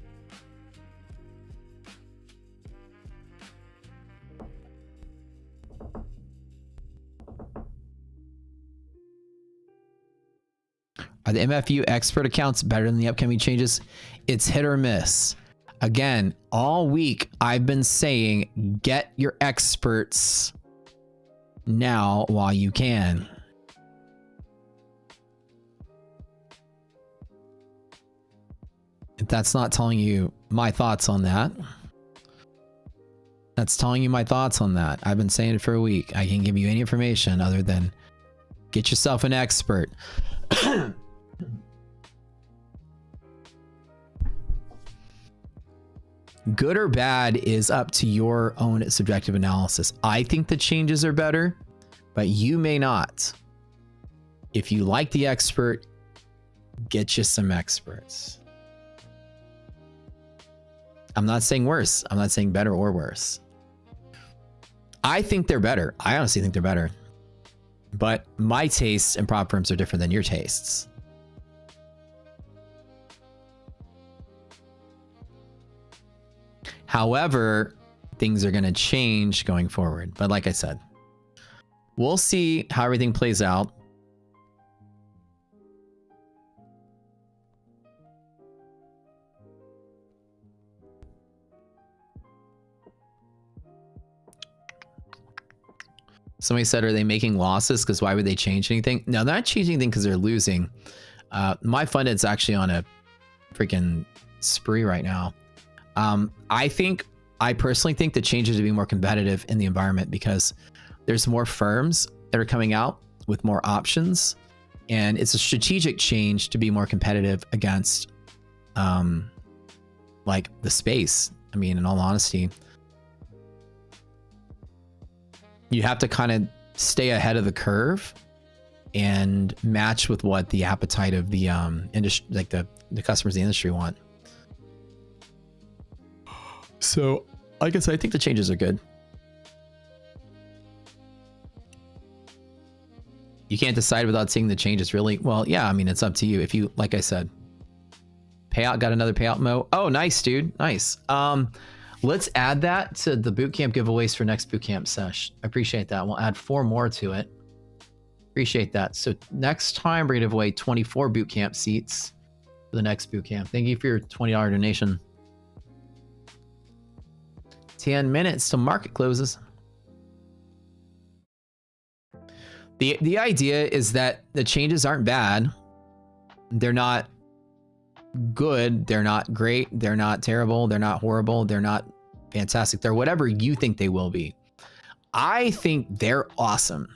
Are the MFU expert accounts better than the upcoming changes? It's hit or miss. Again, all week I've been saying, get your experts now while you can. If that's not telling you my thoughts on that, that's telling you my thoughts on that. I've been saying it for a week. I can't give you any information other than get yourself an expert. Good or bad is up to your own subjective analysis. I think the changes are better, but you may not. If you like the expert, get you some experts. I'm not saying worse. I'm not saying better or worse. I think they're better. I honestly think they're better. But my tastes and prop firms are different than your tastes. However, things are going to change going forward. But like I said, we'll see how everything plays out. Somebody said, are they making losses? Because why would they change anything? No, they're not changing anything because they're losing. My funded's actually on a freaking spree right now. I personally think the changes to be more competitive in the environment because there's more firms that are coming out with more options. And it's a strategic change to be more competitive against like the space. I mean, in all honesty, you have to kind of stay ahead of the curve and match with what the appetite of the industry, like the customers of the industry want. So I guess I think the changes are good. You can't decide without seeing the changes, really. Well, yeah, I mean, it's up to you. If you, like I said, payout, got another payout mo. Oh, nice, dude. Nice. Let's add that to the bootcamp giveaways for next bootcamp sesh. I appreciate that. We'll add 4 more to it. Appreciate that. So next time we're gonna give away 24 bootcamp seats for the next bootcamp. Thank you for your $20 donation. 10 minutes till market closes. The idea is that the changes aren't bad. They're not good. They're not great. They're not terrible. They're not horrible. They're not fantastic. They're whatever you think they will be. I think they're awesome.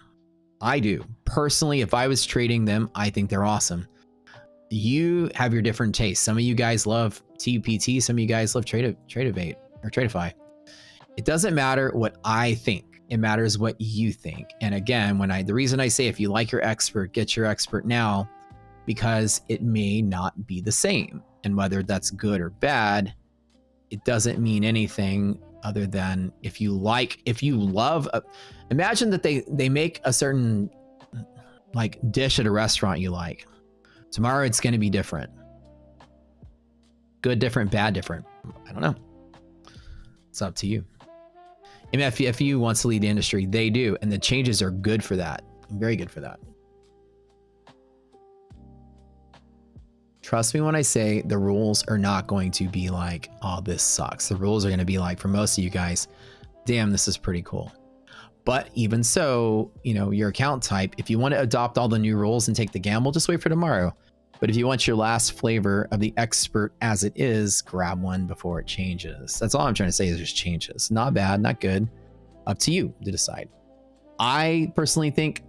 I do. Personally, if I was trading them, I think they're awesome. You have your different tastes. Some of you guys love TUPT. Some of you guys love Tradeovate or Tradeify. It doesn't matter what I think. It matters what you think. And again, the reason I say if you like your expert, get your expert now, because it may not be the same. And whether that's good or bad, it doesn't mean anything other than if you love, imagine that they make a certain like dish at a restaurant you like. Tomorrow it's going to be different. Good, different, bad, different. I don't know. It's up to you. MFFU wants to lead the industry. They do. And the changes are good for that. Very good for that. Trust me when I say the rules are not going to be like, oh, this sucks. The rules are going to be like, for most of you guys, damn, this is pretty cool. But even so, your account type, if you want to adopt all the new rules and take the gamble, just wait for tomorrow. But if you want your last flavor of the expert as it is, grab one before it changes. That's all I'm trying to say is just changes. Not bad, not good. Up to you to decide. I personally think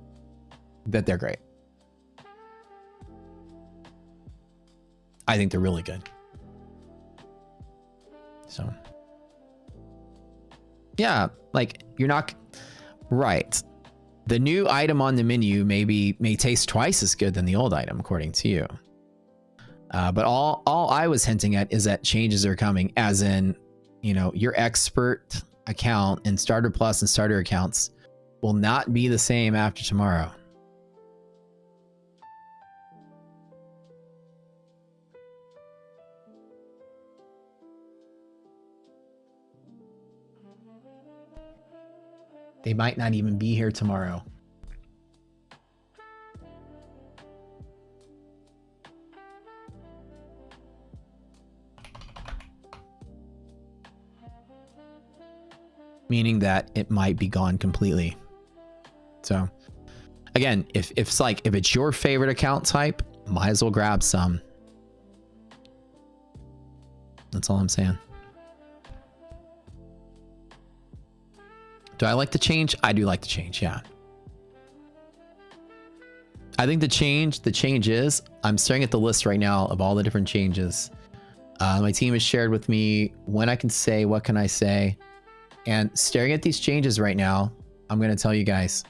that they're great. I think they're really good. So, yeah, like you're not right. The new item on the menu may taste twice as good than the old item, according to you. But all I was hinting at is that changes are coming, as in, your expert account and Starter Plus and starter accounts will not be the same after tomorrow. They might not even be here tomorrow. Meaning that it might be gone completely. So again, if it's your favorite account type, might as well grab some. That's all I'm saying. Do I like the change? I do like the change, yeah. I think the change is, I'm staring at the list right now of all the different changes. My team has shared with me when I can say, what can I say? And staring at these changes right now, I'm going to tell you guys,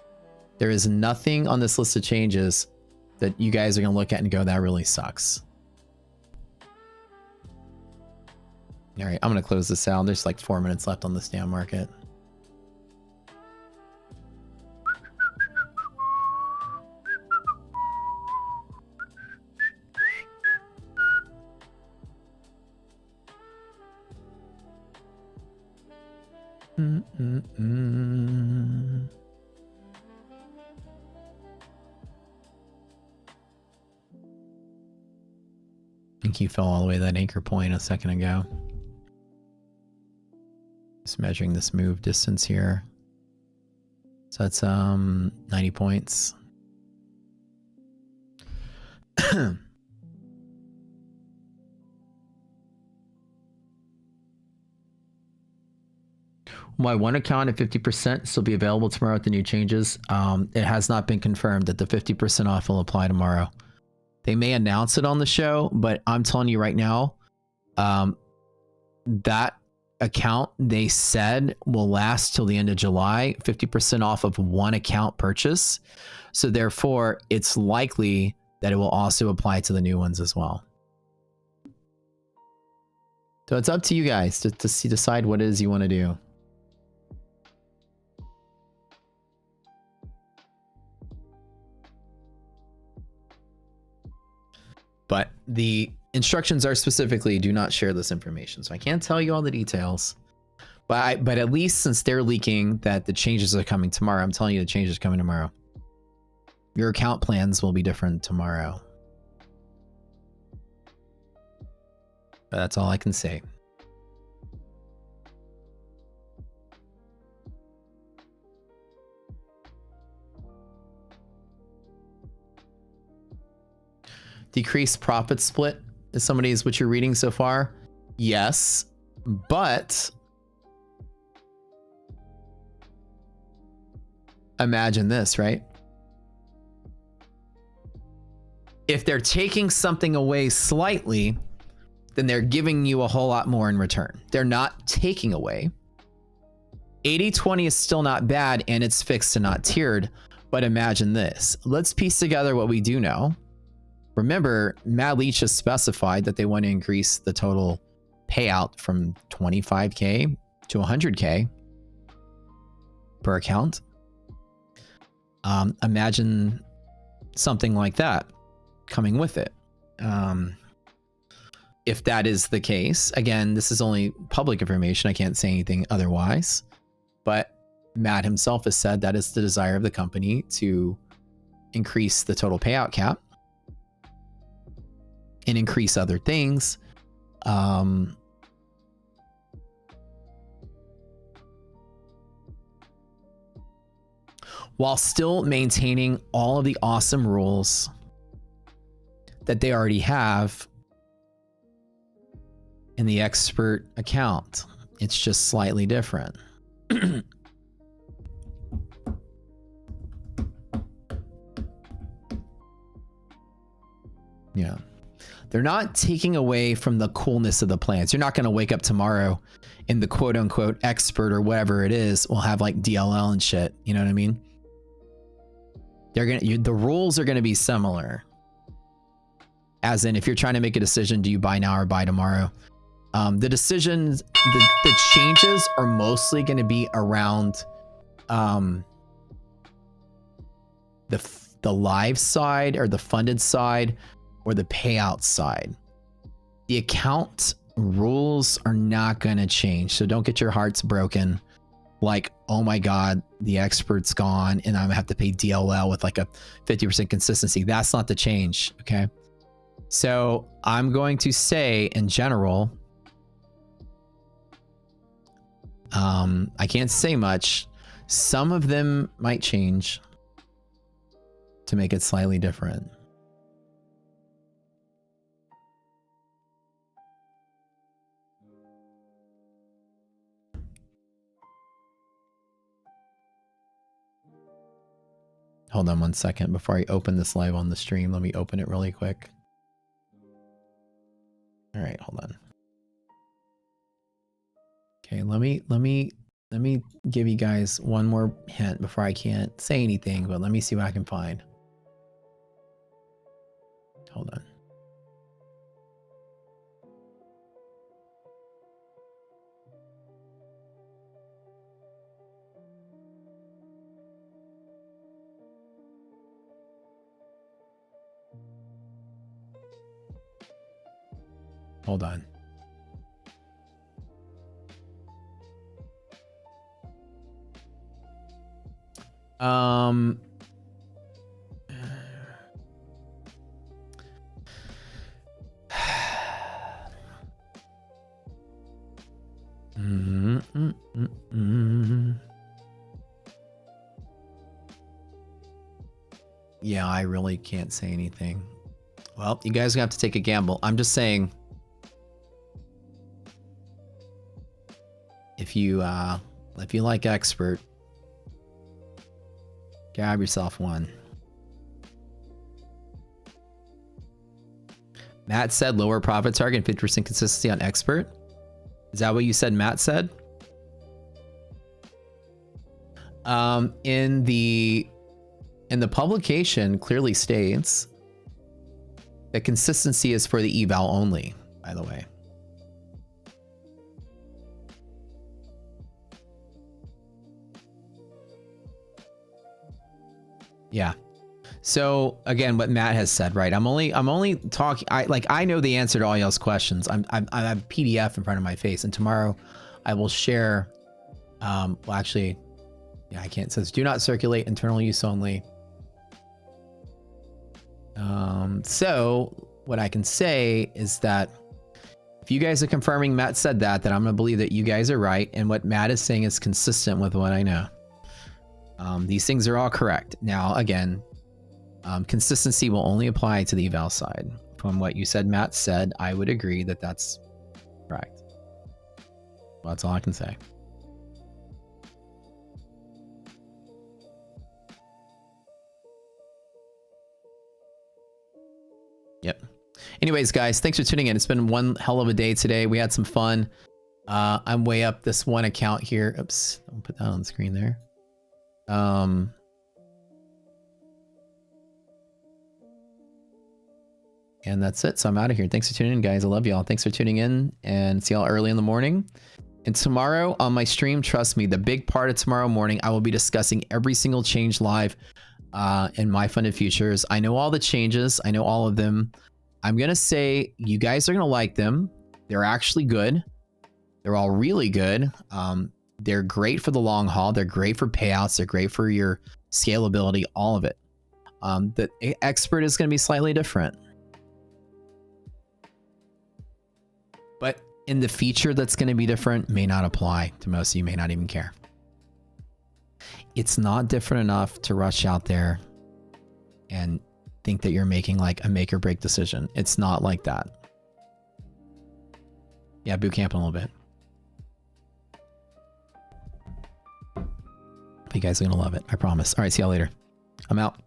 there is nothing on this list of changes that you guys are going to look at and go, that really sucks. All right, I'm going to close this out. There's like 4 minutes left on this damn market. I think he fell all the way to that anchor point a second ago. Just measuring this move distance here. So that's 90 points. My one account at 50% still be available tomorrow with the new changes. It has not been confirmed that the 50% off will apply tomorrow. They may announce it on the show, but I'm telling you right now, that account they said will last till the end of July, 50% off of one account purchase. So therefore, it's likely that it will also apply to the new ones as well. So it's up to you guys to decide what it is you want to do. But the instructions are specifically do not share this information. So I can't tell you all the details. But at least since they're leaking that the changes are coming tomorrow, I'm telling you the changes are coming tomorrow. Your account plans will be different tomorrow. But that's all I can say. Decreased profit split is what you're reading so far? Yes, but imagine this, right? If they're taking something away slightly, then they're giving you a whole lot more in return. They're not taking away. 80-20 is still not bad, and it's fixed and not tiered. But imagine this. Let's piece together what we do know. Remember, Mad Leech has specified that they want to increase the total payout from 25K to 100K per account. Imagine something like that coming with it. If that is the case, again, this is only public information. I can't say anything otherwise. But Matt himself has said that is the desire of the company to increase the total payout cap and increase other things. While still maintaining all of the awesome rules that they already have in the expert account. It's just slightly different. Yeah. They're not taking away from the coolness of the plans. You're not going to wake up tomorrow in the quote unquote expert or whatever it is will have like DLL and shit. You know what I mean? The rules are going to be similar. As in, if you're trying to make a decision, do you buy now or buy tomorrow? The decisions, the changes are mostly going to be around the live side or the funded side or the payout side. The account rules are not going to change. So don't get your hearts broken. Like, oh my God, the expert's gone and I'm gonna have to pay DLL with like a 50% consistency. That's not the change. Okay. So I'm going to say in general, I can't say much. Some of them might change to make it slightly different. Hold on one second before I open this live on the stream. Let me open it really quick. All right, hold on. Okay, let me give you guys one more hint before I can't say anything, but let me see what I can find. Hold on. Hold on. Um. Yeah, I really can't say anything. Well, you guys are gonna have to take a gamble. I'm just saying, if you like expert, grab yourself one. Matt said lower profit target and 50% consistency on expert. Is that what you said Matt said? In the publication clearly states that consistency is for the eval only, by the way. Yeah. So again, what Matt has said, right? I'm only talking. I know the answer to all y'all's questions. I have a PDF in front of my face, and tomorrow I will share. Well, actually, yeah, I can't. It says do not circulate, internal use only. So what I can say is that if you guys are confirming Matt said that, then I'm gonna believe that you guys are right, and what Matt is saying is consistent with what I know. These things are all correct. Now, again. Consistency will only apply to the eval side. From what you said, Matt said, I would agree that that's correct. Well, that's all I can say. Yep. Anyways, guys, thanks for tuning in. It's been one hell of a day today. We had some fun. I'm way up this one account here. Oops, don't put that on the screen there. And that's it. So I'm out of here. Thanks for tuning in, guys. I love y'all. Thanks for tuning in, and see y'all early in the morning. And tomorrow on my stream, trust me, the big part of tomorrow morning, I will be discussing every single change live in My Funded Futures. I know all the changes. I know all of them. I'm going to say you guys are going to like them. They're actually good. They're all really good. They're great for the long haul. They're great for payouts. They're great for your scalability, all of it. The expert is going to be slightly different. But in the feature that's going to be different may not apply to most of you, may not even care. It's not different enough to rush out there and think that you're making like a make or break decision. It's not like that. Yeah, boot camp in a little bit. You guys are going to love it. I promise. All right, see y'all later. I'm out.